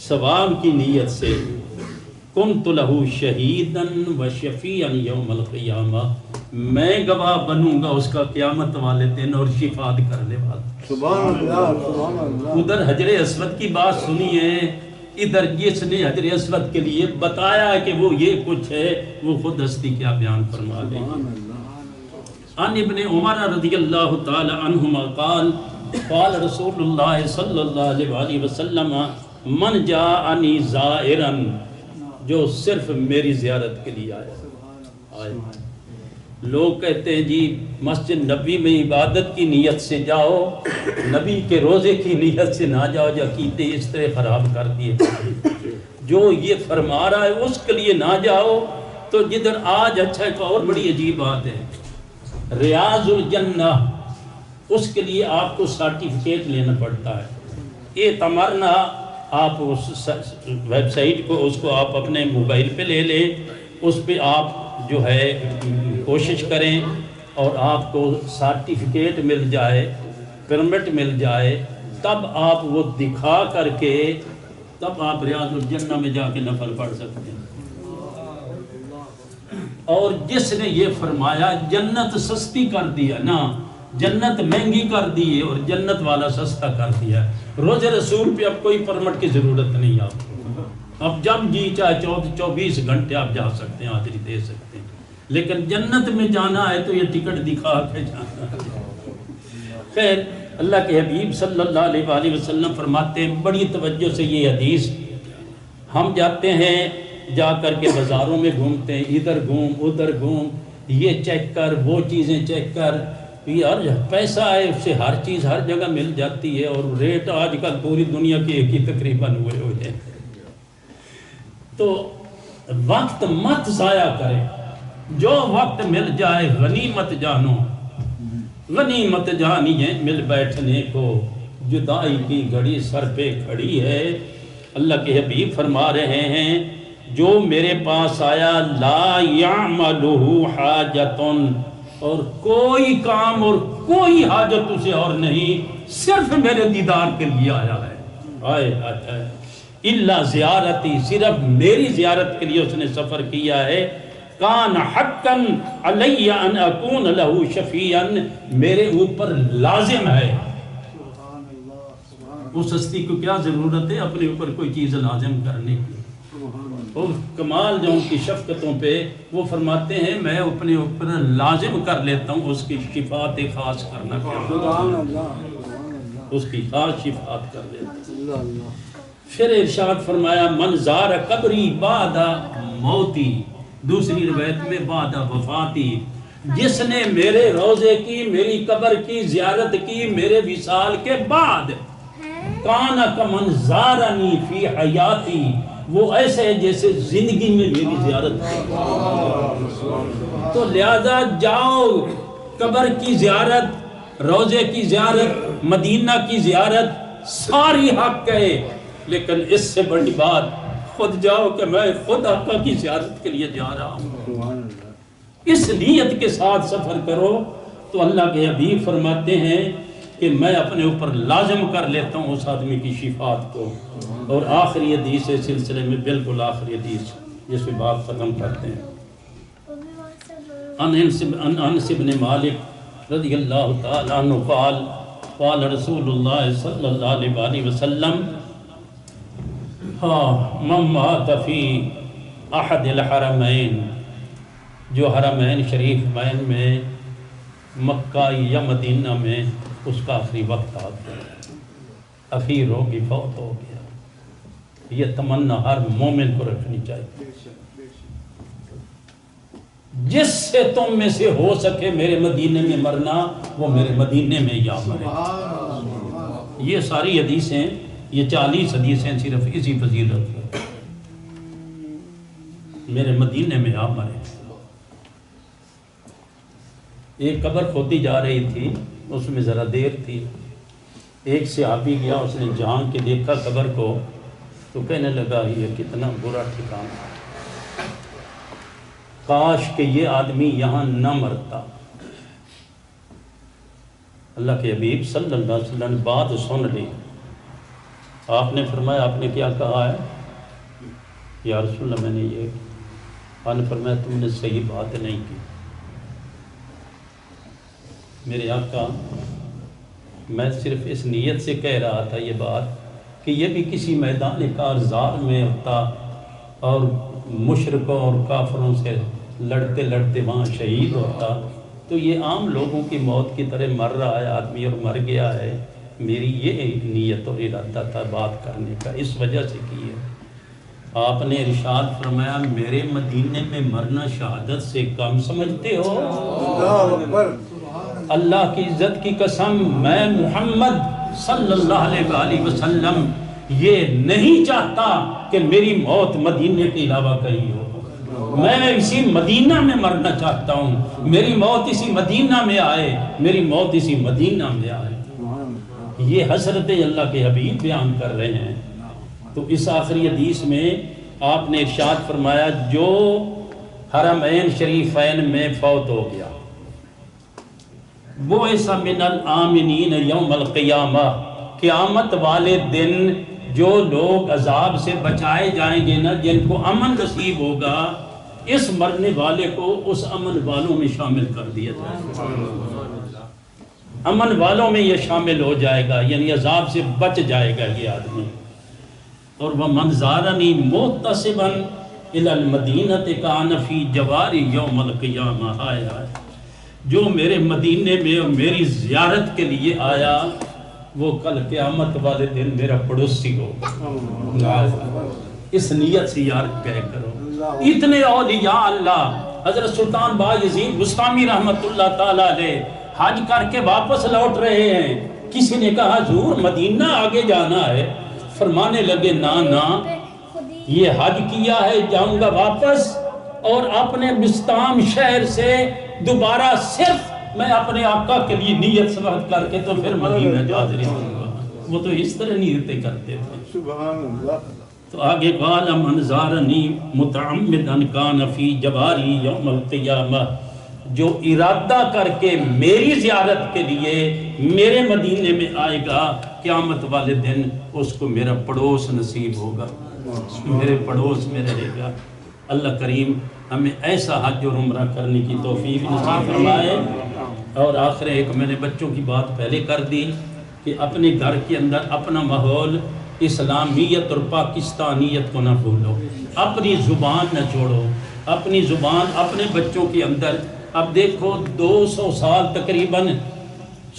ثواب کی نیت سے کنت لہو شہیداً و شفیعاً یوم القیامہ. میں گواہ بنوں گا اس کا قیامت والے دن اور شفاعت کرنے والا. سبحان اللہ سبحان اللہ. ادھر حجر اسود کی بات سنی ہے، ادھر جس نے حجر اسود کے لیے بتایا کہ وہ یہ کچھ ہے وہ خود ہستی کیا بیان فرما لیں. عن ابن عمر رضی اللہ تعالی عنہما قال قال رسول اللہ صلی اللہ علیہ وآلہ وسلم من جاءنی زائرا، جو صرف میری زیارت کے لیے آیا. لوگ کہتے ہیں جی مسجد نبی میں عبادت کی نیت سے جاؤ، نبی کے روزے کی نیت سے نہ جاؤ، جو عقیدے اس طرح خراب کر دیے. جو یہ فرما رہا ہے اس کے لیے نہ جاؤ. تو جدھر آج اچھا ایک اور بڑی عجیب بات ہے، ریاض الجنہ، اس کے لیے آپ کو سرٹیفکیٹ لینا پڑتا ہے. یہ تمرنا آپ اس ویب سائٹ کو اس کو آپ اپنے موبائل پہ لے لیں، اس پہ آپ جو ہے کوشش کریں اور آپ کو سرٹیفکیٹ مل جائے، پرمٹ مل جائے، تب آپ وہ دکھا کر کے تب آپ ریاض الجنہ میں جا کے نفل پڑھ سکتے ہیں. اور جس نے یہ فرمایا جنت سستی کر دیا نا، جنت مہنگی کر دی ہے اور جنت والا سستا کر دیا. روز رسول پہ اب کوئی پرمٹ کی ضرورت نہیں. آپ اب جب جی چاہے 24 گھنٹے آپ جا سکتے ہیں، حاضری دے سکتے ہیں. لیکن جنت میں جانا ہے تو یہ ٹکٹ دکھا کے جانا ہے. خیر اللہ کے حبیب صلی اللہ علیہ وآلہ وسلم فرماتے ہیں بڑی توجہ سے یہ حدیث. ہم جاتے ہیں، جا کر کے بازاروں میں گھومتے ہیں، ادھر گھوم ادھر گھوم، یہ چیک کر وہ چیزیں چیک کر. یار پیسہ ہے اس سے ہر چیز ہر جگہ مل جاتی ہے، اور ریٹ آج کل پوری دنیا کے ایک ہی تقریباً ہوئے ہیں. تو وقت مت ضائع کرے، جو وقت مل جائے غنیمت جانو. غنیمت جانی ہے مل بیٹھنے کو، جدائی کی گھڑی سر پہ کھڑی ہے. اللہ کے حبیب فرما رہے ہیں جو میرے پاس آیا لا یعملہ حاجتن، اور کوئی کام اور کوئی حاجت اسے اور نہیں، صرف میرے دیدار کے لیے آیا ہے. آئے الا زیارتی، صرف میری زیارت کے لیے اس نے سفر کیا ہے. کان حقا علی ان اکون لہ شفیعا، میرے اوپر لازم ہے. اس ہستی کو کیا ضرورت ہے اپنے اوپر کوئی چیز لازم کرنے کی. اور کمال جو ان کی شفقتوں پہ وہ فرماتے ہیں میں اپنے اوپر لازم کر لیتا ہوں اس کی شفاعت خاص کرنا، اس کی خاص شفاعت کر لیتا ہوں. پھر ارشاد فرمایا من زار قبری بعد موتی، دوسری روایت میں بعد وفاتی، جس نے میرے روزے کی میری قبر کی زیارت کی میرے وصال کے بعد، کانا کمن زارنی فی حیاتی، وہ ایسے ہے جیسے زندگی میں میری زیارت کی. تو لہذا جاؤ قبر کی زیارت، روزے کی زیارت، مدینہ کی زیارت ساری حق ہے، لیکن اس سے بڑی بات خود جاؤ کہ میں خود آقا کی زیارت کے لیے جا رہا ہوں. اس نیت کے ساتھ سفر کرو. تو اللہ کے حبیب فرماتے ہیں کہ میں اپنے اوپر لازم کر لیتا ہوں اس آدمی کی شفاعت کو. اور آخری حدیث اس سلسلے میں، بالکل آخری حدیث جس پہ بات ختم کرتے ہیں. انس بن مالک رضی اللہ تعالیٰ عنہ قال قال رسول اللہ صلی اللہ علیہ وسلم من مات فی احد الحرمین، جو حرمین شریف مین میں مکہ یا مدینہ میں اس کا آخری وقت آ گیا، اخیر ہو گئی، فوت ہو گیا. یہ تمنا ہر مومن کو رکھنی چاہیے. جس سے تم میں سے ہو سکے میرے مدینے میں مرنا، وہ میرے مدینے میں یا مرے. یہ ساری حدیثیں، یہ 40 حدیثیں صرف اسی فضیلت کی. میرے مدینے میں آپ مرے. ایک قبر کھودی جا رہی تھی، اس میں ذرا دیر تھی. ایک صحابی گیا، اس نے جان کے دیکھا قبر کو تو کہنے لگا یہ کتنا برا ٹھکانہ، کاش کہ یہ آدمی یہاں نہ مرتا. اللہ کے حبیب صلی اللہ علیہ وسلم نے بات سن لی. آپ نے فرمایا آپ نے کیا کہا ہے؟ یا رسول اللہ میں نے یہ. آپ نے فرمایا تم نے صحیح بات نہیں کی. میرے آقا میں صرف اس نیت سے کہہ رہا تھا یہ بات کہ یہ بھی کسی میدان کارزار میں ہوتا اور مشرکوں اور کافروں سے لڑتے لڑتے وہاں شہید ہوتا تو یہ عام لوگوں کی موت کی طرح مر رہا ہے آدمی اور مر گیا ہے. میری یہ نیت اور ارادہ تھا بات کرنے کا، اس وجہ سے کی ہے. آپ نے ارشاد فرمایا میرے مدینے میں مرنا شہادت سے کم سمجھتے ہو؟ اللہ کی عزت کی قسم میں محمد صلی اللہ علیہ وآلہ وسلم یہ نہیں چاہتا کہ میری موت مدینے کے علاوہ کہیں ہو. میں اسی مدینہ میں مرنا چاہتا ہوں، میری موت اسی مدینہ میں آئے، میری موت اسی مدینہ میں آئے. یہ حضرت اللہ کے حبیب بیان کر رہے ہیں. تو اس آخری حدیث میں آپ نے ارشاد فرمایا جو حرمین شریفین میں فوت ہو گیا وہ ایسا من الآمنین یوم القیامہ، قیامت والے دن جو لوگ عذاب سے بچائے جائیں گے نا، جن کو امن نصیب ہوگا، اس مرنے والے کو اس امن والوں میں شامل کر دیا جائے. امن والوں میں یہ شامل ہو جائے گا، یعنی عذاب سے بچ جائے گا یہ آدمی. اور وَمَنْ زَارَنِي مُحْتَسِبًا إِلَى الْمَدِينَةِ كَانَ فِي جَوَارِ يَوْمَ الْقِيَامَةِ. آیا جو میرے مدینے میں اور میری زیارت کے لیے آیا وہ کل قیامت والے دن میرا پڑوسی ہو. اس نیت سے یار کہہ کرو. اتنے اولیاء اللہ، حضرت سلطان بایزید بسطامی رحمت اللہ تعالیٰ علیہ حج کر کے واپس لوٹ رہے ہیں. کسی نے کہا حضور مدینہ آگے جانا ہے، فرمانے لگے نا یہ حج کیا ہے جاؤں گا واپس اور اپنے بسطام شہر سے دوبارہ صرف میں اپنے آقا کے لیے نیت سبحت کر کے تو پھر مدینہ جاتے رہوں. وہ تو اس طرح نیتیں کرتے تھے. سبحان اللہ. تو آگے قال من زارنی متعمدا کان فی جواری یوم القیامہ، جو ارادہ کر کے میری زیارت کے لیے میرے مدینے میں آئے گا قیامت والے دن اس کو میرا پڑوس نصیب ہوگا، میرے پڑوس میں رہے گا. اللہ کریم ہمیں ایسا حج اور عمرہ کرنے کی توفیق نصیب فرمائے. اور آخر ایک میں نے بچوں کی بات پہلے کر دی کہ اپنے گھر کے اندر اپنا ماحول اسلامیت اور پاکستانیت کو نہ بھولو، اپنی زبان نہ چھوڑو، اپنی زبان اپنے بچوں کے اندر. اب دیکھو 200 سال تقریباً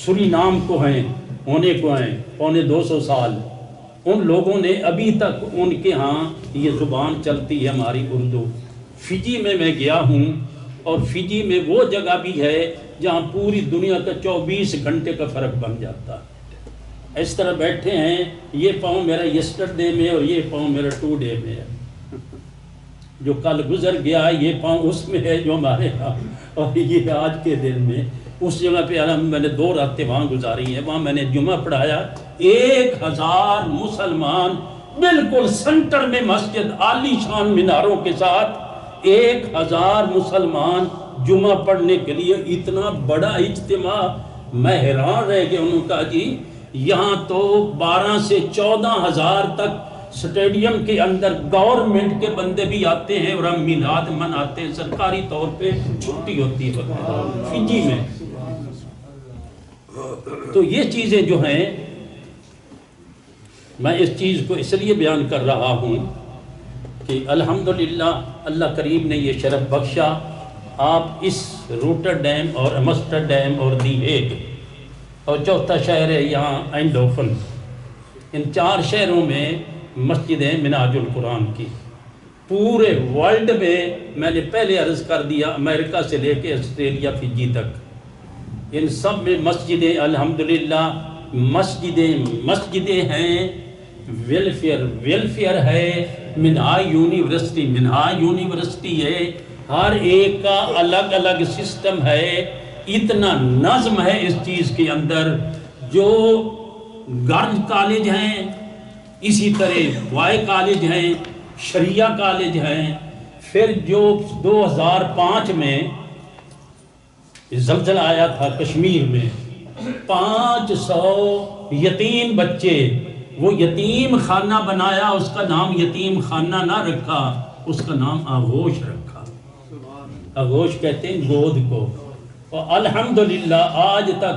سورینام کو ہیں ہونے کو ہیں، پونے 200 سال ان لوگوں نے ابھی تک ان کے ہاں یہ زبان چلتی ہے ہماری اردو. فجی میں گیا ہوں اور فجی میں وہ جگہ بھی ہے جہاں پوری دنیا کا 24 گھنٹے کا فرق بن جاتا ہے. اس طرح بیٹھے ہیں، یہ پاؤں میرا یسٹرڈے میں اور یہ پاؤں میرا ٹوڈے میں ہے، جو کل گزر گیا یہ پاؤں اس میں ہے جو ہمارے ہاں، اور یہ آج کے دن میں. اس جگہ پہ میں نے 2 راتیں وہاں گزاری ہیں. وہاں میں نے جمعہ پڑھایا. 1000 مسلمان بالکل سنٹر میں مسجد عالی شان میناروں کے ساتھ 1000 مسلمان جمعہ پڑھنے کے لیے. اتنا بڑا اجتماع میں حیران رہ گیا. انہوں نے کہا جی یہاں تو 12 سے 14 ہزار تک سٹیڈیم کے اندر گورنمنٹ کے بندے بھی آتے ہیں اور ہم میلاد مناتے ہیں, سرکاری طور پہ چھٹی ہوتی ہے فجی میں. تو یہ چیزیں جو ہیں میں اس چیز کو اس لیے بیان کر رہا ہوں کہ الحمدللہ اللہ کریم نے یہ شرف بخشا. آپ اس روٹرڈیم اور امسٹرڈیم اور دی ہیگ اور چوتھا شہر ہے یہاں اینڈوفن, ان 4 شہروں میں مسجدیں منہاج القرآن کی. پورے ورلڈ میں نے پہلے عرض کر دیا امریکہ سے لے کے آسٹریلیا فجی تک ان سب میں مسجدیں الحمدللہ مسجدیں ہیں. ویلفیئر ہے, منہاج یونیورسٹی ہے, ہر ایک کا الگ الگ سسٹم ہے. اتنا نظم ہے اس چیز کے اندر. جو گرج کالج ہیں, اسی طرح وائی کالج ہیں, شریعہ کالج ہیں. پھر جو 2005 میں زلزلہ آیا تھا کشمیر میں, 500 یتیم بچے, وہ یتیم خانہ بنایا, اس کا نام یتیم خانہ نہ رکھا, اس کا نام آغوش رکھا. آغوش کہتے ہیں گود کو. اور الحمدللہ آج تک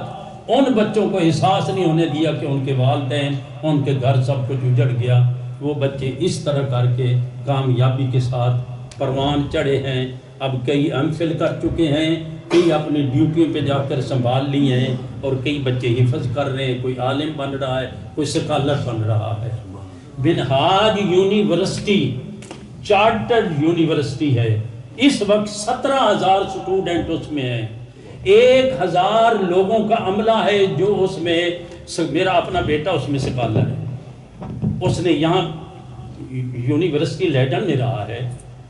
ان بچوں کو احساس نہیں ہونے دیا کہ ان کے والدین, ان کے گھر سب کچھ اجڑ گیا. وہ بچے اس طرح کر کے کامیابی کے ساتھ پروان چڑھے ہیں. اب کئی ایم-فل کر چکے ہیں, کئی اپنی ڈیوٹیوں پہ جا کر سنبھال لی ہیں, اور کئی بچے حفظ کر رہے ہیں. کوئی عالم بن رہا ہے, کوئی سکالر بن رہا ہے. منہاج یونیورسٹی چارٹرڈ یونیورسٹی ہے. اس وقت 17,000 اسٹوڈنٹ اس میں ہیں. 1,000 لوگوں کا عملہ ہے جو اس میں, میرا اپنا بیٹا اس میں سکالر ہے. اس نے یہاں یونیورسٹی لیڈن میں رہا ہے,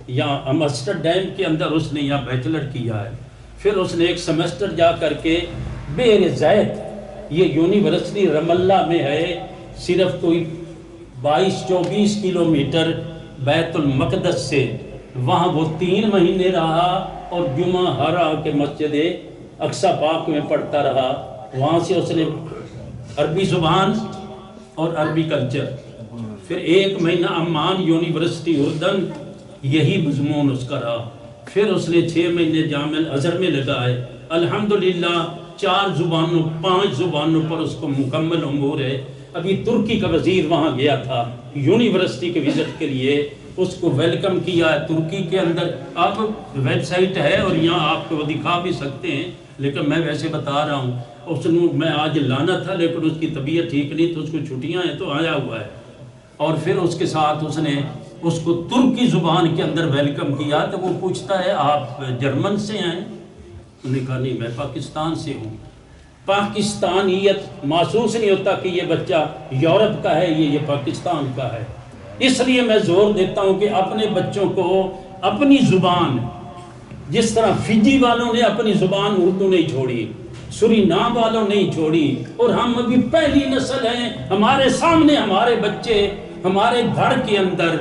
یہاں امسٹرڈیم کے اندر اس نے یہاں بیچلر کیا ہے. پھر اس نے ایک سیمسٹر جا کر کے بیر زیت, یہ یونیورسٹی رم اللہ میں ہے, صرف کوئی 22-24 کلومیٹر بیت المقدس سے. وہاں وہ 3 مہینے رہا اور جمعہ ہر آ کے مسجد اقصی پاک میں پڑھتا رہا. وہاں سے اس نے عربی زبان اور عربی کلچر. پھر 1 مہینہ عمان یونیورسٹی اردن, یہی مضمون اس کا رہا. پھر اس نے 6 مہینے جامعہ الازہر میں لگائے. الحمدللہ 4 زبانوں 5 زبانوں پر اس کو مکمل امور ہے. ابھی ترکی کا وزیر وہاں گیا تھا یونیورسٹی کے وزٹ کے لیے, اس کو ویلکم کیا ہے ترکی کے اندر. اب ویب سائٹ ہے اور یہاں آپ کو دکھا بھی سکتے ہیں, لیکن میں ویسے بتا رہا ہوں. اس نے میں آج لانا تھا لیکن اس کی طبیعت ٹھیک نہیں, تو اس کو چھٹیاں ہیں تو آیا ہوا ہے. اور پھر اس کے ساتھ اس نے اس کو ترکی زبان کے اندر ویلکم کیا. تو وہ پوچھتا ہے آپ جرمن سے ہیں؟ انہوں نے کہا نہیں میں پاکستان سے ہوں. پاکستانیت محسوس نہیں ہوتا کہ یہ بچہ یورپ کا ہے, یہ پاکستان کا ہے. اس لیے میں زور دیتا ہوں کہ اپنے بچوں کو اپنی زبان, جس طرح فجی والوں نے اپنی زبان اردو نہیں چھوڑی, سورینام والوں نہیں چھوڑی, اور ہم ابھی پہلی نسل ہیں. ہمارے سامنے ہمارے بچے ہمارے گھر کے اندر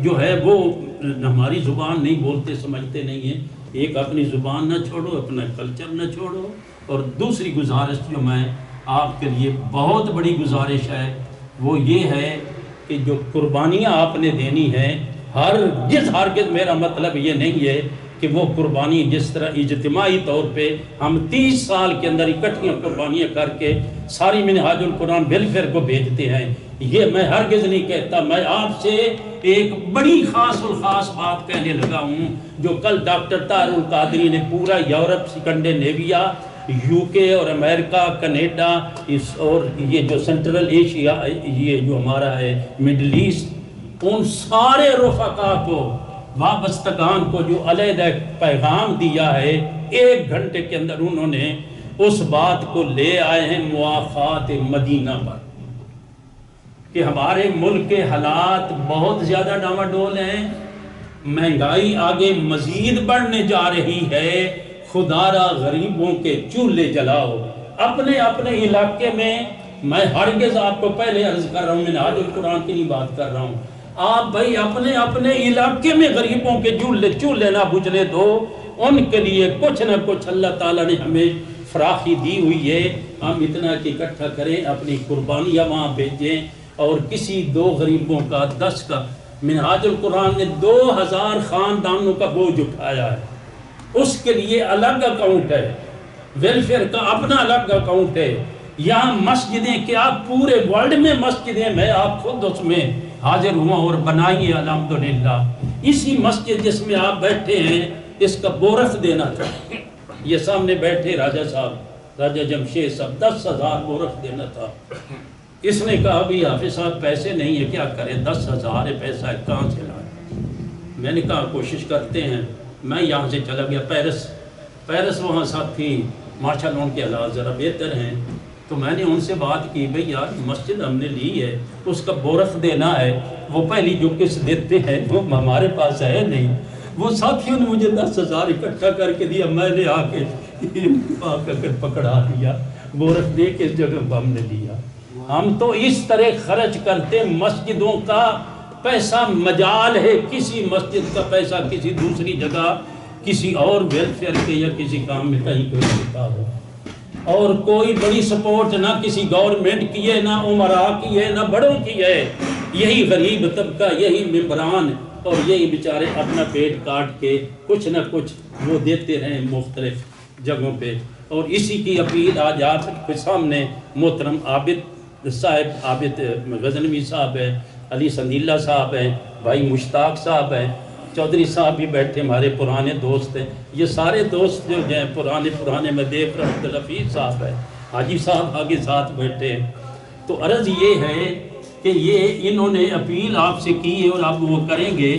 جو ہے وہ ہماری زبان نہیں بولتے, سمجھتے نہیں ہیں. ایک اپنی زبان نہ چھوڑو, اپنا کلچر نہ چھوڑو. اور دوسری گزارش جو میں آپ کے لیے بہت بڑی گزارش ہے وہ یہ ہے کہ جو قربانیاں آپ نے دینی ہیں, ہرگز میرا مطلب یہ نہیں ہے کہ وہ قربانی جس طرح اجتماعی طور پہ ہم 30 سال کے اندر اکٹھیاں قربانیاں کر کے ساری منہاج القرآن ویلفیئر کو بھیجتے ہیں, یہ میں ہرگز نہیں کہتا. میں آپ سے ایک بڑی خاص الخاص بات کہنے لگا ہوں, جو کل ڈاکٹر طاہر القادری نے پورا یورپ, اسکینڈینیویا, یو کے اور امریکہ, کینیڈا, اور یہ جو سینٹرل ایشیا, یہ جو ہمارا ہے مڈل ایسٹ, ان سارے رفقا کو, وابستگان کو جو علیحدہ پیغام دیا ہے, 1 گھنٹے کے اندر انہوں نے اس بات کو لے آئے ہیں موافات مدینہ پر کہ ہمارے ملک کے حالات بہت زیادہ ڈاواڈول ہیں, مہنگائی آگے مزید بڑھنے جا رہی ہے. خدارا غریبوں کے چولہے جلاؤ اپنے اپنے علاقے میں. میں ہرگز آپ کو پہلے عرض کر رہا ہوں, منہاج القرآن کی نہیں بات کر رہا ہوں. آپ بھائی اپنے اپنے علاقے میں غریبوں کے چولہے نہ بجھنے دو. ان کے لیے کچھ نہ کچھ اللہ تعالیٰ نے ہمیں فراخی دی ہوئی ہے، ہم اتنا کہ اکٹھا کریں، اپنی قربانیاں وہاں بھیجیں، اور کسی 2 غریبوں کا 10 کا منہاج القرآن نے 2000 خاندانوں کا بوجھ اٹھایا ہے، اس کے لیے الگ اکاؤنٹ ہے، ویلفیئر کا اپنا الگ اکاؤنٹ ہے۔ یہاں مسجدیں کیا پورے ورلڈ میں مسجدیں، میں آپ خود اس میں حاضر ہوا اور بنائی ہے الحمدللہ۔ اسی مسجد جس میں آپ بیٹھے ہیں اس کا بورخ دینا تھا، یہ سامنے بیٹھے راجہ صاحب، راجہ جمشید صاحب، 10,000 بورخ دینا تھا۔ اس نے کہا بھی حافظ صاحب پیسے نہیں ہے، کیا کریں، 10,000 پیسہ ہے، کہاں سے لائیں؟ میں نے کہا کوشش کرتے ہیں۔ میں یہاں سے چلا گیا پیرس، وہاں ساتھی ماشاءاللہ ان کے حالات ذرا بہتر ہیں، تو میں نے ان سے بات کی، بھئی یار مسجد ہم نے لی ہے، اس کا بورخ دینا ہے، وہ پہلی جو قسط دیتے ہیں وہ ہمارے پاس ہے نہیں۔ وہ ساتھیوں نے مجھے 10,000 اکٹھا کر کے دیا، میں نے آ کے پکڑا لیا، بورخ دے کے اس جگہ ہم نے لیا۔ ہم تو اس طرح خرچ کرتے، مسجدوں کا پیسہ مجال ہے، کسی مسجد کا پیسہ کسی دوسری جگہ کسی اور ویلفیئر کے یا کسی کام میں کہیں کوئی ہوتا ہو، اور کوئی بڑی سپورٹ نہ کسی گورنمنٹ کی ہے، نہ عمراء کی ہے، نہ بڑوں کی ہے۔ یہی غریب طبقہ، یہی ممبران اور یہی بیچارے اپنا پیٹ کاٹ کے کچھ نہ کچھ وہ دیتے رہیں مختلف جگہوں پہ۔ اور اسی کی اپیل آج آپ کے سامنے محترم عابد صاحب، عابد غزنوی صاحب ہے، علی سندیلہ صاحب ہیں، بھائی مشتاق صاحب ہیں، چودھری صاحب بھی بیٹھے، ہمارے پرانے دوست ہیں، یہ سارے دوست جو ہیں پرانے میں دیکھ رہا ہوں، عبدالحفیظ صاحب ہے، حاجی صاحب آگے ساتھ بیٹھے ہیں۔ تو عرض یہ ہے کہ یہ انہوں نے اپیل آپ سے کی ہے اور آپ وہ کریں گے،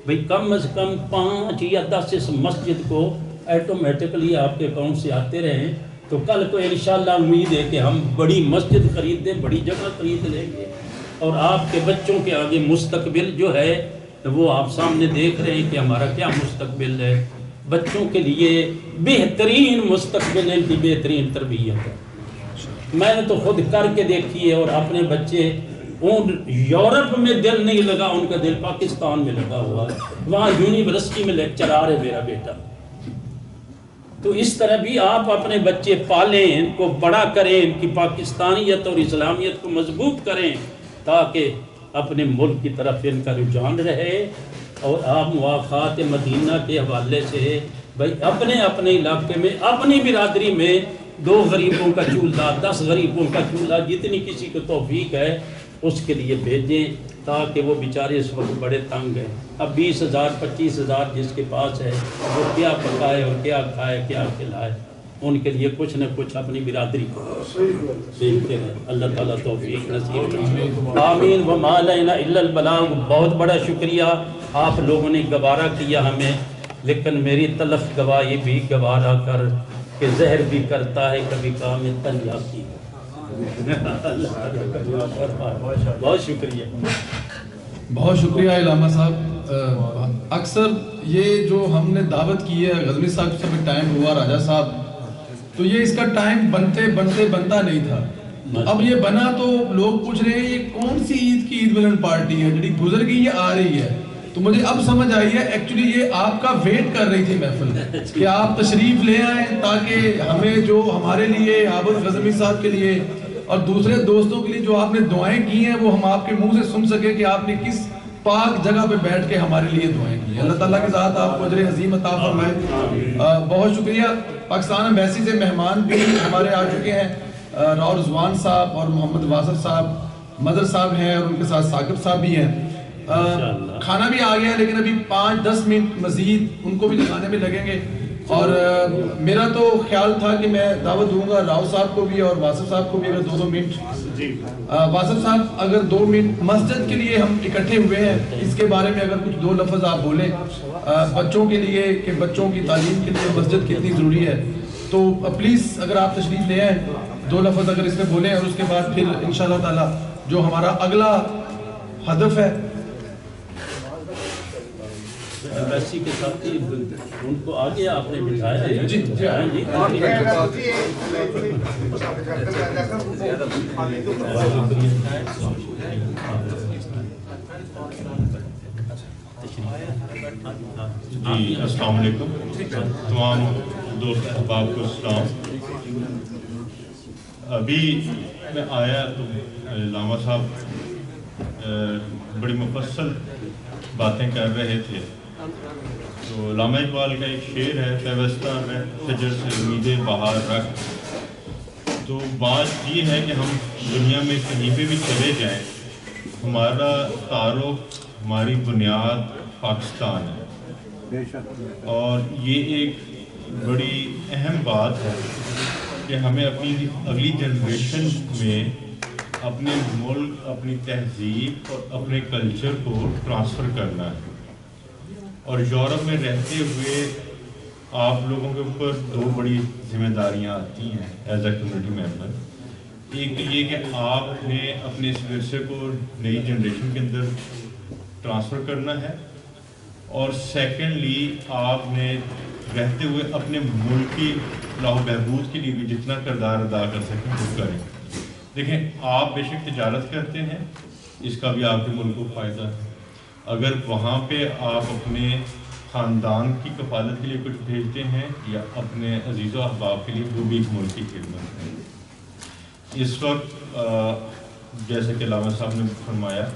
بھئی کم از کم 5 یا 10 اس مسجد کو ایٹومیٹکلی آپ کے اکاؤنٹ سے آتے رہیں، تو کل کو انشاءاللہ امید ہے کہ ہم بڑی مسجد خرید دیں، بڑی جگہ خرید لیں گے، اور آپ کے بچوں کے آگے مستقبل جو ہے وہ آپ سامنے دیکھ رہے ہیں کہ ہمارا کیا مستقبل ہے۔ بچوں کے لیے بہترین مستقبل ہے، ان کی بہترین تربیت ہے۔ میں نے تو خود کر کے دیکھی ہے، اور اپنے بچے یورپ میں دل نہیں لگا، ان کا دل پاکستان میں لگا ہوا ہے، وہاں یونیورسٹی میں لیکچرار ہے میرا بیٹا۔ تو اس طرح بھی آپ اپنے بچے پالیں، ان کو بڑا کریں، ان کی پاکستانیت اور اسلامیت کو مضبوط کریں، تاکہ اپنے ملک کی طرف ان کا رجحان رہے۔ اور آپ مواخات مدینہ کے حوالے سے بھائی اپنے علاقے میں، اپنی برادری میں 2 غریبوں کا چولہا، 10 غریبوں کا چولہا، جتنی کسی کو توفیق ہے اس کے لیے بھیجیں، تاکہ وہ بیچارے اس وقت بڑے تنگ ہیں۔ اب 20,000 25,000 جس کے پاس ہے وہ کیا پکائے اور کیا کھائے، کیا کھلائے، ان کے لیے کچھ نہ کچھ اپنی برادری کو دیکھتے ہیں۔ اللہ تعالیٰ توفیق نصیب کرے، آمین۔ وما علینا الا البلاغ۔ بہت بڑا شکریہ، آپ لوگوں نے گوارا کیا ہمیں، لیکن میری تلخ گواہی بھی گوارا کر کہ زہر بھی کرتا ہے کبھی کام تنیاسی۔ بہت شکریہ، بہت شکریہ علامہ صاحب۔ اکثر یہ جو ہم نے دعوت کی ہے، غزنوی صاحب سے بھی ٹائم ہوا، راجہ صاحب، تو یہ اس کا ٹائم بنتا نہیں تھا۔ اب یہ بنا تو لوگ پوچھ رہے ہیں یہ کون سی عید کی عید ملن پارٹی ہے جڑی گزر گئی یہ آ رہی ہے؟ تو مجھے اب سمجھ آئی ہے ایکچولی یہ آپ کا ویٹ کر رہی تھی محفل، کہ آپ تشریف لے آئیں تاکہ ہمیں جو ہمارے لیے، عابد غزنوی صاحب کے لیے اور دوسرے دوستوں کے لیے جو آپ نے دعائیں کی ہیں وہ ہم آپ کے منہ سے سن سکیں کہ آپ نے کس پاک جگہ پہ بیٹھ کے ہمارے لیے دعائیں کی۔ اللہ تعالیٰ کے ذات آپ کو اجر عظیم عطا فرمائے۔ بہت شکریہ۔ پاکستان ایمبیسی سے مہمان بھی ہمارے آ چکے ہیں، راؤ رضوان صاحب اور محمد واصف صاحب، مدر صاحب ہیں، اور ان کے ساتھ ثاقب صاحب بھی ہیں۔ کھانا بھی آ گیا ہے، لیکن ابھی 5-10 منٹ مزید ان کو بھی لگانے میں لگیں گے، اور میرا تو خیال تھا کہ میں دعوت دوں گا راؤ صاحب کو بھی اور واصف صاحب کو بھی، اگر 2 منٹ۔ واصف صاحب اگر 2 منٹ، مسجد کے لیے ہم اکٹھے ہوئے ہیں، اس کے بارے میں اگر کچھ 2 لفظ آپ بولیں بچوں کے لیے، کہ بچوں کی تعلیم کے لیے مسجد کتنی ضروری ہے، تو پلیز اگر آپ تشریف لے آئیں 2 لفظ اگر اس میں بولیں، اور اس کے بعد پھر انشاءاللہ تعالی جو ہمارا اگلا ہدف ہے ایمبیسی کے ساتھ ان کو آگے آپ نے بٹھایا ہے۔ جی جی السلام علیکم تمام دوست احباب کو سلام. ابھی میں آیا تو علامہ صاحب بڑی مفصل باتیں کر رہے تھے. تو علامہ اقبال کا ایک شعر ہے پیوستہ میں شجر سے امیدیں بہار رکھ. تو بات یہ ہے کہ ہم دنیا میں کہیں پہ بھی چلے جائیں ہمارا تعارف ہماری بنیاد پاکستان ہے. اور یہ ایک بڑی اہم بات ہے کہ ہمیں اپنی اگلی جنریشن میں اپنے ملک اپنی تہذیب اور اپنے کلچر کو ٹرانسفر کرنا ہے. اور یورپ میں رہتے ہوئے آپ لوگوں کے اوپر دو بڑی ذمہ داریاں آتی ہیں ایز اے کمیونٹی ممبر. ایک تو یہ کہ آپ نے اپنے اس ورثے کو نئی جنریشن کے اندر ٹرانسفر کرنا ہے, اور سیکنڈلی آپ نے رہتے ہوئے اپنے ملک کی فلاح و بہبود کے لیے بھی جتنا کردار ادا کر سکیں وہ کریں. دیکھیں آپ بے شک تجارت کرتے ہیں, اس کا بھی آپ کے ملک کو فائدہ ہے. اگر وہاں پہ آپ اپنے خاندان کی کفالت کے لیے کچھ بھیجتے ہیں یا اپنے عزیز و احباب کے لیے, وہ بھی ایک ملک کی خدمت ہے. اس وقت جیسے کہ علامہ صاحب نے فرمایا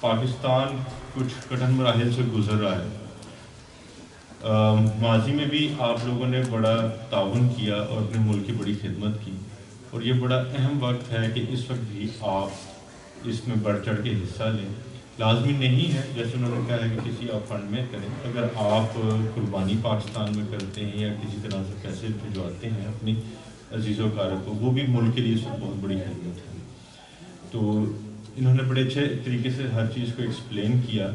پاکستان کچھ کٹھن مراحل سے گزر رہا ہے. ماضی میں بھی آپ لوگوں نے بڑا تعاون کیا اور اپنے ملک کی بڑی خدمت کی, اور یہ بڑا اہم وقت ہے کہ اس وقت بھی آپ اس میں بڑھ چڑھ کے حصہ لیں. لازمی نہیں ہے جیسے انہوں نے کہا ہے کہ کسی آپ فنڈ میں کریں, اگر آپ قربانی پاکستان میں کرتے ہیں یا کسی طرح سے پیسے بھجواتے ہیں اپنی عزیز و اقارب کو, وہ بھی ملک کے لیے اس وقت بہت بڑی خدمت ہے. تو انہوں نے بڑے اچھے طریقے سے ہر چیز کو ایکسپلین کیا.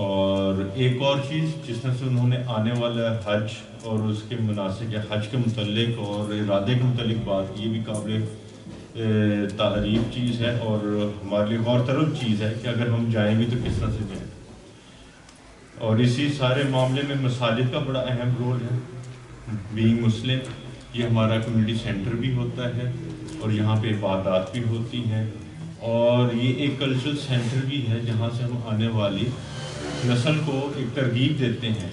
اور ایک اور چیز جس طرح سے انہوں نے آنے والا حج اور اس کے مناسب یا حج کے متعلق اور ارادے کے متعلق بات, یہ بھی قابل تعریف چیز ہے اور ہمارے لیے غور طلب چیز ہے کہ اگر ہم جائیں بھی تو کس طرح سے جائیں. اور اسی سارے معاملے میں مساجد کا بڑا اہم رول ہے. بینگ مسلم یہ ہمارا کمیونٹی سینٹر بھی ہوتا ہے اور یہاں پہ عبادات بھی ہوتی ہیں, اور یہ ایک کلچرل سینٹر بھی ہے جہاں سے ہم آنے والی نسل کو ایک ترغیب دیتے ہیں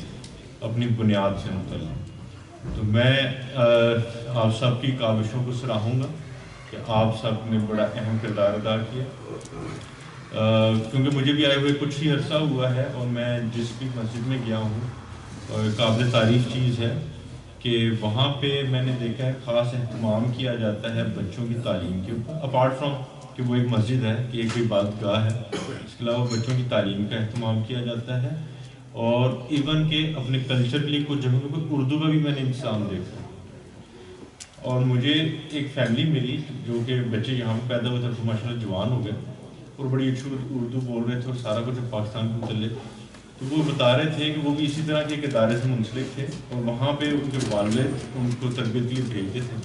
اپنی بنیاد سے متعلق. تو میں آپ سب کی کاوشوں کو سراہوں گا کہ آپ سب نے بڑا اہم کردار ادا کیا, کیونکہ مجھے بھی آئے ہوئے کچھ ہی عرصہ ہوا ہے اور میں جس بھی مسجد میں گیا ہوں قابل تعریف چیز ہے کہ وہاں پہ میں نے دیکھا ہے خاص اہتمام کیا جاتا ہے بچوں کی تعلیم کے اوپر. اپارٹ فرام کہ وہ ایک مسجد ہے کہ ایک عبادت گاہ ہے, اس کے علاوہ بچوں کی تعلیم کا اہتمام کیا جاتا ہے. اور ایون کہ اپنے کلچر کے لیے کچھ جگہوں پہ اردو کا بھی میں نے انتظام دیکھا. اور مجھے ایک فیملی ملی جو کہ بچے یہاں پہ پیدا ہوئے تھے تو ماشاء اللہ جوان ہو گئے اور بڑی اچھی اردو بول رہے تھے اور سارا کچھ پاکستان کے متعلق. تو وہ بتا رہے تھے کہ وہ بھی اسی طرح کے ایک ادارے سے منسلک تھے اور وہاں پہ ان کے والد ان کو تربیت کے لیے بھیجتے تھے,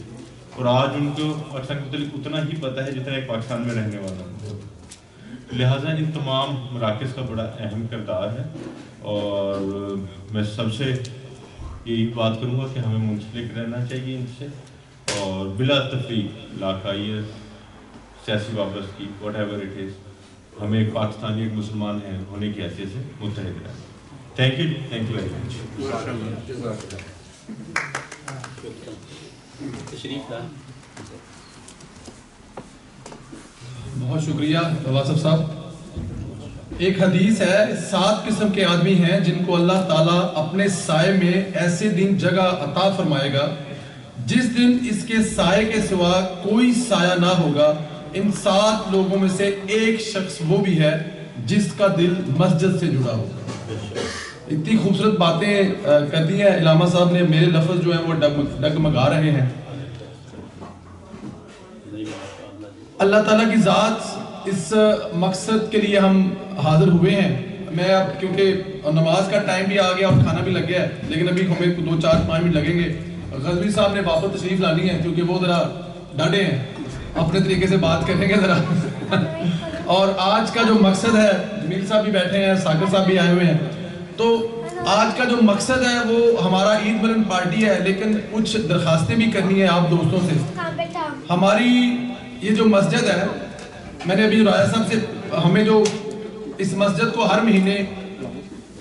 اور آج ان کو پاکستان کے متعلق اتنا ہی پتہ ہے جتنا ایک پاکستان میں رہنے والا ہے. لہٰذا ان تمام مراکز کا بڑا اہم کردار ہے, اور میں سب سے یہی بات کروں گا کہ ہمیں منسلک رہنا چاہیے ان سے, اور بلا تفریق علاقائیت سیاسی وابستگی واٹ ایور اٹ از, ہمیں ایک پاکستانی ایک مسلمان ہیں ہونے کی حیثیت سے متحد رہنا. Thank you very much. تشریف لائیں. بہت شکریہ واصف صاحب. ایک حدیث ہے 7 قسم کے آدمی ہیں جن کو اللہ تعالیٰ اپنے سائے میں ایسے دن جگہ عطا فرمائے گا جس دن اس کے سائے کے سوا کوئی سایہ نہ ہوگا. ان 7 لوگوں میں سے ایک شخص وہ بھی ہے جس کا دل مسجد سے جڑا ہوگا. اتنی خوبصورت باتیں کر دی ہیں علامہ صاحب نے, میرے لفظ جو ہیں وہ ڈگمگا رہے ہیں. اللہ تعالیٰ کی ذات اس مقصد کے لیے ہم حاضر ہوئے ہیں. میں اب کیونکہ نماز کا ٹائم بھی آ گیا اور کھانا بھی لگ گیا ہے, لیکن ابھی ہمیں 2-4-5 منٹ لگیں گے. غزوی صاحب نے واپس تشریف لانی ہے کیونکہ وہ ذرا ڈاڈے ہیں, اپنے طریقے سے بات کریں گے ذرا. اور آج کا جو مقصد ہے, جمیل صاحب بھی بیٹھے ہیں, ساکر صاحب بھی آئے ہوئے ہیں, تو آج کا جو مقصد ہے وہ ہمارا عید ملن پارٹی ہے, لیکن کچھ درخواستیں بھی کرنی ہیں آپ دوستوں سے. ہماری یہ جو مسجد ہے, میں نے ابھی رایا صاحب سے, ہمیں جو اس مسجد کو ہر مہینے